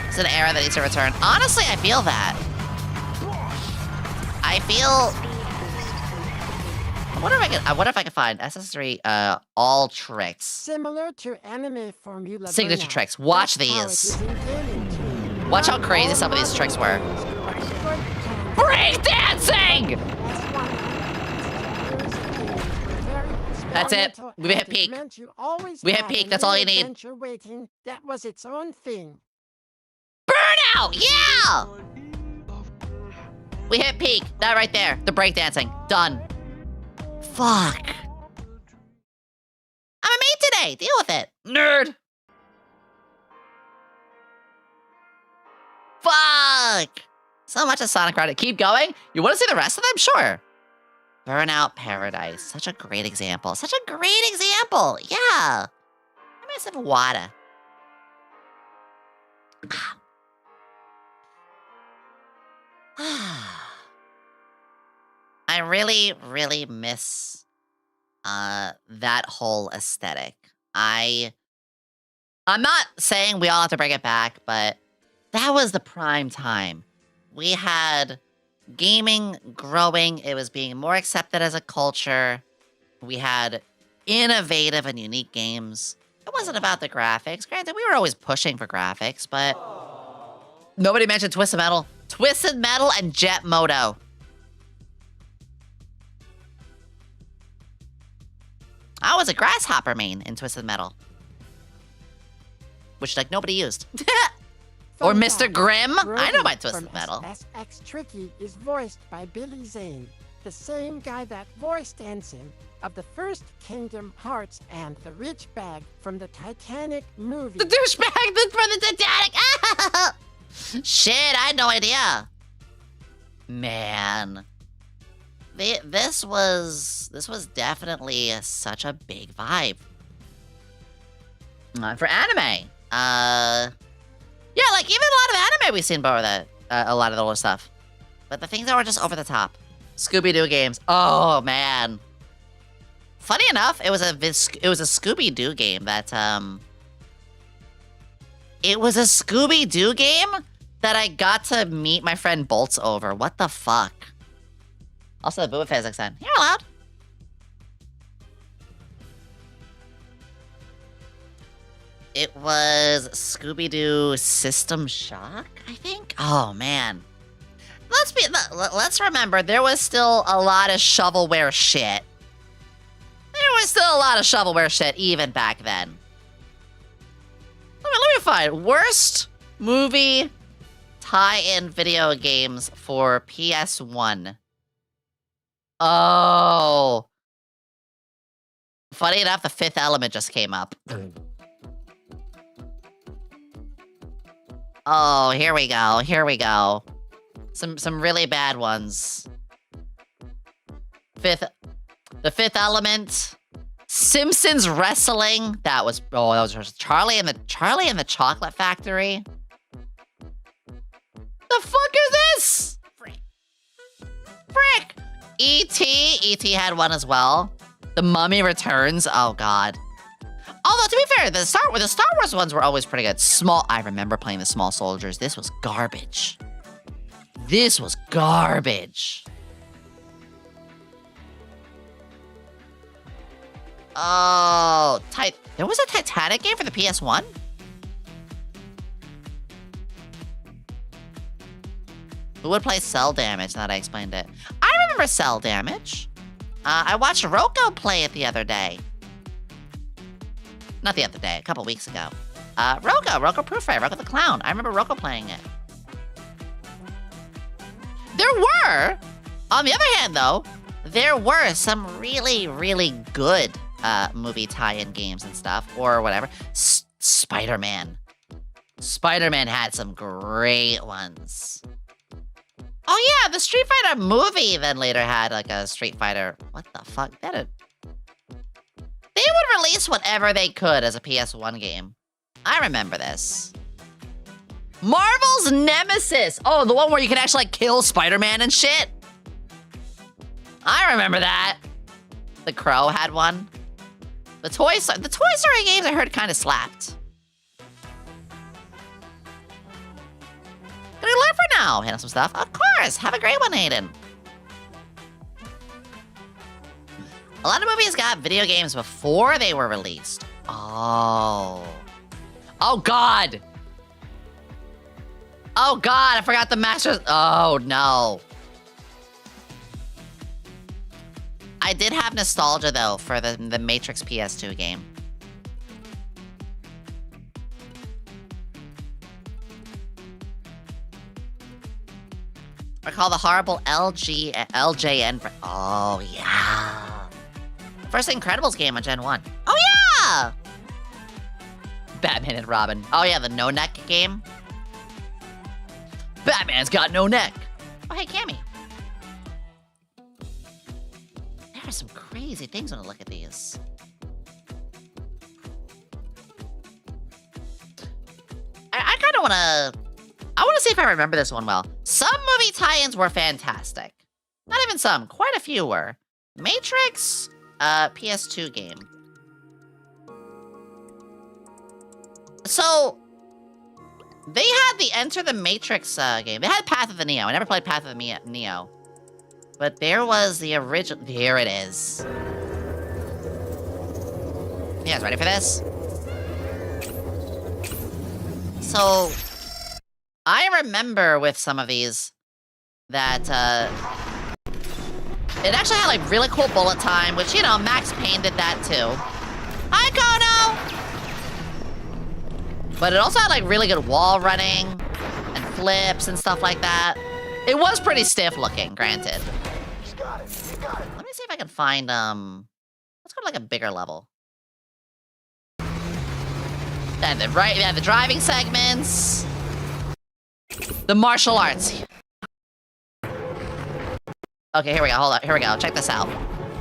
It's an era that needs to return. Honestly, I feel that. I feel... I wonder if I can find SS3 all tricks. Similar to anime formula. Signature tricks. Watch these. Watch how crazy some of these tricks were. Break dancing! That's it. We hit peak. We hit peak. That's all you need. That was its own thing. Burnout! Yeah! We hit peak. That right there. The breakdancing. Done. Fuck. I'm a maid today. Deal with it. Nerd. Fuck. So much of Sonic Ride. Keep going? You want to see the rest of them? Sure. Burnout Paradise. Such a great example. Such a great example. Yeah. I might sip of water. I really, really miss that whole aesthetic. I'm not saying we all have to bring it back, but that was the prime time. We had gaming growing. It was being more accepted as a culture. We had innovative and unique games. It wasn't about the graphics. Granted, we were always pushing for graphics, but nobody mentioned Twisted Metal. Twisted Metal and Jet Moto. I was a grasshopper main in Twisted Metal. Which, like, nobody used. Or Fun Mr. fact, Grimm. I know Brody my Twisted from Metal. SX Tricky is voiced by Billy Zane, the same guy that voiced Ensign of the first Kingdom Hearts and the rich bag from the Titanic movie. The douchebag from the Titanic. Shit, I had no idea. Man. This was definitely such a big vibe. For anime. Yeah, like even a lot of anime we've seen before that. A lot of the older stuff. But the things that were just over the top. Scooby-Doo games. Oh, man. Funny enough, it was a Scooby-Doo game that, It was a Scooby-Doo game that I got to meet my friend Bolts over. What the fuck? Also, the Booba Physics then. You're allowed. It was Scooby-Doo System Shock, I think? Oh, man. Let's remember, there was still a lot of shovelware shit. There was still a lot of shovelware shit even back then. Let me find. Worst movie tie-in video games for PS1. Oh. Funny enough, The Fifth Element just came up. Oh, here we go. Here we go. Some really bad ones. The Fifth Element. Simpsons Wrestling. That was Charlie and the Chocolate Factory. The fuck is this? Frick. E.T. had one as well. The Mummy Returns. Oh god. Although to be fair, the Star Wars ones were always pretty good. I remember playing the Small Soldiers. This was garbage. This was garbage. Oh, there was a Titanic game for the PS1? Who would play Cell Damage now that I explained it? I remember Cell Damage. I watched Rocco play it the other day. Not the other day, a couple weeks ago. Rocco Proofray, Rocco the Clown. I remember Rocco playing it. There were, on the other hand though, there were some really, really good movie tie-in games and stuff, or whatever. Spider-Man. Spider-Man had some great ones. Oh yeah, the Street Fighter movie then later had like a Street Fighter. What the fuck? They would release whatever they could as a PS1 game. I remember this. Marvel's Nemesis. Oh, the one where you can actually like kill Spider-Man and shit. I remember that. The Crow had one. The Toy Story games I heard kind of slapped. Gonna learn for now. Hit on some stuff. Of course. Have a great one, Aiden. A lot of movies got video games before they were released. Oh. Oh, God. Oh, God. I forgot the Masters. Oh, no. I did have nostalgia, though, for the Matrix PS2 game. Recall the horrible LJN. Oh, yeah. First Incredibles game on Gen 1. Oh, yeah! Batman and Robin. Oh, yeah, the no neck game. Batman's got no neck. Oh, hey, Cammy. There are some crazy things when I look at these. I kind of want to... I want to see if I remember this one well. Some movie tie-ins were fantastic. Not even some. Quite a few were. Matrix, PS2 game. So, they had the Enter the Matrix game. They had Path of the Neo. I never played Path of the Neo. But there was the original... Here it is. You guys ready for this? So, I remember with some of these that, it actually had, like, really cool bullet time, which, you know, Max Payne did that, too. Hi, Kono! But it also had, like, really good wall running and flips and stuff like that. It was pretty stiff looking, granted. Let me see if I can find, let's go to, like, a bigger level. And the driving segments. The martial arts. Okay, here we go. Hold on. Here we go. Check this out.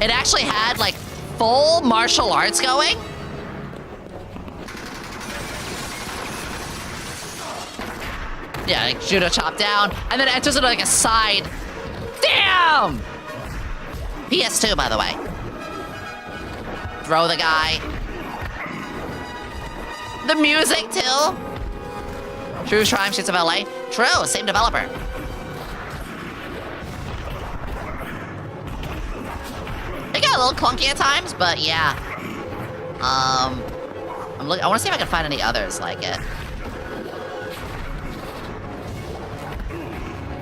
It actually had, like, full martial arts going. Yeah, like, judo chop down. And then it enters into, like, a side. Damn! PS2, by the way. Throw the guy. The music, too. True Crime Streets of LA. True, same developer. It got a little clunky at times, but yeah. I want to see if I can find any others like it.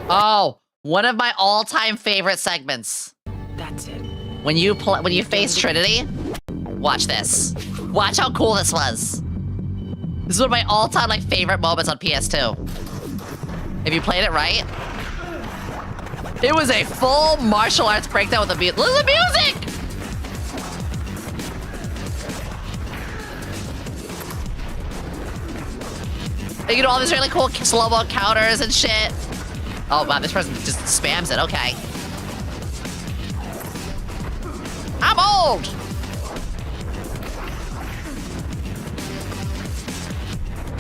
Oh, one of my all-time favorite segments. That's it. When you face Trinity, watch this. Watch how cool this was. This is one of my all-time, like, favorite moments on PS2. If you played it right. It was a full martial arts breakdown with the beat. Listen to the music! And you know, all these really cool slow-mo counters and shit. Oh, wow, this person just spams it. Okay. I'm old!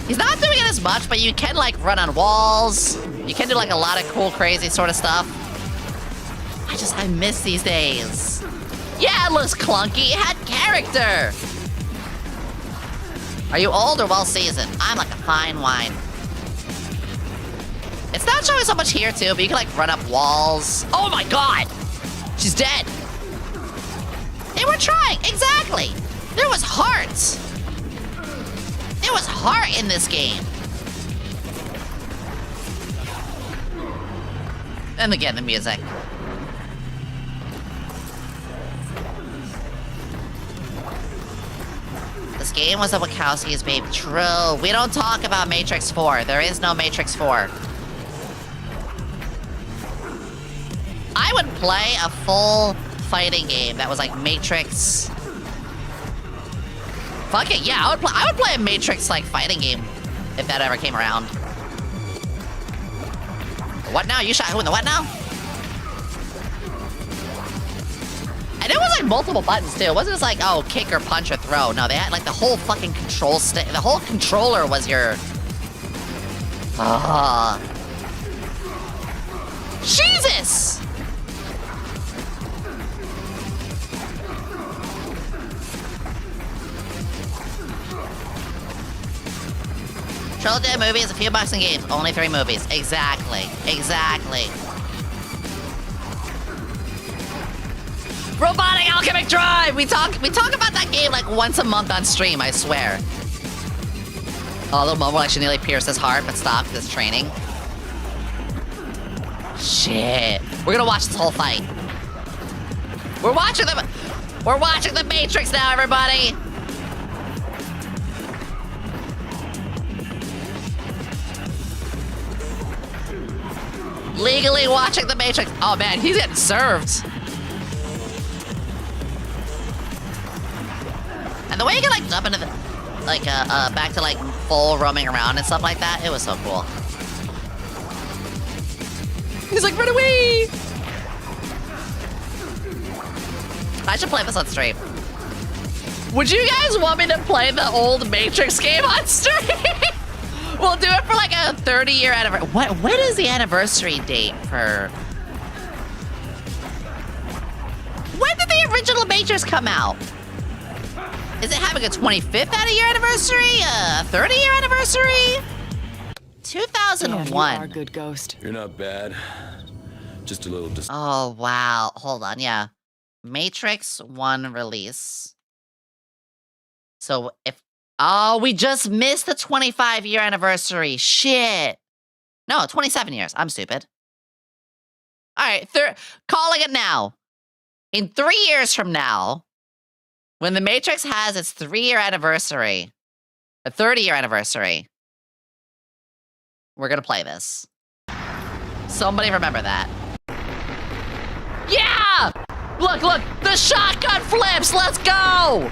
He's not doing it as much, but you can, like, run on walls. You can do, like, a lot of cool, crazy sort of stuff. I miss these days. Yeah, it looks clunky. It had character. Are you old or well-seasoned? I'm like a fine wine. It's not showing so much here, too, but you can, like, run up walls. Oh, my God! She's dead. They were trying. Exactly. There was heart. There was heart in this game. And again, the music. This game was a Wachowski's baby. True. We don't talk about Matrix 4. There is no Matrix 4. I would play a full fighting game that was like Matrix. Fuck it, yeah, I would play a Matrix like fighting game if that ever came around. What now? You shot who in the what now? And it was like multiple buttons too. It wasn't just like, oh, kick or punch or throw. No, they had like the whole fucking control stick. The whole controller was your... Jesus! Trilogy of movies, a few boxing games, only 3 movies. Exactly. Exactly. Robotic Alchemic Drive! We talk about that game like once a month on stream, I swear. Oh, a little moment like she nearly pierced his heart, but stopped this training. Shit. We're gonna watch this whole fight. We're watching the Matrix now, everybody! Legally watching the Matrix. Oh man, he's getting served. And the way you can like jump into the, like back to like full roaming around and stuff like that, it was so cool. He's like, run away! I should play this on stream. Would you guys want me to play the old Matrix game on stream? We'll do it for like a 30-year anniversary. When is the anniversary date for? When did the original Matrix come out? Is it having a 25th year anniversary? A 30-year anniversary? 2001. You are a good ghost. You're not bad. Just a little Oh, wow. Hold on, yeah. Matrix 1 release. So if... Oh, we just missed the 25-year anniversary. Shit. No, 27 years. I'm stupid. All right, calling it now. In 3 years from now, when the Matrix has its 3-year anniversary, a 30-year anniversary, we're gonna play this. Somebody remember that. Yeah! Look, look, the shotgun flips, let's go!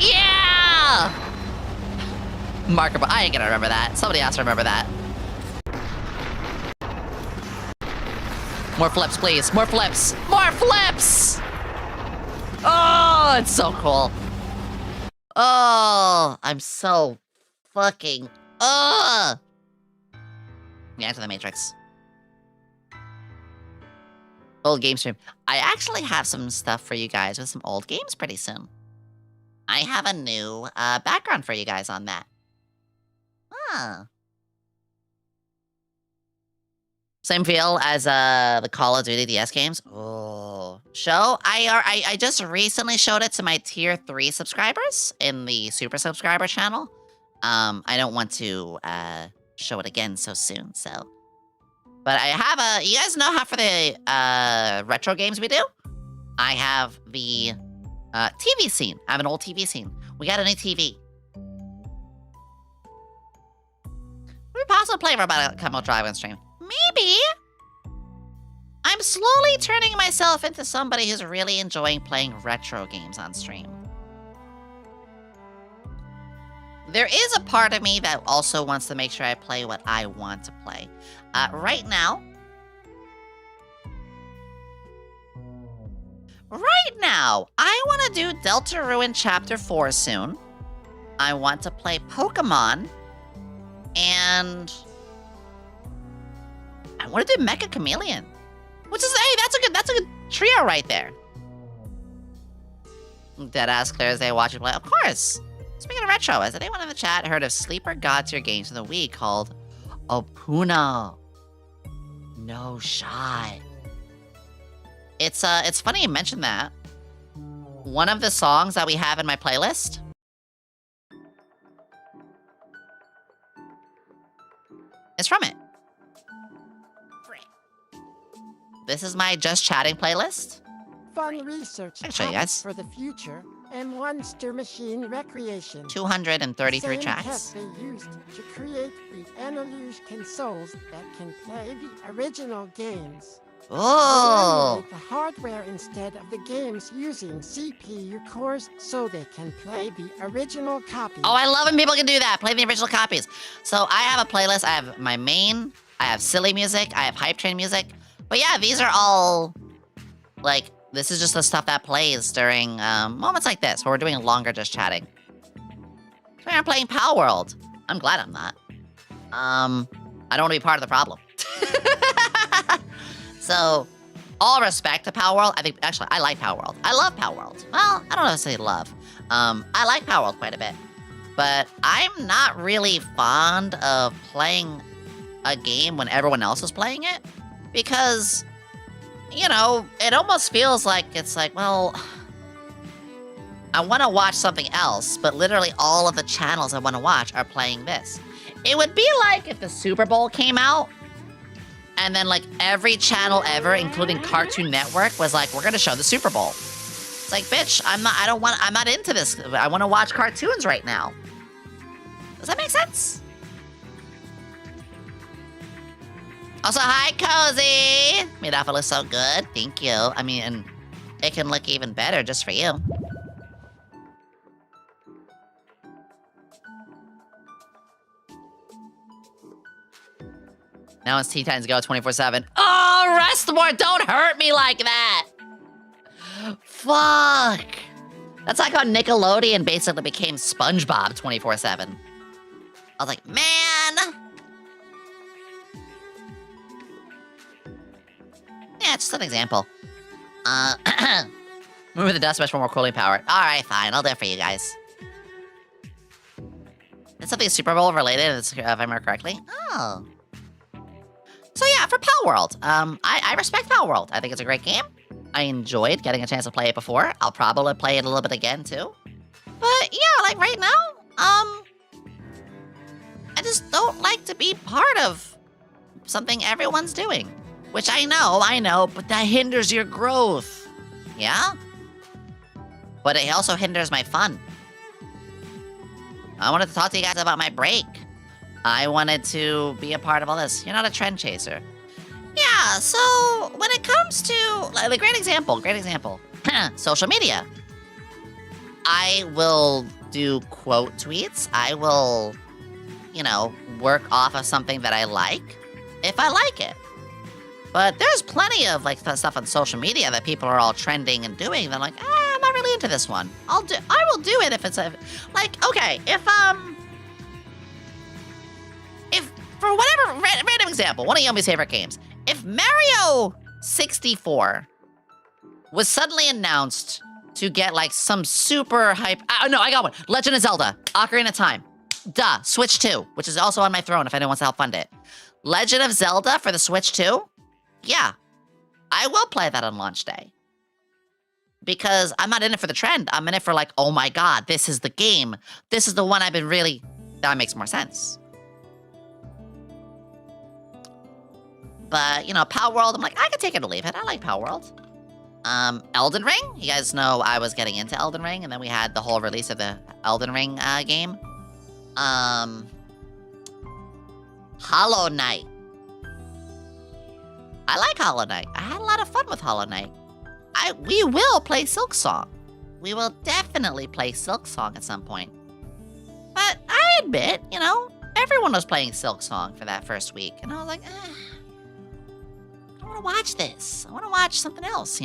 Yeah! Marker, I ain't gonna remember that. Somebody else remember that. More flips, please. More flips. More flips! Oh, it's so cool. Oh, I'm so fucking... Yeah, to the Matrix. Old game stream. I actually have some stuff for you guys with some old games pretty soon. I have a new background for you guys on that. Huh. Same feel as the Call of Duty DS games. Oh, show. I just recently showed it to my tier 3 subscribers in the super subscriber channel. I don't want to show it again so soon. So, but I have you guys know how for the retro games we do, I have the TV scene. I have an old TV scene. We got a new TV. Would it be possible to play Robotic Combo Drive on stream? Maybe. I'm slowly turning myself into somebody who's really enjoying playing retro games on stream. There is a part of me that also wants to make sure I play what I want to play. Right now, I want to do Deltarune Chapter 4 soon. I want to play Pokemon. And I want to do Mecha Chameleon. Which is, hey, that's a good trio right there. Deadass clear as they watch you play. Of course. Speaking of retro, has anyone in the chat heard of Sleeper God Tier games of the Wii called Opuna? No shot. It's funny you mentioned that. One of the songs that we have in my playlist is from it. This is my Just Chatting playlist. Fun research I'll show you guys. for the future and Monster Machine Recreation. 233 Same tracks. tech they used to create the Analog consoles that can play the original games. Oh. They emulate the hardware instead of the games using CPU cores so they can play the original copies. Oh, I love when people can do that. Play the original copies. So I have a playlist. I have my main. I have silly music. I have hype train music. But yeah, these are all, like, this is just the stuff that plays during moments like this, where we're doing longer Just Chatting. So I'm playing Power World. I'm glad I'm not. I don't want to be part of the problem. So, all respect to Power World. I think, actually, I like Power World. I love Power World. Well, I don't know if I say love. I like Power World quite a bit. But I'm not really fond of playing a game when everyone else is playing it. Because, you know, it almost feels like it's like, well, I want to watch something else, but literally all of the channels I want to watch are playing this. It would be like if the Super Bowl came out, and then like every channel ever, including Cartoon Network, was like, we're gonna show the Super Bowl. It's like, bitch, I'm not into this. I want to watch cartoons right now. Does that make sense? Also, hi, Cozy. Made off look so good. Thank you. I mean, and it can look even better just for you. Now it's Teen Titans Go 24/7. Oh, rest more. Don't hurt me like that. Fuck. That's like how Nickelodeon basically became SpongeBob 24/7. I was like, man. Yeah, it's just an example. Remove the dust mesh for more cooling power. All right, fine. I'll do it for you guys. It's something Super Bowl related, if I remember correctly. Oh. So yeah, for Pal World, I respect Pal World. I think it's a great game. I enjoyed getting a chance to play it before. I'll probably play it a little bit again too. But yeah, like right now, I just don't like to be part of something everyone's doing. Which I know, but that hinders your growth. Yeah? But it also hinders my fun. I wanted to talk to you guys about my break. I wanted to be a part of all this. You're not a trend chaser. Yeah, so when it comes to, like, a great example. Social media. I will do quote tweets. I will, work off of something that I like, if I like it. But there's plenty of stuff on social media that people are all trending and doing. They're like, I'm not really into this one. I will do it if it's okay, if for whatever random example, one of Yomi's favorite games, if Mario 64 was suddenly announced to get some super hype, no, I got one. Legend of Zelda, Ocarina of Time, duh, Switch 2, which is also on my throne if anyone wants to help fund it. Legend of Zelda for the Switch 2. Yeah, I will play that on launch day. Because I'm not in it for the trend. I'm in it for oh my god, this is the game. This is the one I've been really... That makes more sense. But, Pal World, I'm I could take it or leave it. I like Pal World. Elden Ring? You guys know I was getting into Elden Ring, and then we had the whole release of the Elden Ring game. Hollow Knight. I like Hollow Knight. I had a lot of fun with Hollow Knight. We will play Silk Song. We will definitely play Silk Song at some point. But I admit, everyone was playing Silk Song for that first week. And I was like, I don't want to watch this. I want to watch something else,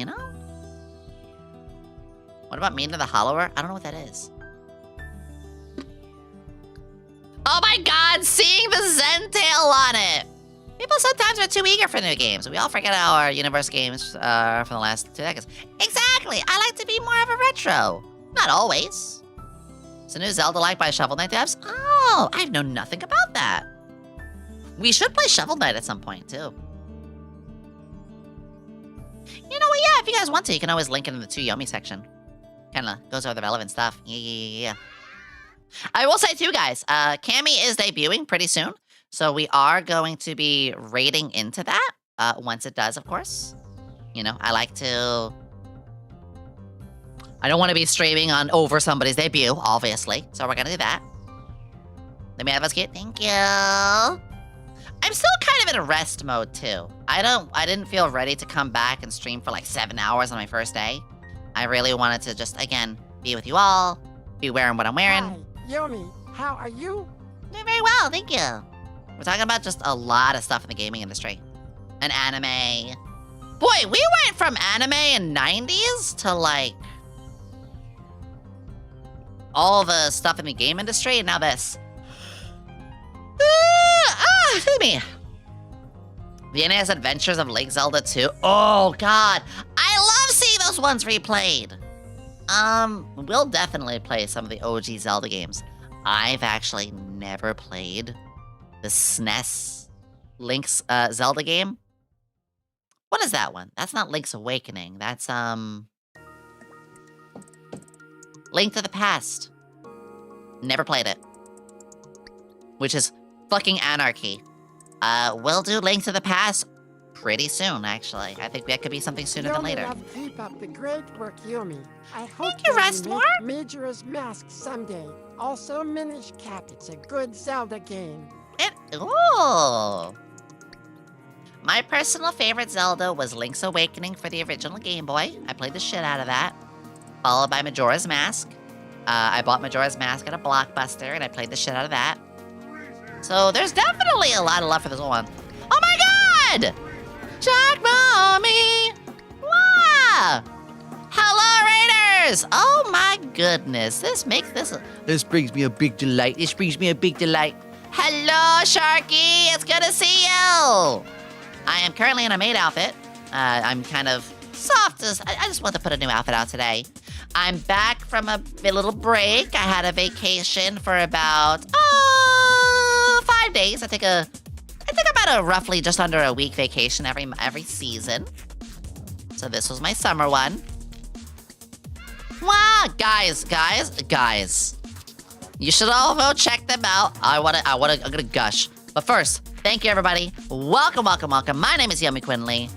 What about Mean to the Hollower? I don't know what that is. Oh my god, seeing the Zentail on it! People sometimes are too eager for new games. We all forget how our universe games are from the last 2 decades. Exactly! I like to be more of a retro. Not always. It's a new Zelda-like by Shovel Knight devs? Oh, I've known nothing about that. We should play Shovel Knight at some point, too. You know what, yeah, if you guys want to, you can always link it in the 2 Yomi section. Kinda goes over the relevant stuff. Yeah. I will say, too, guys, Cammy is debuting pretty soon. So we are going to be raiding into that once it does, of course. I like to... I don't want to be streaming over somebody's debut, obviously. So we're going to do that. Let me have us get... Thank you. I'm still kind of in a rest mode, too. I didn't feel ready to come back and stream for 7 hours on my first day. I really wanted to just, again, be with you all. Be wearing what I'm wearing. Hi, Yomi. How are you? Doing very well, thank you. We're talking about just a lot of stuff in the gaming industry. And anime. Boy, we went from anime in 90s to all the stuff in the game industry, and now this. Excuse me. The NES Adventures of Link Zelda 2. Oh god, I love seeing those ones replayed. We'll definitely play some of the OG Zelda games. I've actually never played the SNES Link's Zelda game. What is that one? That's not Link's Awakening. That's Link to the Past. Never played it. Which is fucking anarchy. We'll do Link to the Past pretty soon, actually. I think that could be something sooner than later. Love, keep up the great work, Yomi. I hope Thank you, that Restmore. make Majora's Mask someday. Also, Minish Cap. It's a good Zelda game. Ooh. my personal favorite Zelda was Link's Awakening for the original Game Boy. I played the shit out of that. Followed by Majora's Mask. I bought Majora's Mask at a Blockbuster, and I played the shit out of that. So there's definitely a lot of love for this one. Oh my god! Shark Mommy! Wow! Hello, Raiders! Oh my goodness, this brings me a big delight. This brings me a big delight. Hello, Sharky! It's good to see you! I am currently in a maid outfit. I'm kind of soft as... I just want to put a new outfit out today. I'm back from a little break. I had a vacation for about 5 days. I think about a roughly just under a week vacation every season. So this was my summer one. Wow, guys. You should all go check them out. I'm gonna gush. But first, thank you everybody. Welcome. My name is YomiQuinnley.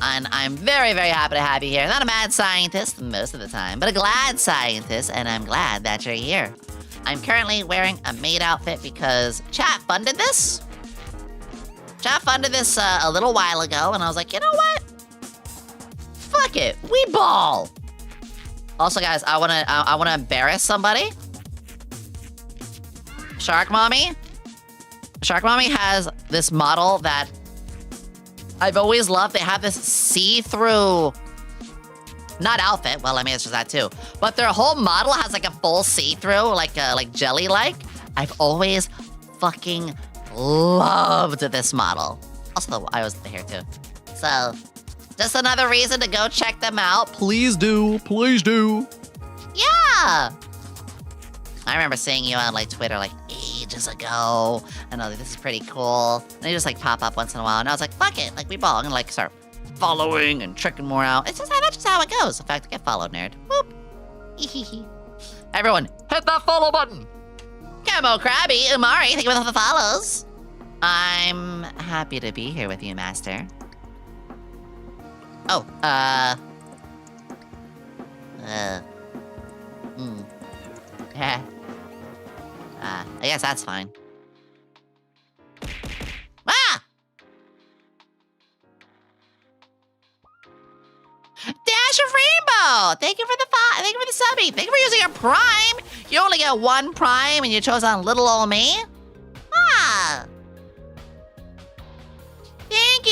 And I'm very, very happy to have you here. Not a mad scientist most of the time, but a glad scientist, and I'm glad that you're here. I'm currently wearing a maid outfit because chat funded this. Chat funded this a little while ago, and I was like, you know what? Fuck it, we ball. Also, guys, I wanna embarrass somebody. Shark Mommy has this model that I've always loved. They have this see-through, not outfit. Well, I mean, it's just that too. But their whole model has like a full see-through, like jelly-like. I've always fucking loved this model. Also, I was the hair too. So, just another reason to go check them out. Please do. Yeah. I remember seeing you on like Twitter like ages ago, and I was like, this is pretty cool. And they just like pop up once in a while, and I was like, fuck it, like we ball. I'm gonna like start following and checking more out. That's just how it goes. In fact, get followed, nerd. Whoop. Everyone, hit that follow button. Camo Krabby, Umari, thank you for the follows. I'm happy to be here with you, Master. Oh, I guess that's fine. Ah! Dash of Rainbow! Thank you for the subby. Thank you for using your Prime. You only get one Prime, and you chose on little old me. Ah! Thank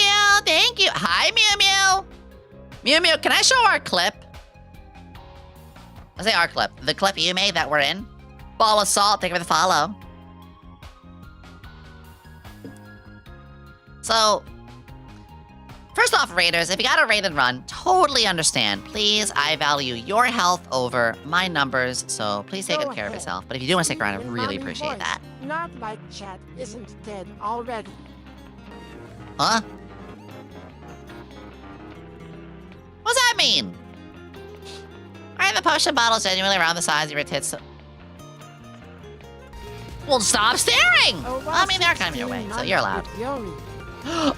you. Hi, Mew Mew. Mew, can I show our clip? I say our clip. The clip you made that we're in. Ball of Salt, thank you for the follow. So, first off, Raiders, if you got a raid and run, totally understand. Please, I value your health over my numbers, so please take good care of yourself. But if you do want to stick around, I really appreciate that. Not like chat isn't dead already. Huh? What's that mean? Alright, the potion bottle's genuinely around the size of your tits. Well, stop staring! Well, I mean, they're kind of in your way, so you're allowed.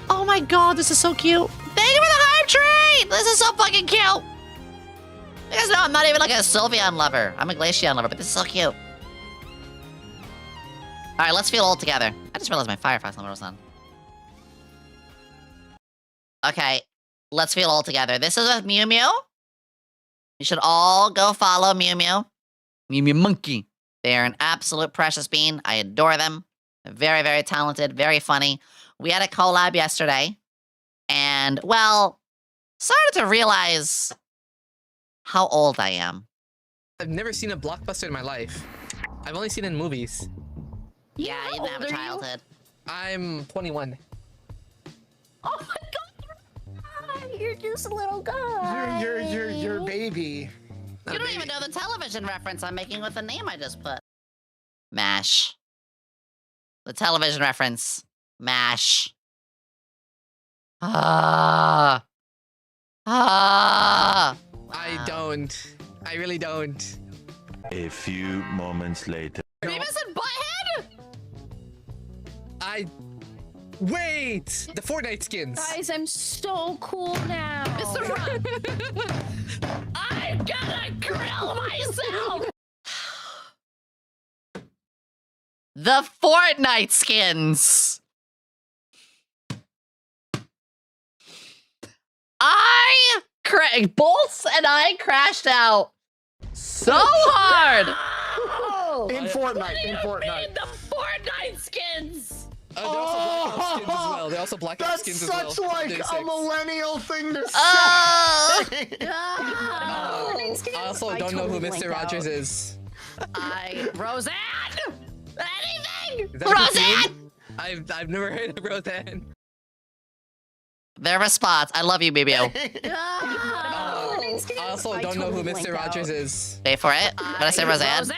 Oh my god, this is so cute. Thank you for the hype train! This is so fucking cute! You guys know I'm not even like a Sylveon lover. I'm a Glaceon lover, but this is so cute. Alright, let's feel old together. I just realized my Firefox number was on. Okay, let's feel old together. This is with Mew Mew. You should all go follow Mew Mew. Mew Mew Monkey. They are an absolute precious bean. I adore them. They're very, very talented, very funny. We had a collab yesterday, and, well, started to realize how old I am. I've never seen a blockbuster in my life. I've only seen it in movies. Yeah, you didn't have a childhood. I'm 21. Oh my god! You're just a little guy. You're baby. You don't even know the television reference I'm making with the name I just put. MASH. The television reference. MASH. I don't. I really don't. A few moments later. Beavis and Butthead? Wait! The Fortnite skins. Guys, I'm so cool now. Mr. Run. I'm gonna grill myself! The Fortnite skins! Bolts and I crashed out so hard. In Fortnite. In Fortnite. The Fortnite skins. They also black skins as well. They also black skins as well. That's such like a millennial thing to say. Oh. I also don't know who Mr. Rogers is. Roseanne. Anything. Is that a Roseanne. perfume? I've never heard of Roseanne. Their response. I love you, BBO. I also don't know who Mr. Rogers is. Wait for it. I'm gonna say Roseanne.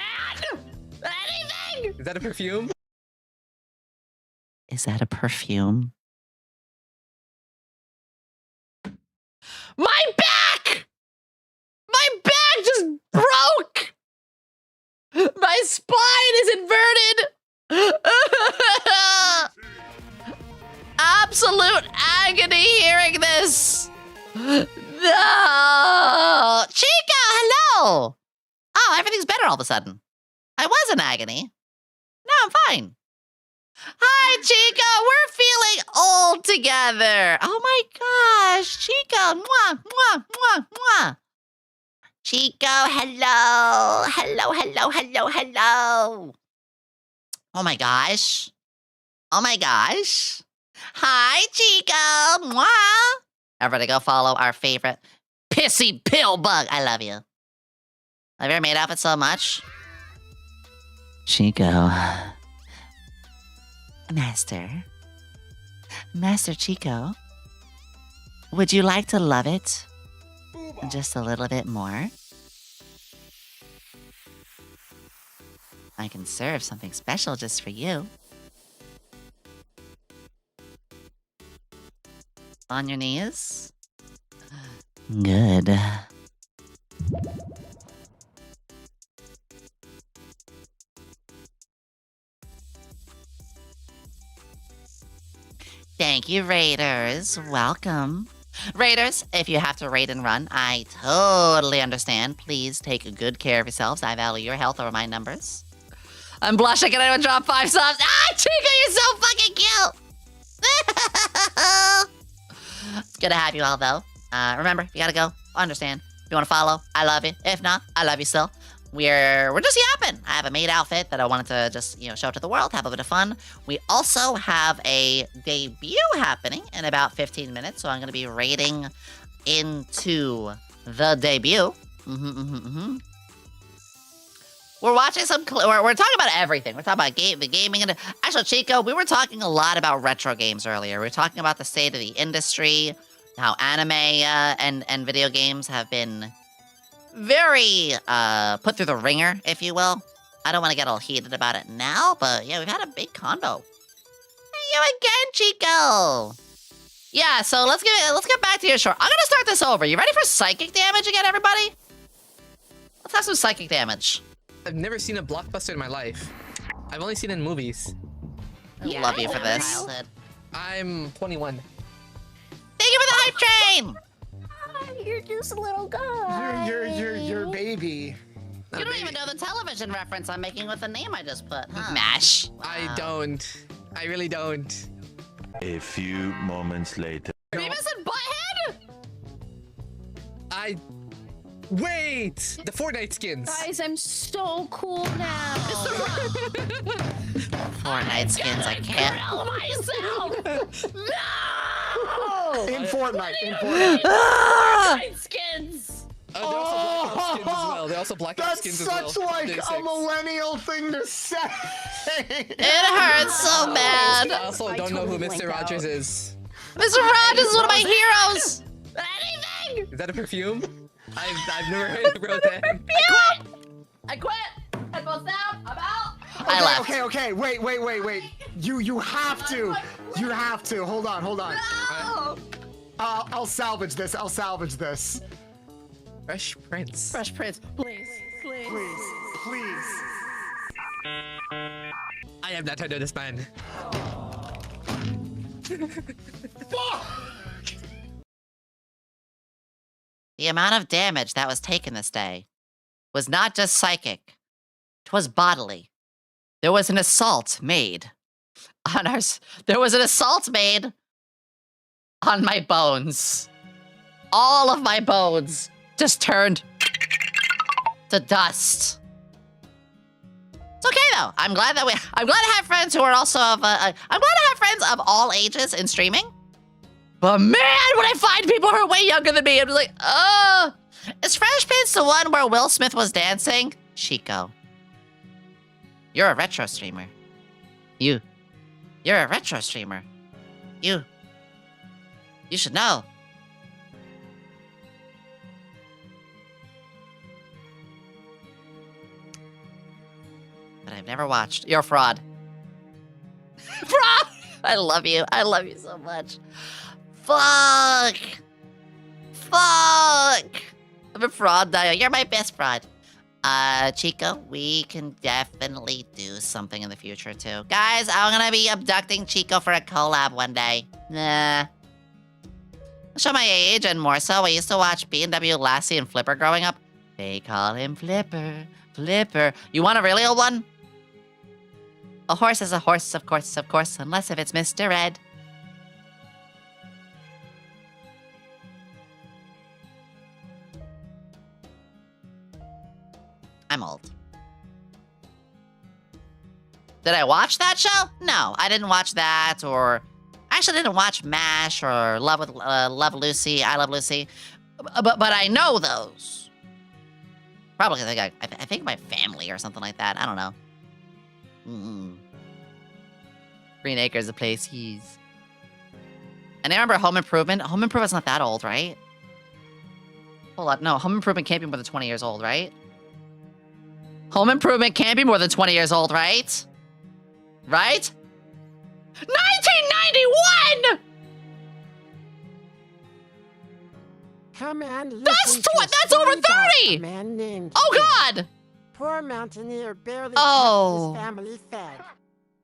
Is that a perfume? Is that a perfume? My back! My back just broke! My spine is inverted! Absolute agony hearing this! No! Chica, hello! Oh, everything's better all of a sudden. I was in agony. No, I'm fine. Hi, Chica. We're feeling old together. Oh my gosh, Chica. Mwah, mwah, mwah, mwah. Chico, hello. Hello, hello, hello, hello. Oh my gosh. Oh my gosh. Hi, Chico. Mwah. Everybody go follow our favorite pissy pill bug. I love you. Have you ever made outfits so much? Chico. Master Chico, would you like to love it just a little bit more? I can serve something special just for you. On your knees? Good. Thank you, Raiders. Welcome. Raiders, if you have to raid and run, I totally understand. Please take good care of yourselves. I value your health over my numbers. I'm blushing. Can anyone drop 5 subs? Ah, Chica, you're so fucking cute. Good to have you all, though. Remember, you gotta go. I understand. If you want to follow, I love you. If not, I love you still. We're just yapping. I have a maid outfit that I wanted to just, show to the world, have a bit of fun. We also have a debut happening in about 15 minutes, so I'm going to be raiding into the debut. We're watching we're talking about everything. We're talking about the gaming. Actually, Chico, we were talking a lot about retro games earlier. We were talking about the state of the industry, how anime and video games have been very put through the ringer, if you will. I don't want to get all heated about it now, but yeah, we've had a big convo. Hey, you again, Chico. Yeah, so let's get back to your short. I'm gonna start this over. You ready for psychic damage again, everybody? Let's have some psychic damage. I've never seen a blockbuster in my life. I've only seen it in movies. I love you for this. I'm 21. Thank you for the hype train. You're just a little guy. You're baby. You don't even know the television reference I'm making with the name I just put, huh? MASH. Wow. I don't. I really don't. A few moments later. Beavis and Butthead? Wait! The Fortnite skins. Guys, I'm so cool now. Fortnite skins, I can't. No! In Fortnite. Fortnite skins! They also black skins as well. They also black skins as well. That's such like a millennial thing to say. It hurts so bad. I also don't know who Mr. Rogers is. Mr. Rogers is one of my heroes. Anything! Is that a perfume? I've never heard of Roseanne. I quit. Headphones down. I'm out. I left. Okay. Wait. You have to. You have to. Hold on. No! I'll salvage this. Fresh Prince. Please. I am not under this man. The amount of damage that was taken this day was not just psychic. 'Twas bodily. There was an assault made on my bones. all of my bones just turned to dust. It's okay though. I'm glad to have friends who are also I'm glad to have friends of all ages in streaming. But man, when I find people who are way younger than me, I'm just like, oh. Is Fresh Prince the one where Will Smith was dancing? Chico. You're a retro streamer. You're a retro streamer. You should know. But I've never watched. You're a fraud. Fraud! I love you. I love you so much. Fuck. I'm a fraud, Dio. You're my best fraud. Chico, we can definitely do something in the future, too. Guys, I'm gonna be abducting Chico for a collab one day. Nah. I'll show my age and more so. I used to watch B&W Lassie and Flipper growing up. They call him Flipper. Flipper. You want a really old one? A horse is a horse, of course, unless if it's Mr. Ed. I'm old. Did I watch that show? No, I didn't watch that, or... I actually didn't watch MASH or Love Lucy, I Love Lucy. But I know those. Probably, I think my family or something like that. I don't know. Green Acres, a place he's... And I remember Home Improvement. Home Improvement's not that old, right? Hold up, no, Home Improvement can't be more than 20 years old, right? Home Improvement can't be more than 20 years old, right? Right? 1991! Come and listen That's over 30! A man named Oh, God! Poor mountaineer barely Oh. kept his family fed.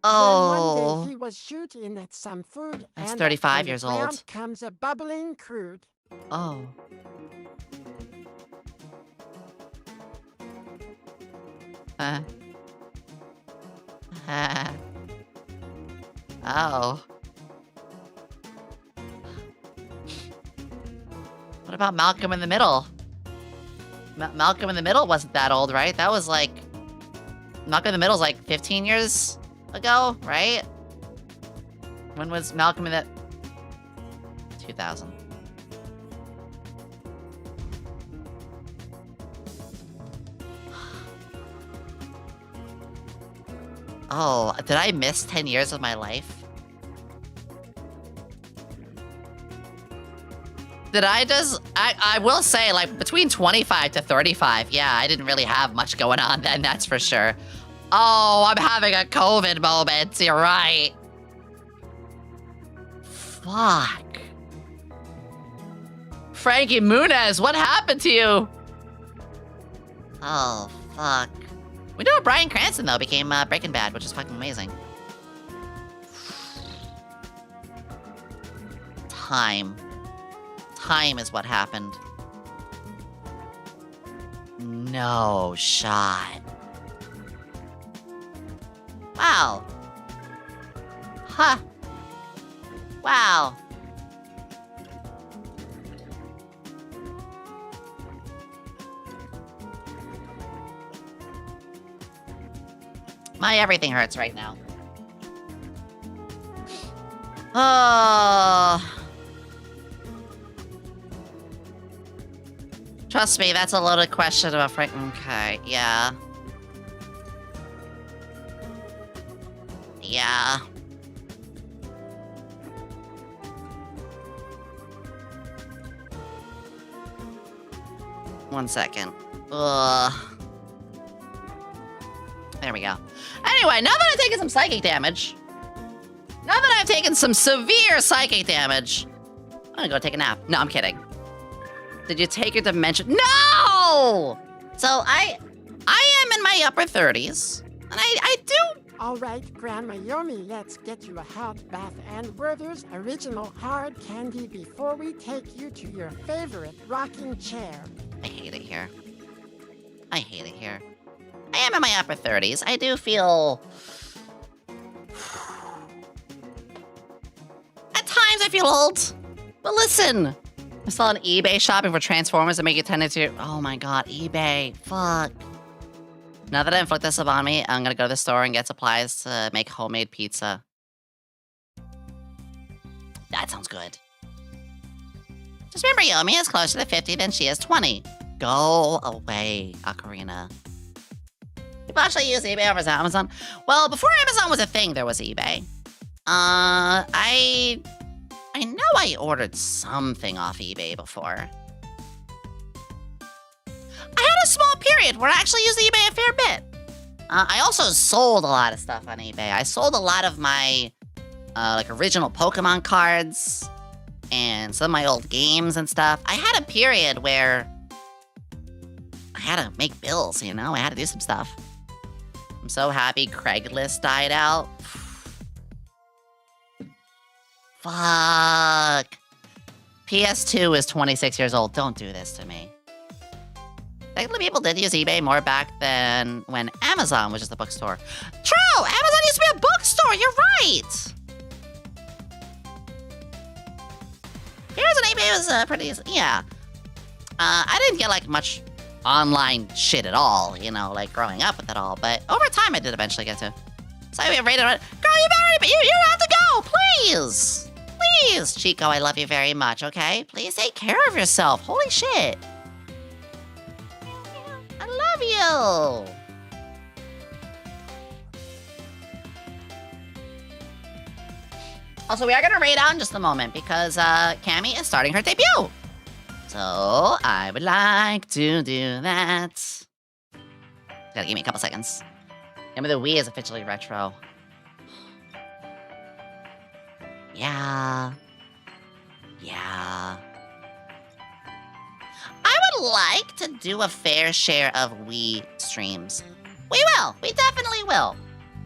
Oh. Then one day he was shooting at some food. That's and 35 in years round old. Comes a bubbling crude. Oh. Oh. What about Malcolm in the Middle? Malcolm in the Middle wasn't that old, right? That was like... Malcolm in the Middle's like 15 years ago, right? When was Malcolm in the... 2000. Oh, did I miss 10 years of my life? Did I just... I will say, like, between 25 to 35, yeah, I didn't really have much going on then, that's for sure. Oh, I'm having a COVID moment, you're right. Fuck. Frankie Muniz, what happened to you? Oh, fuck. We know Bryan Cranston, though, became Breaking Bad, which is fucking amazing. Time. Time is what happened. No shot. Wow. Huh. Wow. My everything hurts right now. Oh. Trust me, that's a loaded question about Frank. Okay, yeah. Yeah. One second. Ugh. There we go. Anyway, now that I've taken some psychic damage, now that I've taken some severe psychic damage, I'm gonna go take a nap. No, I'm kidding. Did you take your dimension? No! So I am in my upper 30s, and I do... All right, Grandma Yomi, let's get you a hot bath and Werther's original hard candy before we take you to your favorite rocking chair. I hate it here. I hate it here. I am in my upper 30s. I do feel... At times I feel old. But listen, I'm still on eBay shopping for Transformers that make you 10 to... Oh my god, eBay. Fuck. Now that I inflict this upon me, I'm gonna go to the store and get supplies to make homemade pizza. That sounds good. Just remember, Yomi is closer to 50 than she is 20. Go away, Ocarina. People actually use eBay over Amazon. Well, before Amazon was a thing, there was eBay. I know I ordered something off eBay before. I had a small period where I actually used eBay a fair bit. I also sold a lot of stuff on eBay. I sold a lot of my, like, original Pokemon cards and some of my old games and stuff. I had a period where I had to make bills, you know? I had to do some stuff. I'm so happy Craigslist died out. Fuck. PS2 is 26 years old. Don't do this to me. Technically, people did use eBay more back than when Amazon was just a bookstore. True! Amazon used to be a bookstore! You're right! Here's an eBay was pretty... Yeah. I didn't get, like, much online shit at all, you know, like, growing up with it all. But over time, I did eventually get to. So we rated on it. Girl, you have to go! Please! Please! Chico, I love you very much, okay? Please take care of yourself. Holy shit. I love you! Also, we are gonna raid out in just a moment because Cammy is starting her debut. So, I would like to do that. Gotta give me a couple seconds. Remember, the Wii is officially retro. Yeah. Yeah. I would like to do a fair share of Wii streams. We will. We definitely will.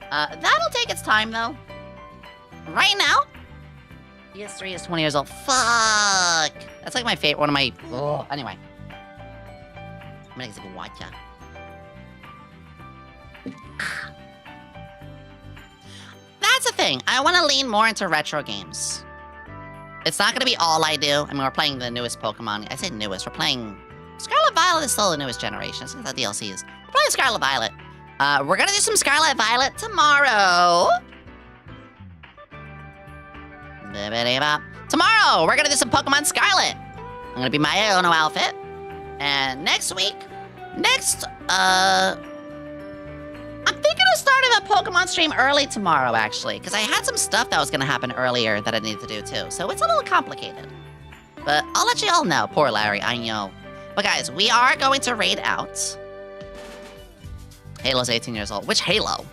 That'll take its time, though. Right now, PS3 is 20 years old. Fuck. That's like my favorite, one of my... Oh, anyway. I'm gonna take a watch ya. That's the thing. I want to lean more into retro games. It's not going to be all I do. I mean, we're playing the newest Pokemon. I say newest. We're playing... Scarlet Violet is still the newest generation. It's not DLCs. We're playing Scarlet Violet. We're going to do some Scarlet Violet tomorrow. Tomorrow, we're going to do some Pokemon Scarlet. I'm going to be my Iono outfit. And next week... I'm thinking of starting a Pokemon stream early tomorrow, actually, because I had some stuff that was going to happen earlier that I needed to do, too. So it's a little complicated. But I'll let you all know. Poor Larry, I know. But guys, we are going to raid out. Halo's 18 years old. Which Halo?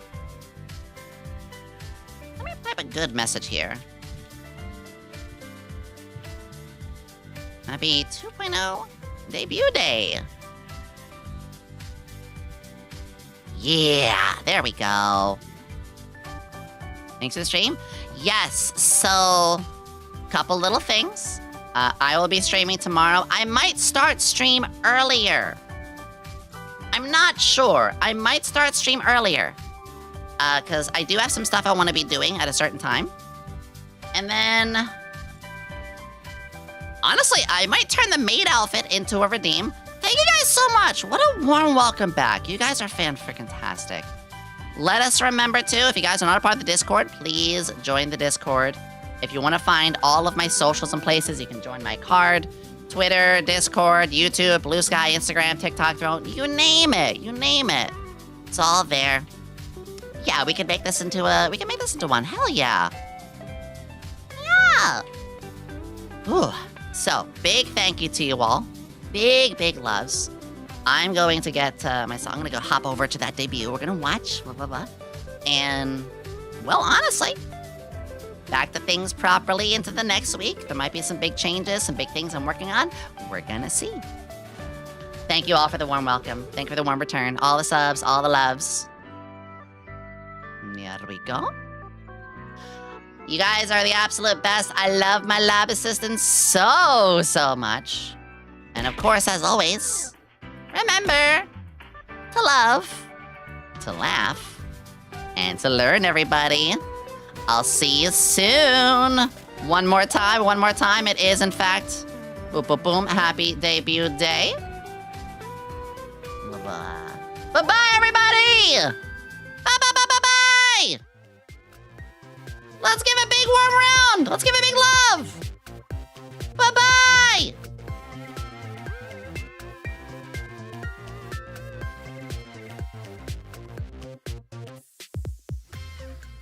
Let me type a good message here. Happy 2.0 debut day. Yeah, there we go. Thanks for the stream. Yes, so couple little things. I will be streaming tomorrow. I might start stream earlier. I'm not sure. I might start stream earlier. Because I do have some stuff I want to be doing at a certain time. And then... honestly, I might turn the maid outfit into a redeem. Thank you guys so much. What a warm welcome back. You guys are fan-freaking-tastic. Let us remember, too, if you guys are not a part of the Discord, please join the Discord. If you want to find all of my socials and places, you can join my card. Twitter, Discord, YouTube, Blue Sky, Instagram, TikTok, Throne. You name it. You name it. It's all there. Yeah, we can make this into one. Hell yeah. Yeah. Ooh. So, big thank you to you all. Big, big loves. I'm going to get my song. I'm going to go hop over to that debut. We're going to watch. Blah, blah, blah. And, well, honestly, back to things properly into the next week. There might be some big changes, some big things I'm working on. We're going to see. Thank you all for the warm welcome. Thank you for the warm return. All the subs, all the loves. There we go. You guys are the absolute best. I love my lab assistants so, so much. And of course, as always, remember to love, to laugh, and to learn, everybody. I'll see you soon. One more time. It is, in fact, Boom, boom, boom. Happy debut day. Bye-bye. Bye-bye, everybody! Bye-bye-bye-bye-bye! Let's give a big warm round! Let's give a big love!